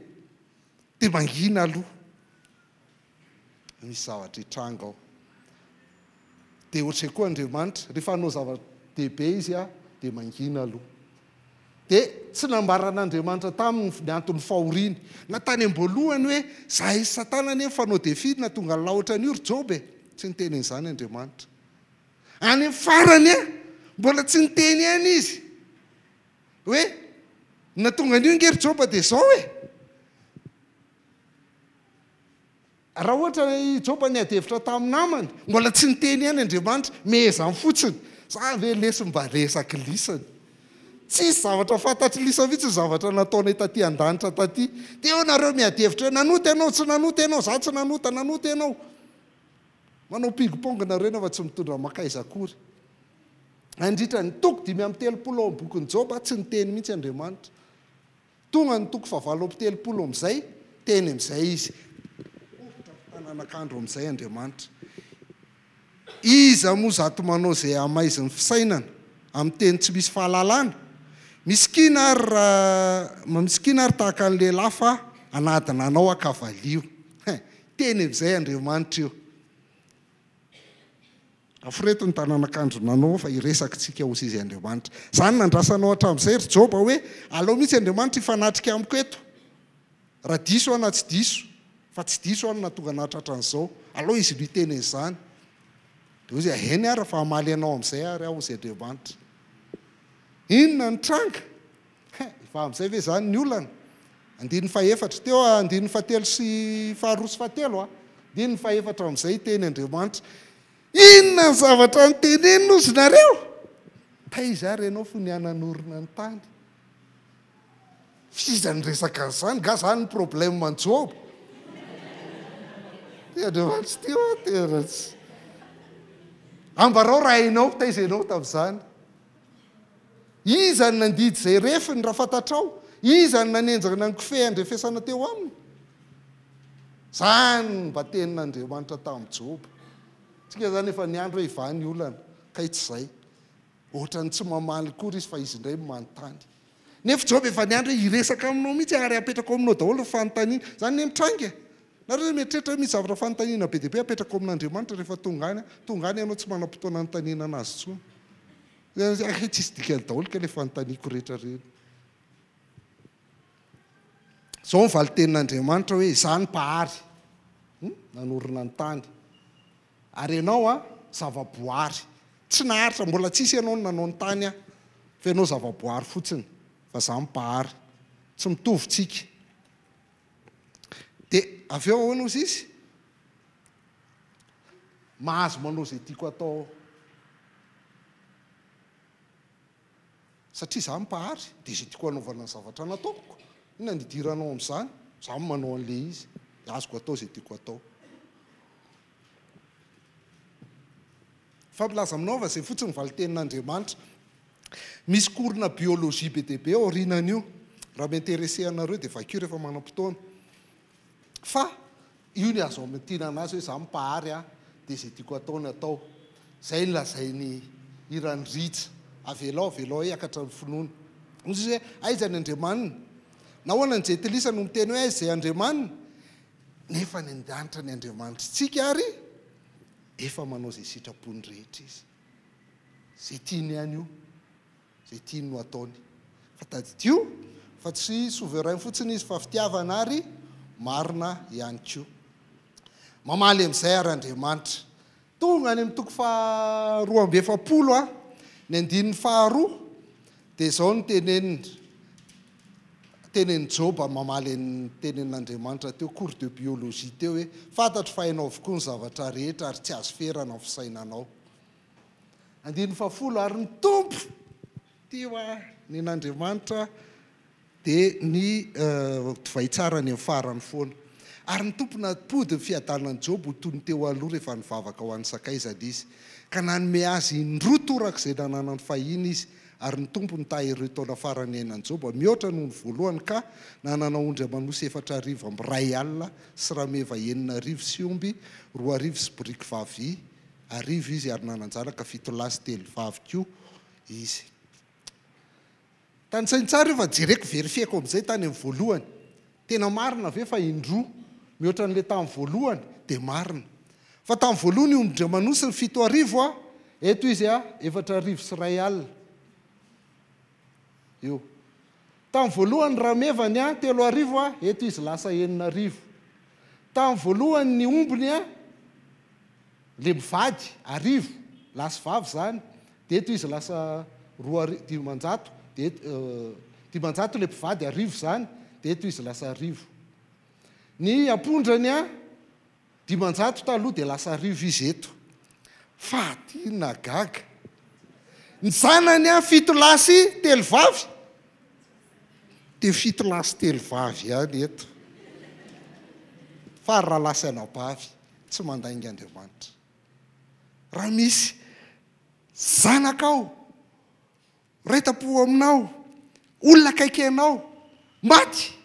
S1: Dia mangina aloha. Misy zavatra hitranga ao. Dia ohatr'izay koa Andriamanitra, rehefa hanao zava-dehibe izy dia mangina aloha. Dia tsy nambaran'Andriamanitra tamin'ny antony fahoriany. Na tany am-boalohany hoe zahay Satana nefa fanao défi na tonga laotra ny ry Job. Tsy niteny an'izany Andriamanitra. Any amin'ny farany mbola tsy niteny ihany izy. Hoe na tonga an'io ngery Job dia izao hoe. Raha ohatra Job niady-hevitra tamin'ny namany, mbola tsy niteny ihany Andriamanitra, mehezany fotsiny. Za ve lesy mba resaky lisany. Tsisy zavatra fantatry lisa mihitsy zavatra nataonay taty an-danitra taty. Dia eo nareo miady-hevitra hoe nanota ianao, tsy nanota ianao, za tsy nanota ianao. Manao ping-pong nareo nefa tsy mitondra makaiza akory. Andritra ny toko 5:30 ao bokin'ny Job, tsy niteny mihitsy Andriamanitra. Tonga ny toko 7:30 amin'izay, teny amin'izay izy. Tananakandro amin'izay Andriamanitra. Iza moa zato manao izay amaiziny fisainana amin'ny teny tsy misy fahalalana. Miskina ary tahaka an'ilay lafa anadina anao akavalio. Teny amin'izay Andriamanitra io. Aforeto ny tananakandro nanao fa iresaka tsika hozy izy Andriamanitra. Izany nandrasanao hatramin'izay ry Job hoe aleo mihitsy Andriamanitra ifanatrika amiko eto. Raha diso na tsy diso, fa tsy diso na tonga nahatratra an'izao. Aleo izy no hiteny izany. Dia hozy aheny ary fa hamaly ianao amin'izay ary aho hozy Andriamanitra. Inona ny tranga? Efa amin'izay ve izany ny olana? 14 teo, 13 sy 12. 14 amin'izay teny Andriamanitra. Inona ny zavatra nitenenina ozy nareo? Taiza ary ianao fo niananorina ny tany. Fiza ny resaka an'izany, ga zany ny problème man Job. Dia Andriamanitra teo teratsy. Ambarao raha hainao, taiza ianao tamin'izany. Iza ny nandidy izay refiny raha fantatrao? Iza ny nanenjana ny kofehy andrefesana teo aminy? Izany mba tenin'Andriamanitra tamin'ny Job. Tsika zany efa niandro hoe ivany olana, kay tsy izay. Ohatra ny tsy mamaly kory izy fa izy indray manontany. Nefa Job efa niandro hoe hiresaka aminao mihitsy ary apetrako aminao daholo ny fanontaniana. Zany ny mitranga. Nareo mieritreritra misy zavatra fanontaniana be dia be apetrako amin'Andriamanitra rehefa tonga any ianao tsy manam-potoana anontaniana anazy tsony. Tsisy dikany daholo ka ilay fanontaniako rehetra reny. Izao mivaly tenin'Andriamanitra hoe izaho ny mpahary nanorina ny tany. Ary ianao zavaboary. Tsy naharitra mbola tsisy ianao nanao ny tany fa ianao zavaboary fotsiny. Fa izaho ny mpahary. Tsy mitovy tsika. Dia avy eo ahoana ozy izy? Mahazo manao izay tiako atao. Satria izaho mpahary, dia izay tiako hanaovana ny zavatra nataoko. Inona nidiranao amin'izany? Izaho manao an'ilay izy. Azoko atao izay tiako atao. Fampilaza aminao fa izay fotsiny mivaly tenin'Andriamanitra. Misy korona biôlôjia be dia be ao aorianan'io. Raha miinterese anareo dia vakio rehefa manam-potoana. Fa io ny azo amin'nytiana anazy hoe za mipahary a dia izay tiako ataony atao zay lazainy irany ritsa avelao hiakatra ny finoana izy hoe aiza ny andriamanina na hoana ny jetilisa no miteny hoe aiza zay andriamanina nefa ny andanitra ny andriamanitra tsika ary efa manao zay sitrapony rehetra izy zay tiany ihany io zay tiany no ataony fa taditio fa tsy souverain fotsiny izy fa fitiavana ary marina ihany koa mamaly amin'izay ary andriamanitra tonga any amin'ny toko faharoa amby efapolo a ny andininy faharoa dia izao no teneniny Joba mamaly ny tenenin'andriamanitra teo cours de biologie teo hoe fantatro fa hainao avokoa ny zavatra rehetra ary tsy azo ferana ny fisainanao andininy fahafolo ary ny tompo teo a nen'andriamanitra dia ny divay tsara ny amin'ny farany foana ary ny tompona pody ny fiadanany Job ho tony teo aloha rehefa nivavaka ho an'ny sakaizana izy ka nanome azy indroa toraka izay nananany fahiny izy ary ny tompo ny taha ireo taona farany ainan'i Job mihoatra noho ny voalohany ka nanana ondry manosy 4,000 amby 2 alina sy rameva 9,000 sy omby 2,000 sy boriky vavy 1,000 izy ary nananjanaka 7 lahy sy 3 vavy koa izy tany sainy tsara io fa jereko verifieko amin'izay tany amin'ny voalohany tena marina ve fa indroa mihoatra n'ilay tamin'ny voalohany dia marina fa tamin'ny voalohany ondry manosy ny 7,000 a eto izy a 4,000 sy 1 alina io tamin'ny voalohany ramevany a 3,000 a eto izy lasa 9,000 tamin'ny voalohany ny ombony a le mivady 1,000 lasa vavy zany dia eto izy lasa 2,900 dia 900 le mpivady 1,000 zany dia eto izy lasa 1,000 ny ampondrany a 900 taloha dia lasa 1,000 izy eto fahatina gaga ny zanany a 7 lahy sy 3 vavy dia 7 lahy sy 3 vavy ihany eto fa raha lasa anabavy tsy mandainga Andriamanitra raha misy zanakao raita-po aminao olona akaiky anao maty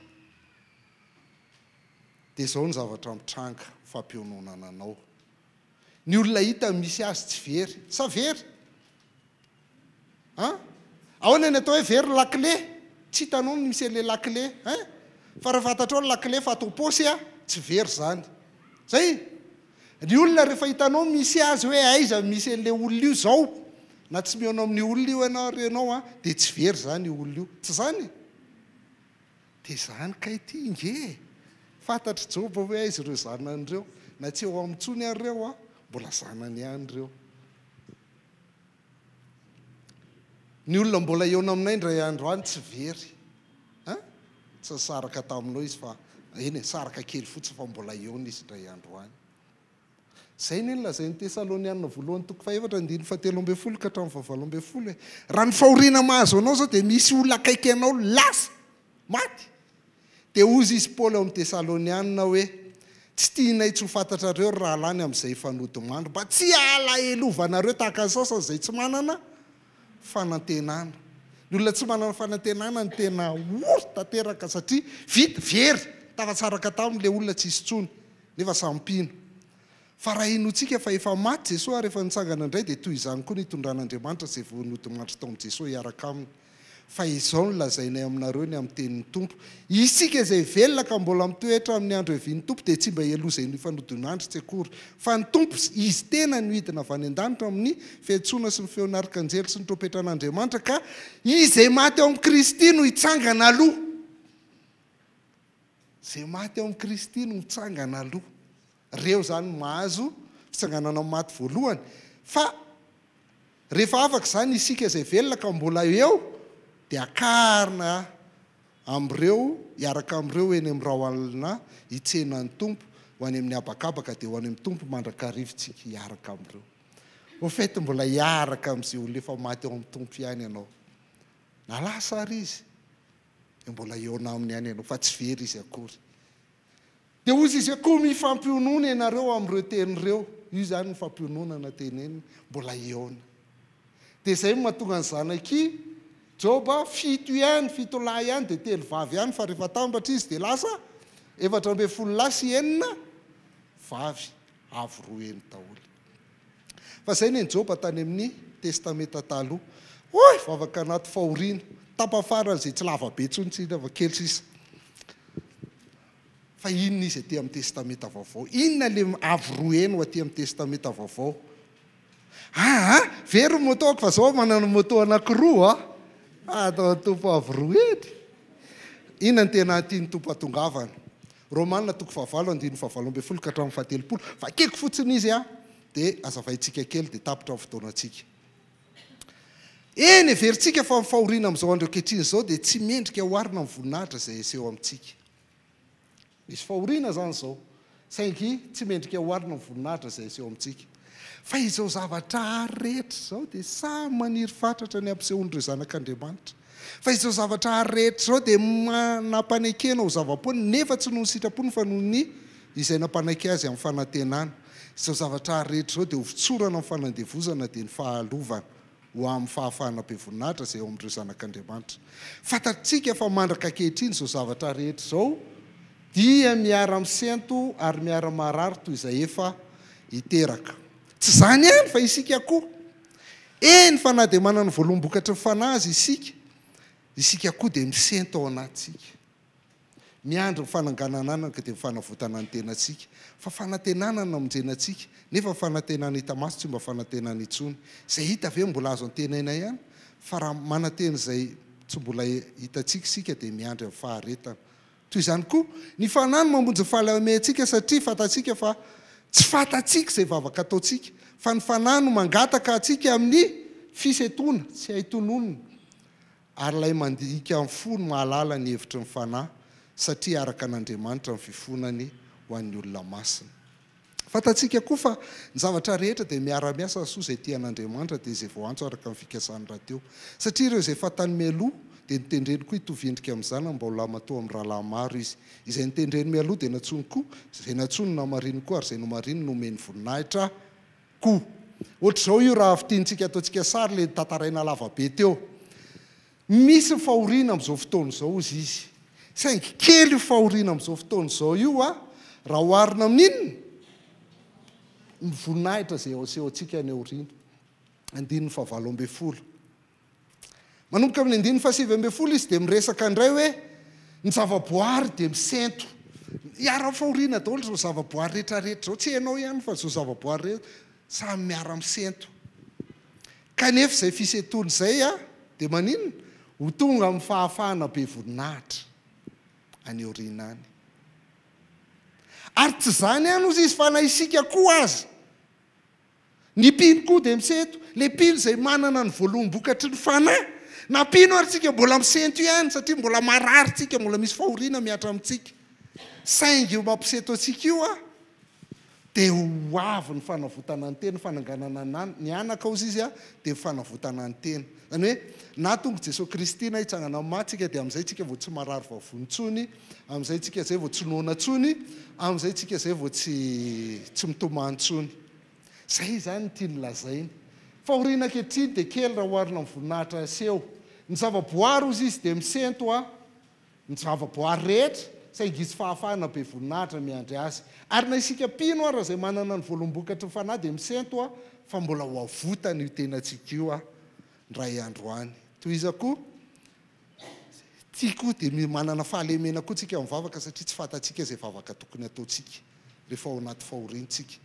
S1: dia izao ny zavatra mitranga fampiononana anao ny olona hita misy azy tsy very sa very ahoana ny atao hoe very lakile tsy hitanao ny misy an'ilay lakile fa raha fantatrao ny lakile fa atao posy a tsy very zany zay ny olona rehefa hitanao misy azy hoe aiza misy an'ilay olona io zao na tsy mihaonao amin'ny olona io ianao a dia tsy very zany io olona io tsy zany dia zany kay ty nge fantatra Joba hoe aiza ireo zanan'ireo na tsy eo amintsony an'ireo a mbola zanany ihany ireo ny olona mbola eona aminay ndray andro any tsy very tsy saraka taminao izy fa eny saraka kely fotsy fa mbola eona izy ndray andro any zay ny lazain'ny Tesaloniana voalohany toko 4:17 ka hatramin'ny 7 raha ny fahoriana mahazo anao zao dia misy olona akaiky anao lasa maty dia ozy izy Paoly ao amin'ny Tesaloniana hoe tsy tianay tsy ho fantatrareo raha lany amin'izay fanody mandro mba tsy alahelovanareo tahaka ny sasany izay tsy manana fanantenana ny olona tsy manana fanantenana ny tena ory tanteraka satria vita very tafatsaraka tamin'ilay olona tsy hisy tsony nefa sampino fa raha inotsika fa efa maty Jesosy rehefa nitsangana indray dia toy izany koa nitondran'Andriamanitra izay voanody mandry tao amin'i Jesosy hiaraka aminy fa izao no lazainay aminareo ny amin'ny tenin'ny Tompo isika izay velona ka mbola mitoetra amin'ny andro evian'ny Tompo dia tsy mba hialoza ny fanodinandro tsy akory fa ny Tompo izy tena no hidina avy any an-danitra amin'ny fiantsoana sy ny feon'arkanjely sy ny trompetran'Andriamanitra ka izay maty ao amin'ny Kristy no hitsangana aloha izay maty ao amin'ny Kristy no hitsangana aloha reo zany mahazo fitsanganana amin'ny maty voalohany fa rehefa afaka zany isika izay velona ka mbola eo dia akarina am'ireo hiaraka am'ireo eny amin'ny rahoalina hitsenan'ny Tompo ho any amin'ny habakabaka dia ho any amin'ny Tompo mandrakarivotsika hiaraka am'ireo ho fety mbola hiaraka amin'izay olona efa maty ao amin'ny Tompo ihany ianao na lasa ary izy dia mbola eona aminy ihany ianao fa tsy very izy akory dia ozy izy akoa mifampionona ianareo amin'ireo tenin'ireo io zany ny fampiononana teneny mbola eona dia izay mahatonga ny zanaky Joba 7 ihany 7 lahy ihany dia 3 vavy ihany fa rehefa tambatra izy dia lasa 14 lahy sy 9 vavy avy roeny daholo. Fa zay ny Joba tany amin'ny testamenta taloha. Oy, vavaka anaty fahoriana, tapafarany zay tsy lava be tsony tsy lava kely sisa. Fa inona izy aty amin'ny testamenta vaovao? Inona le avy roeny ho aty amin'ny testamenta vaovao? Very motoako fa zao manana moto anankiroa atao tompo avy roeny. Inona ny tena tiany tompo atongavana? Romanina 9:7-12 ka hatramin'ny 17. Vakeko fotsiny izy dia azavaintsika kely dia tapitra amin'ny fotoanantsika. Eny everitsika fa fahoriana amin'izao andro ankehitriny izao dia tsy mendrika hoarina amin'ny voninahitra izay eseho amintsika. Misy fahoriana zany izao, saingy tsy mendrika hoarina amin'ny voninahitra izay eseho amintsika. Fa izao zavatra rehetra izao dia samy maniry fatratra ny ampisehoan'ireo zanak'Andriamanitra. Fa izao zavatra rehetra izao dia nampanekena ho zava-pony, nefa tsy noho ny sitrapony fa noho ny izay nampanaiky azy amin'ny fanantenana. Izao zavatra rehetra izao dia ho fitsorana amin'ny fanandevozana dia ny fahalovana ho amin'ny fahafahana be voninahitra izay eo amin'ireo zanak'Andriamanitra. Fantatsika fa mandraka ankehitriny izao zavatra rehetra izao dia miara-misento ary miara-marary toy izay efa hiteraka. Tsy zany ihany fa isika koa. Eny fa na dia manana voalombokatra ny fanahy isika koa dia misento ao anatsika. Miandry ny fananganana ka dia mifanavotana ny tenantsika. Fa fanantenana no amonjenantsika, nefa fanantenana hita maso tsy mba fanantenana intsony. Izay hita ve mbola azo antenaina ihany, fa raha manantena izay tsy mbola hitantsika isika dia miandry amin'ny faharetana. Toy izany koa ny fanahy no mamonjy fahaleomentsika satria fantatsika fa tsy fantatsika izay vavaka ataontsika, fa ny fanahy no mangataka atsika amin'ny fisetona, tsy haitononona. Ary ilay mandika amin'ny fo no mahalala ny hevitry ny fanahy, satria araka an'Andriamanitra ny fifonany ho an'ny olona masina. Fantatsika koa fa ny zavatra rehetra dia miara-miasa soa izay tian'Andriamanitra dia izay voantso araka ny fikasany raha teo. Satria ireo izay fantany mialoha dia nitendreny koa hitovindrika amin'izany mba ho lamatoa amin'ny rahalahy maro izy. Izay nitendreny mialoha dia natsony koa, izay natsony namariny koa ary izay nomariny nomeny voninahitra koa. Ohatr'izao io raha fitiantsika ataontsika sary ilay tantaraina lavabe teo. Misy fahoriana amin'izao fotoana izao izy. Saingy kely io fahoriana amin'izao fotoana izao io raha oharina amin'inona? Ny voninahitra izay aseho antsika ny aoriana. 9:12. Manomboka amin'ny 9:7 izy dia miresaka indray hoe ny zavaboary dia misento. Iara-fahoriana daholo izao zavaboary rehetrarehetra izao, tsy hainao ihany fa izao zavaboary rehetra samy miara-misento. Kanefa izay fisetony izay dia maninona? Ho tonga amin'ny fahafahana be voninahitra any aoriana any. Ary tsy zany ihany ozy izy fa na isika koa aza. Ny mpino koa dia misento, le mpino izay manana ny voalombokatry ny fanahy. Na mpino ary tsika mbola misento ihany satria mbola marary tsika, mbola misy fahoriana miatra amintsika. Saingy io mampiseto antsika io dia ho avy ny fanavotana ny tena, fananganana ny anaka ozy izy dia fanavotana ny tena. Zany hoe na tonga Jesosy Kristy na hitsangana amin'ny matsika dia amin'izay tsika vao tsy marary vavontsony, amin'izay tsika zay vao tsy noana tsony, amin'izay tsika zay vao tsy mitomantsony. Zay zany ny tiany lazainy. Fahoriana ankehitriny dia kely raha oharina amin'ny voninahitra aseho. Ny zavaboary ozy izy dia misento ny zavaboary rehetra, saingy izy fahafahana be voninahitra miandry azy. Ary na isika mpino raha izay manana ny voalombokatra ny fanahy dia misento fa mbola ho avotana io tenantsika io ndray andro any. Toy iza koa tia koa dia manana fahalemena koa tsika amin'ny vavaka satria tsy fantatsika izay vavaka tokony ataontsika rehefa ao anaty fahoriantsika.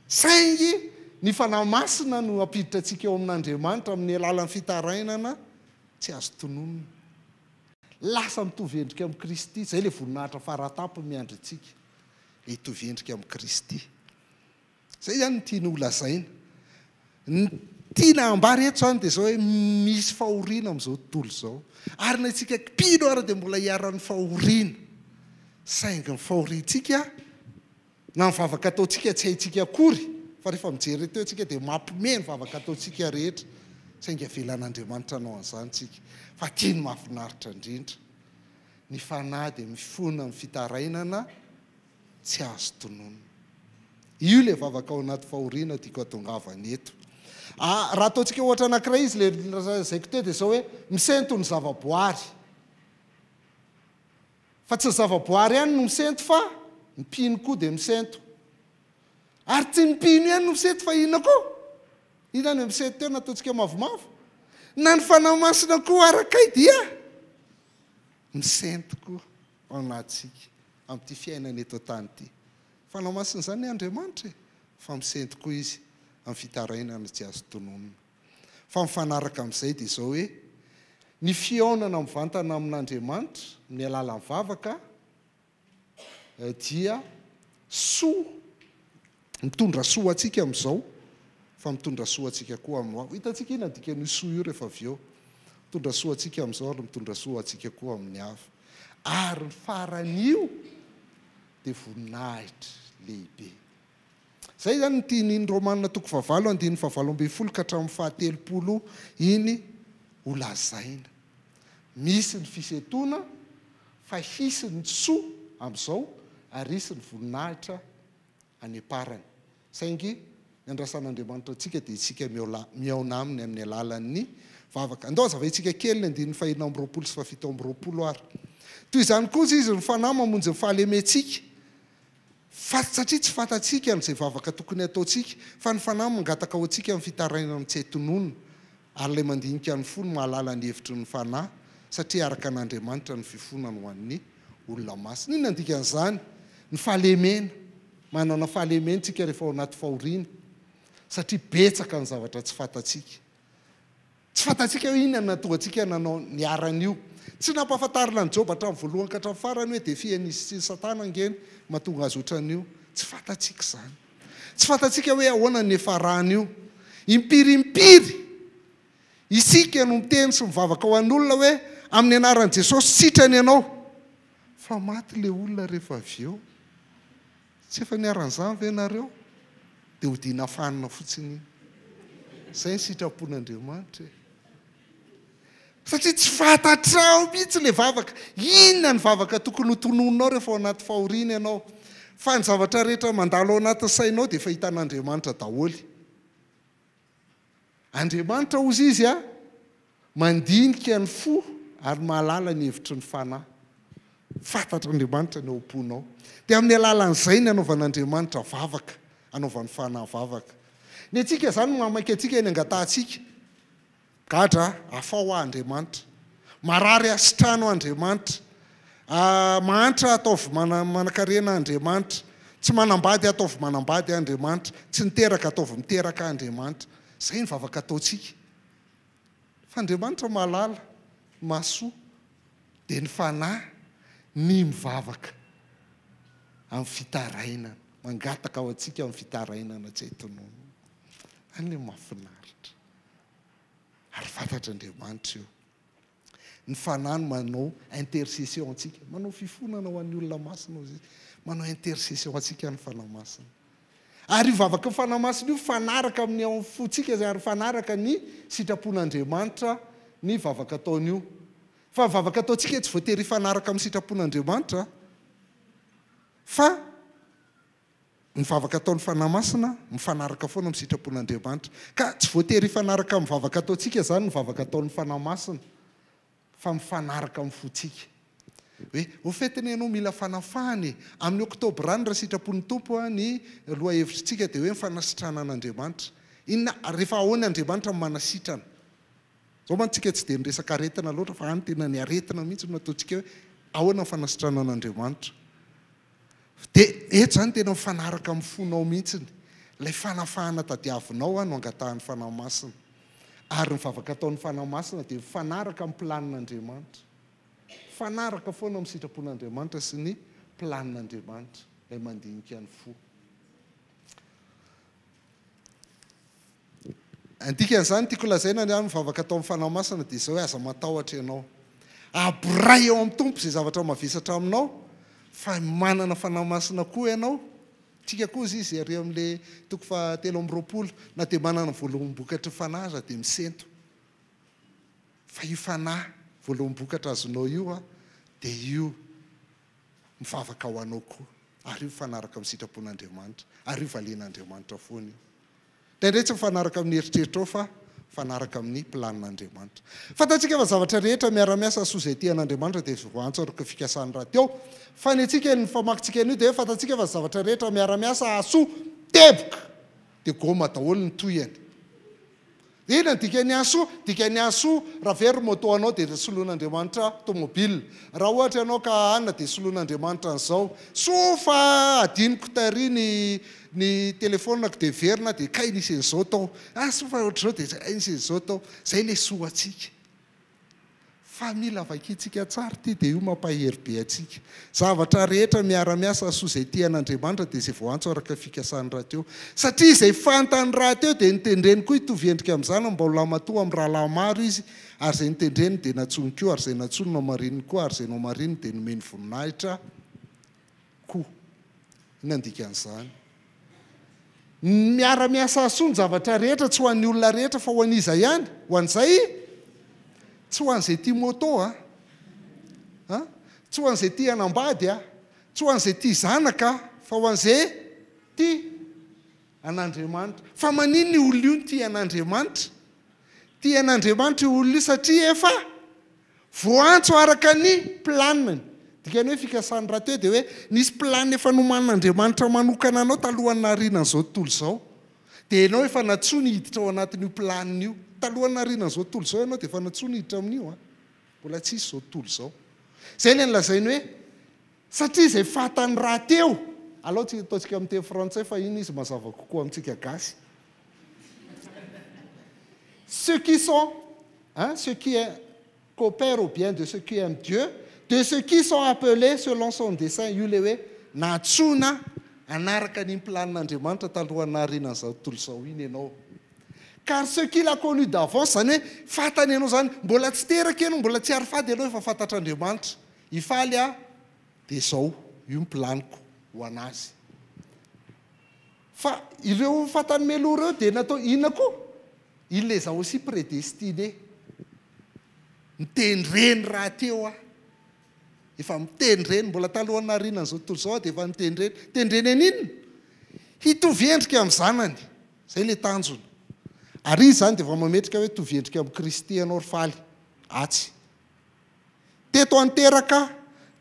S1: Saingy ny fanahy masina no ampiditra antsika eo amin'Andriamanitra amin'ny alalan'ny fitarainana tsy azo tononona. Lasa mitovy endrika amin'ny Kristy, izay ilay voninahitra faratampony miandry antsika, ilay hitovy endrika amin'ny Kristy. Zay ihany ny tiany ho lazaina. Ny tiana ambary eto izany dia izao hoe misy fahoriana amin'izao tontolo izao. Ary na itsika mpino ary dia mbola hiaran'ny fahoriana. Saingy ny fahoriantsika na ny vavaka ataontsika tsy haintsika akory, fa rehefa mijery teo antsika dia mampime ny vavaka ataontsika rehetra. Saingy avelan'Andriamanitra anao an'izany tsika. Fa tiany mahafinaritra indrindra. Ny fanahy dia mifona amin'ny fitarainana tsy azo tononona. Io ilay vavaka ao anaty fahoriana tiako atongavany eto. Raha ataontsika ohatra anankiray izy ilay zaiko teo dia izao hoe misento ny zavaboary. Fa tsy ny zavaboary ihany no misento fa ny mpino koa dia misento. Ary tsy mipino ihany no misety fa inona koa? Inona no misety teo nataontsika mavomavo? Na ny fanahy masina koa arakay dia misento koa ao anatsika amin'ity fiainana eto tany ity. Fanahy masina izany ny Andriamanitra fa misento koa izy amin'ny fitarainana tsy azo tononona. Fa mifanaraka amin'izay dia izao hoe ny fiaonana mivantana amin'Andriamanitra ny alalan'ny vavaka dia soa, mitondra soa atsika amin'izao fa mitondra soa atsika koa amin'ny hafa. Hitantsika ina dikan'io soa io rehefa avy eo. Mitondra soa atsika amin'izao ary mitondra soa atsika koa amin'ny hafa. Ary ny faran'io dia voninahitra lehibe. Zay zany ny tian'iny Romanina 9:9-12 ka hatramin'ny 10 iny ho lazaina. Misy ny fisetona fa hisy ny soa amin'izao ary hisy ny voninahitra any aparany. Saingy ny andrasan'Andriamanitra antsika dia isika miaona aminy amin'ny alalan'ny vavaka. Andao zavaintsika kely ny 5:20 sy 7:20 ary. Toy izany koa izy ny fanahy mamonjy ny fahalementsika. Satria tsy fantatsika n'izay vavaka tokony ataontsika fa ny fanahy mangataka ho antsika amin'ny fitarainana tsy hatononona ary ilay mandinika ny fo ny mahalala ny hevitry ny fanahy satria araka an'Andriamanitra ny fifonany ho an'ny olona masina. Inona dikan'izany? Ny fahalemena. Manana fahalementsika rehefa ao anaty fahoriana satria betsaka ny zavatra tsy fantatsika. Tsy fantatsika hoe inona natonga antsika nanao ny aran'io. Tsy nampahafantarina ny Job hatramin'ny voalohany ka hatramin'ny farany hoe dia fian'izy sy ny Satana angeny mahatonga azy ohatran'io. Tsy fantatsika izany. Tsy fantatsika hoe ahoana ny efaran'io. Impirimpiry isika no miteny sy mivavaka ho an'olona hoe amin'ny anaran'i Jesosy sitrany ianao. Fa maty ilay olona rehefa avy eo. Tsy efa niaran'izany ve ianareo? Dia hodiana fanina fotsiny iny. Izay ny sitrapon'Andriamanitra. Satria tsy fantatrao mihitsy ilay vavaka. Inona ny vavaka tokony ho tonononao rehefa ao anaty fahoriana ianao? Fa ny zavatra rehetra mandalo ao anaty sainao dia efa hitan'Andriamanitra daholo. Andriamanitra ozy izy mandinika ny fo ary mahalala ny hevitry ny fanahy. Fantatr'Andriamanitra ny ao am-ponao. Dia amin'ny alalan'izay ny anaovan'Andriamanitra vavaka, anaovan'ny fanahy vavaka. Ny antsika izany mamaky antsika eny angatantsika. Gadra afao Andriamanitra. Marary asitrano Andriamanitra. Mahantra ataovy manan-karena Andriamanitra. Tsy manambady ataovy manambady Andriamanitra. Tsy niteraka ataovy miteraka Andriamanitra. Izay ny vavaka ataontsika. Fa Andriamanitra mahalala, mahasoa, dia ny fanahy ny mivavaka amin'ny fitarainana. Mangataka ao antsika amin'ny fitarainana tsy hatononona. Any mahafinaritra. Ary fantatr'Andriamanitra io. Ny fanahy manao intercession antsika. Manao fifonana ho an'ny olona masina. Manao intercession antsika ny fanahy masina. Ary vavaka ny fanahy masina io fanaraka amin'ny ao fotsika ary fanaraka ny sitrapon'Andriamanitra ny vavaka ataon'io. Fa vavaka ataontsika tsy voatery fanaraka amin'ny sitrapon'Andriamanitra. Fa ny vavaka ataon'ny fanahy masina mifanaraka foana amin'ny sitrapon'Andriamanitra. Ka tsy voatery fanaraka amin'ny vavaka ataontsika izany ny vavaka ataon'ny fanahy masina. Fa mifanaraka amin'ny fotsika. Hoe ho fetiny ianao mila fanafahany amin'ny oktobra any raha sitrapon'ny tompo ny loha hevitrintsika dia hoe mifanasitrana an'Andriamanitra. Inona rehefa ahoana Andriamanitra manasitrana. Zao mantsika tsy dia niresaka aretina loatra fa any tena ny aretina mihitsy no ataontsika hoe ahoana fanasitrana an'Andriamanitra. Dia eto izany tena mifanaraka amin'ny fonao mihitsy. Ilay fanafahana tadiavinao no angatahan'ny fanahy masina. Ary ny vavaka ataon'ny fanahy masina dia mifanaraka amin'ny planin'Andriamanitra. Fanaraka foana amin'ny sitrapon'Andriamanitra sy ny planin'Andriamanitra ilay mandinika ny fo. Andikan'izany tiako lazaina ny mivavaka ataon'ny fanahy masina dia izao hoe aza matahotra ianao. Aboray eo amin'ny tompo izay zavatra mavesatra aminao fa manana fanahy masina koa ianao. Tsika koa izy ary amin'ilay 7:20 na dia manana voaloam-bokatry fanahy aza dia misento. Fa io fanahy voaloam-bokatra azonao io dia io mivavaka ho anao koa. Ary io fanaraka amin'ny sitrapon'Andriamanitra. Ary io valian'Andriamanitra foana io. Indray tsy mifanaraka amin'ny heritreritra ao fa fanaraka amin'ny planin'Andriamanitra. Fantatsika fa zavatra rehetra miara-miasa soa izay tian'Andriamanitra dia voantsoraka fikasany rahateo. Fa ny antsika ny famakintsika an'io dia fantatsika fa zavatra rehetra miara-miasa soa teboka dia goma daholo ny toyany ina dika ny aso raha very moto anao dia soloan'Andriamanitra tomobile raha ohatra ianao ka anna dia soloan'Andriamanitra an'izao so fa adiniko tary ny telefonako dia verina dia kay nisy an'izao tao so fa ohatr'izao dia nisy an'izao tao zay le soa atsika fa mila vakitsika tsara ty dia io mampahery be atsika zavatra rehetra miara-miasa soa izay tian'Andriamanitra dia izay voantso araka fikasany raha teo satria izay fantany raha teo dia nitendreny koa itoviendrika amin'izany mba ho lamatoa amin'ny raha maro izy ary izay nitendreny dia natsony koa ary izay natsony no marininy koa ary izay no marininy dia nomeny voninahitra koa inandika an'izany miara-miasa soa ny zavatra rehetra tsy ho an'ny olona rehetra fa ho an'iza ihany ho an'izay tsy ho an'izay tia moto tsy ho an'izay tia hanambady tsy ho an'izay tia zanaka fa ho an'izay tia an'Andriamanitra fa manino ny olona io ny tia an'Andriamanitra tia an'Andriamanitra io olona io satria efa voantso araka ny planiny dikany hoe fikasany raha teo dia hoe nisy planiny efa noman'Andriamanitra manokana anao talohan'ny naharinan'izao tontolo izao dia ianao efa natsony hiditra ao anatin'io planiny io talohan'ny naharinan'izao tontolo izao ianao dia efa natsony hiditra amin'io mbola tsisy izao tontolo izao zay ny lazainy hoe satria izay fatany raha teo alao tsy ataontsika amin'ny teny frantsay fa iny izy mazava kokoa amintsika gasy ceux qui coopèrent au bien de ceux qui aiment Dieu de ceux qui sont appelés selon son dessein io le hoe natsona anaraka ny planin'Andriamanitra talohan'ny naharinan'izao tontolo izao iny ianao car ceux qui l'a connu d'avance zany hoe fatany ianao zany mbola tsy teraka ianao mbola tsy ary fady ianao efa fantatr'Andriamanitra ifaly dia zao io planiko ho anazy fa ireo fatany meloa ireo dia natao inona koa il les a aussi prédestinés mitendreny raha teo efa mitendreny mbola talohan'ny naharinan'izao tontolo izao dia efa mitendreny an'inona hitovy endrika amin'ny zanany zay le tanjony ary izy zany dia efa mametrika hoe tovy endrika amin'ny Kristy ianao ry faly atsy teto anteraka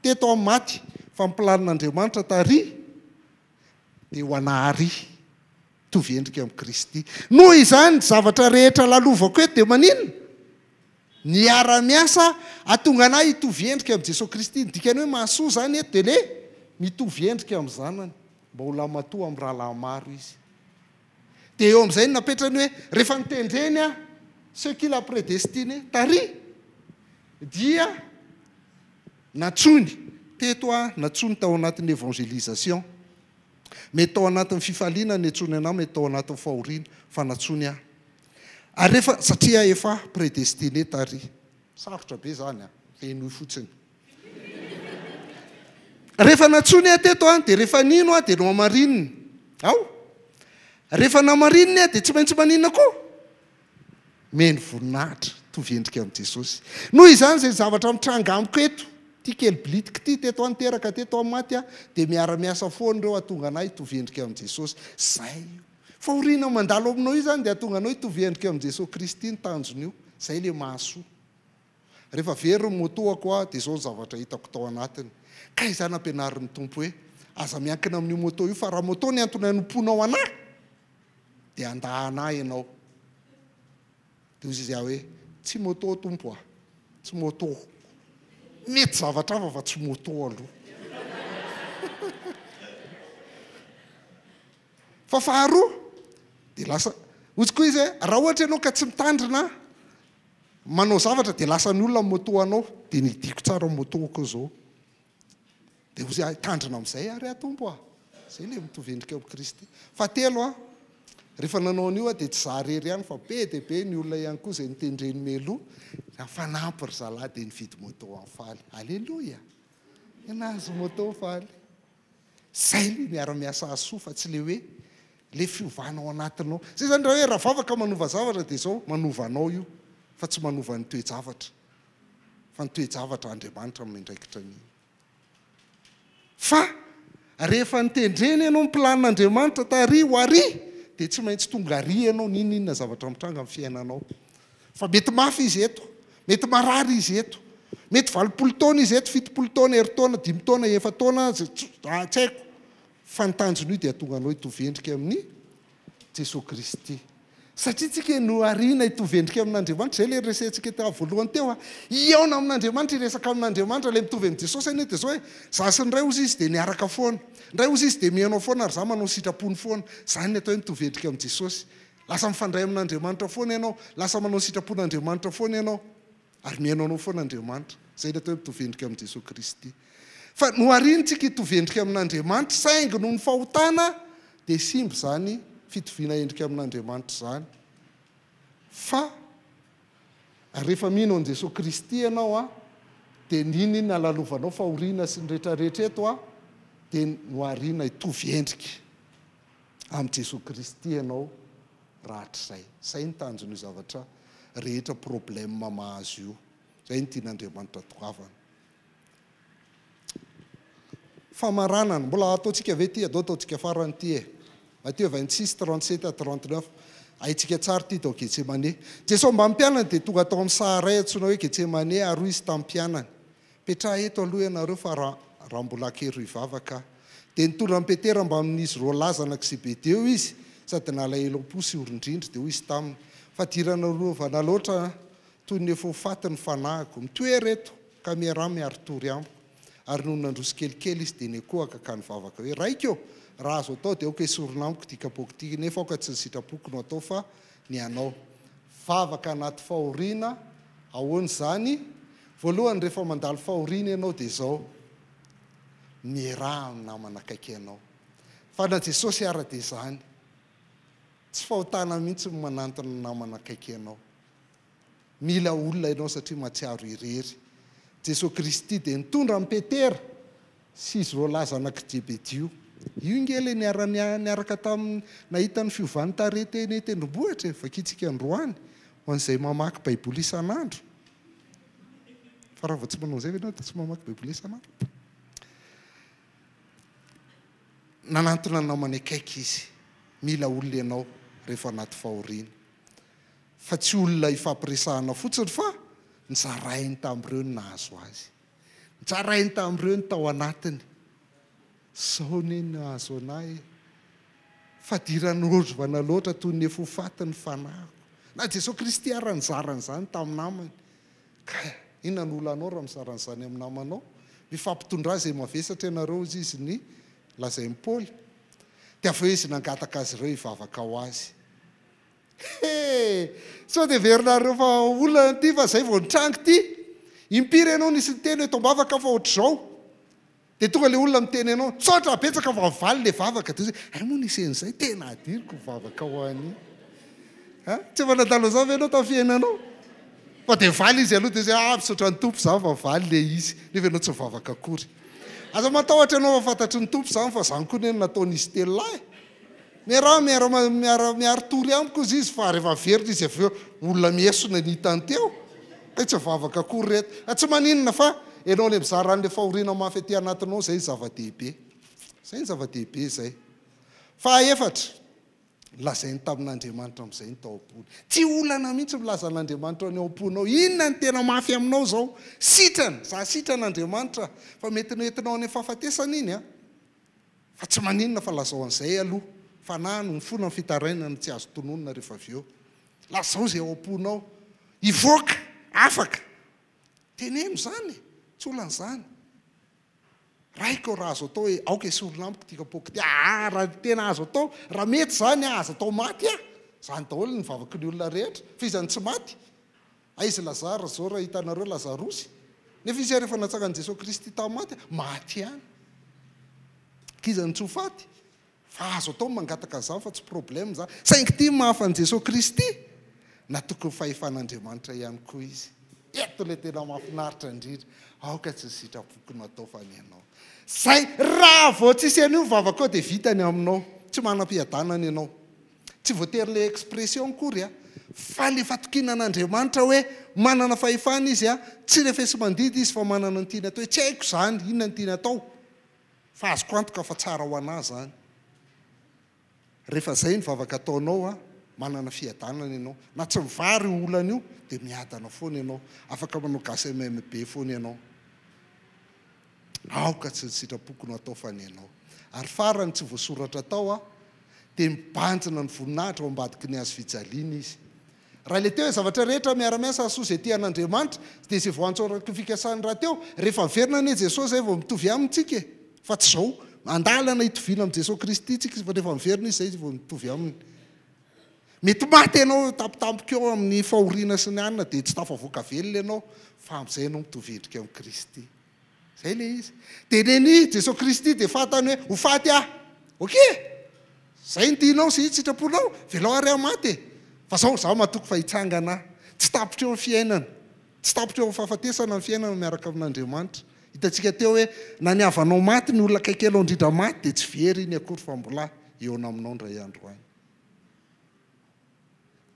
S1: teto amin'ny maty fa ny planin'Andriamanitra tary dia ho anahary tovy endrika amin'ny Kristy noho izany zavatra rehetra lalovako eto dia maninona niara-miasa atonga anahy hitovy endrika amin'ny Jesosy Kristy dikany hoe mahasoa zany eto dia le mitovy endrika amin'ny zanany mba ho lamatoa amin'ny raha maro izy dia eo amin'izay napetrany hoe rehefa nitendreny ceux qui l'a prédestiné tary dia natsony teto natsony tao anatin'ny évangélisation mety tao anatin'ny fifaliana ny antsony anao mety tao anatin'ny fahoriana fa natsony ary rehefa satria efa prédestiné tary sarotra be zany renoy fotsiny rehefa natsony teto dia rehefa nino dia no amarininy rehefa namarininy dia tsy maintsy maninona koa meny voninahitra tovy endrika amin'ny Jesosy noho izany zay zavatra mitranga amiko eto ty kely blitika ty teto anteraka teto amin'ny maty dia miara-miasa foana ireo atonga anahy tovy endrika amin'ny Jesosy zay fa oriana mandalo aminao io zany dia atonga anao tovy endrika amin'ny Jesosy Kristy ny tanjony io zay le mahasoa rehefa very motoako dia zao ny zavatra hitako tao anatiny ka izany ampianarin'ny tompo hoe aza miankina amin'io moto io fa raha moto ny antony hanomponao anahy dia andahanahy ianao dia izy hoe tsy moto tompo tsy moto mety zavatra hafa fa tsy moto aloha fa faharoa dia lasa ozy koa izy raha ohatra ianao ka tsy mitandrina manao zavatra dia lasa ny olona moto anao dia nidiko tsara motoko zao dia ozy tandrina amin'izay ary tompo zay le mitovy endrika amin'ny Kristy fa telo rehefa nanao an'io dia tsy zaharery ihany fa be dia be ny olona ihany koa izay nitendreny meloa fanampy ry zalahy dia nividy moto amin'ny faly alleloia anazy moto faly zay le miara-miasa asoa fa tsy le hoe le fiovanao anatinao zay zany raha hoe raha vavaka manova zavatra dia zao manovanao io fa tsy manova ny toe-javatra fa ny toe-javatra Andriamanitra mindraikitra an'iny fa rehefa nitendreny ianao ny planin'Andriamanitra tary ho ary dia tsy maintsy tonga ary ianao ninona zavatra mitranga amin'ny fiainanao fa mety mafy izy eto mety marary izy eto mety 20 taona izy eto 70 taona 2 taona 5 taona 7 taona tsy haiko fantanjona io dia tonga anao hitovendrika amin'ny Jesosy Kristy. Satria tsika no ariana hitovendrika amin'Andriamanitra, zay le resentsika tao voalohany teo iaona amin'Andriamanitra, iresaka amin'Andriamanitra le mitovy amin'ny Jesosy anie dia zao hoe za sy ny ray ozy izy dia niaraka foana, ray ozy izy dia mihainao foana ary za manao sitrapony foana. Zany ny atao hoe mitovendrika amin'ny Jesosy. Lasa mifandray amin'Andriamanitra foana ianao, lasa manao sitrapon'Andriamanitra foana ianao ary mihainao anao foana Andriamanitra. Zay ny atao hoe mitovendrika amin'ny Jesosy Kristy. Fa no ariantsika hitovendrika amin'Andriamanitra saingy noho ny fahotana dia simba zany fitoviana endrika amin'Andriamanitra zany. Fa rehefa mino an Jesosy Kristy ianao dia niny nalalovanao fahoriana sy ny rehetrarehetra eto dia no ariana hitovy endrika amin'ny Jesosy Kristy ianao rahatr'izay. Zay ny tanjon'io zavatra rehetra problème mahazo io. Zay ny tian'Andriamanitra toavana. Famaranana, mbola ataontsika ve ty, ataontsika farany ty Matthieu 26, 37 à 39. Haitsika tsara ty tao Getsemane. Jesosy mba mpianany dia tonga tao amin'ny saharay antsoina hoe Getsemane ary izy tamin'ny mpianany. Petraha eto aloha ianareo fa raha mbola kero hivavaka. Dia nitondra amin'ny Petera mba amin'izy roa lazana Zebedeo izy, sady nalahelo posy orindrindry dia hoy izy taminy, fa dirana rovana loatra toy ny efa ho faty ny fanahiko. Mitoery eto ka miaraha miary tory amiko. Ary noho nandroso kelikely izy dia nekohaka ka nivavaka hoe raikeo, raha azo atao dia aoka esorina amiko ty kapoaka ty, nefa aoka tsy ny sitrapoko no atao fa ny anao. Vavaka anaty fahoriana, ahoana zany? Voalohany rehefa mandalo fahoriana ianao dia zao, miaraha amin'ny namana akaiky ianao. Fa na Jesosy ara dia zany, tsy fahotana mihitsy manantona namana akaiky ianao. Mila olona ianao satria matsiaro irery. Jesosy Kristy dia nitondra amin'ny Petera sy izy roa lazana Zebedeo. Io ngely niaraka tamin'ny nahita ny fiovany tarety eny tendrombohitra, vakitsika androany ho an'izay mamaky Baiboly isan'andro. Fa raha vao tsy manao zay ve ianao dia tsy mamaky Baiboly isan'andro. Nanantona namany akaiky izy, mila olona ianao rehefa anaty fahoriana. Fa tsy olona ifampiresahana fotsiny fa nitsarainy tamin'ireo ny nahazo azy. Nitsarainy tamin'ireo ny tao anatiny. Sao ne nahazo anay. Fadirany orovana loatra toy ny efa ho faty ny fanahiko. Na Jesosy Kristy ara nizarany zany tamin'ny namany. Ka inona ny olanao raha mizarany zany amin'ny namanao? Mifampitondra izay mavesatra ianareo izy ny lazain'i Paoly. Dia avy eo izy nangataka azy ireo hivavaka ho azy. Sao dia verinareo fa olona ty fa zay vao nitrango ty. Impiry ianao nisy niteny hoe tombavaka fa ohatr'izao. Dia tonga le olona miteny ianao, tsotra betsaka fa mivaly le vavaka. Dia ay moa nisy an'izay tena adiriko vavaka ho any. Tsy efa nadalo zao ve ianao tamin'ny fiainanao? Fa dia valy izy aloha dia zay misaotra ny tompo zany fa valy le izy. Nefa ianao tsy vavaka akory. Aza matahotra ianao fa fantatry ny tompo zany fa zany koa neny nataon'izy telonahy. Miara tory amiko izy fa rehefa veritra izy avy eo olona miesona ny hitany teo. Tsy vavaka akory reto. Tsy maninona fa ianao le mizara an'le fahoriana mafy aty anatinao zay zava-dehibe. Zay ny zava-dehibe zay. Fahaefatra, lazainy tamin'Andriamanitra amin'izay ny tao am-pony. Tsy olana mihitsy milaza an'Andriamanitra ny ao am-ponao. Inona ny tena mafy aminao zao? Sitrana, za sitran'Andriamanitra. Fa mety noentinao any fahafatesana iny fa tsy maninona fa lazao an'izay aloha. Fa na no fona ny fitarainana tsy azo tononona rehefa avy eo. Lazao zay ao am-ponao. Ivoaka, afaka. Teneno zany, tsy olan'izany. Raiko raha azo atao hoe aoka esorina amiko ty kapoaka ty. Raha tena azo atao, raha mety zany azo atao maty zany daholo ny vavaky ny olona rehetra. Fa izy tsy maty. Izy Lazara zao raha hitanareo Lazarosy. Nefa izy rehefa natsakan'i Jesosy Kristy tamin'ny maty ihany. Kizany tsy ho faty. Fa azo atao mangataka zany fa tsy problème zany. Saingy ty mahafan'i Jesosy Kristy. Na tokony fahefan'Andriamanitra ihany koa izy. Eto le tena mahafinaritra indrindra. Aoka tsy sitrapoko no atao fa ny ianao. Zay raha vao tsisy an'io vavaka ao dia vitany aminao. Tsy manam-piadanana ianao. Tsy voatery le expression kory fa le fatokinan'Andriamanitra hoe manana fahefana izy tsy rehefa sy mandidy izy fa manana ny tiany atao. Tsy haiko zany inona ny tiany atao. Fa azoko antoka fa tsara ho anazy zany. Rehefa zay ny vavaka ataonao manana fiadanana ianao. Na tsy mivary olana io dia miadana foana ianao. Afaka manao gasy MMB foana ianao. Aoka tsy ny sitrapoko no atao fa ny ianao. ary farany tsy voasoratra tao a dia mibanjina ny voninahitra ao ambadiky ny azo fijaliana izy raha le teo hoe zavatra rehetra miara-miasa asoa izay ty an'Andriamanitra dia izay voantsoraky fikasany raha teo rehefa verina anie Jesosy zay vao mitovy amintsika fa tsy zao andalana hitoviana amin'ny Jesosy Kristy tsika fa rehefa miverina izy zay vao mitovy aminy mety maty ianao tampotampoka eo amin'ny fahoriana sy ny anina dia tsy tafavoaka velona ianao fa amin'izay ianao mitovy endrika amin'ny Kristy zay le izy dia neny Jesosy Kristy dia fantany hoe ho faty aho okey zay nydinao sy sitraponao velao ary amaty fa zao zaho matoky fa hitsangana tsy tapotra eo amin'ny fiainana tsy tapotra eo amin'ny fahafatesana ny fiainana miaraka amin'Andriamanitra hitantsika teo hoe na ny havanao maty ny olona kaiky elo indrindra maty dia tsy very iny akory fa mbola eo aminao ndray andro any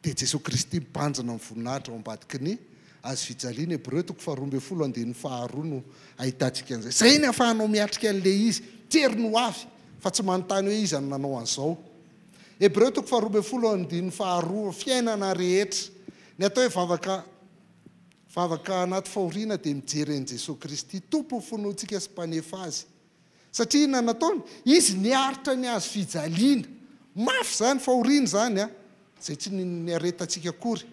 S1: dia Jesosy Kristy mibanjina amin'ny voninahitra ao ambadiky ny azo fijaliana Hébreu 12:12 no ahitantsika an'izay zay ny ahafahanao miatrika an'le izy tery no avy fa tsy manontany hoe izy nanao an'izao Hébreu 12:12 fiainana rehetra ny atao hoe vavaka anaty fahoriana dia mijery an'i Jesosy Kristy tompo fonoantsika sy mpanefa azy satria inona nataony izy niaritra ny azo fijaliana mafy zany fahoriana zany a zay tsy ny aretantsika akory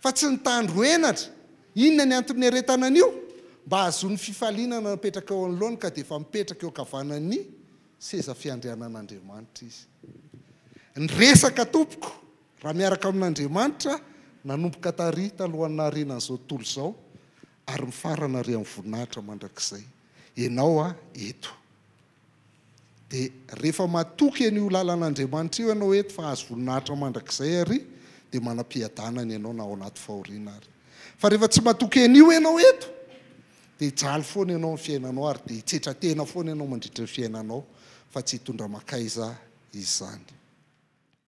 S1: fa tsy nitandroenatra inona ny antony aretana an'io mba ahazoany fifaliana napetraka eo anoloany ka dia efa mipetraka eo kavanany seza fiandrianan'Andriamanitra izy ny resaka tompoko raha miaraka amin'Andriamanitra nanomboka tary talohan'ny naharenan'izao tontolo izao ary mifarana ary amin'ny voninahitra mandrakizay ianao a eto dia rehefa matoky an'io lalan'Andriamanitra io ianao eto fa azo voninahitra mandrakizay ary dia manam-piadanana ianao na ao anaty fahoriana ary fa rehefa tsy matoky an'io ianao eto dia hijaly foana ianao amin'ny fiainanao ary dia hitsetratena foana ianao mandritra ny fiainanao fa tsy hitondra makaiza izany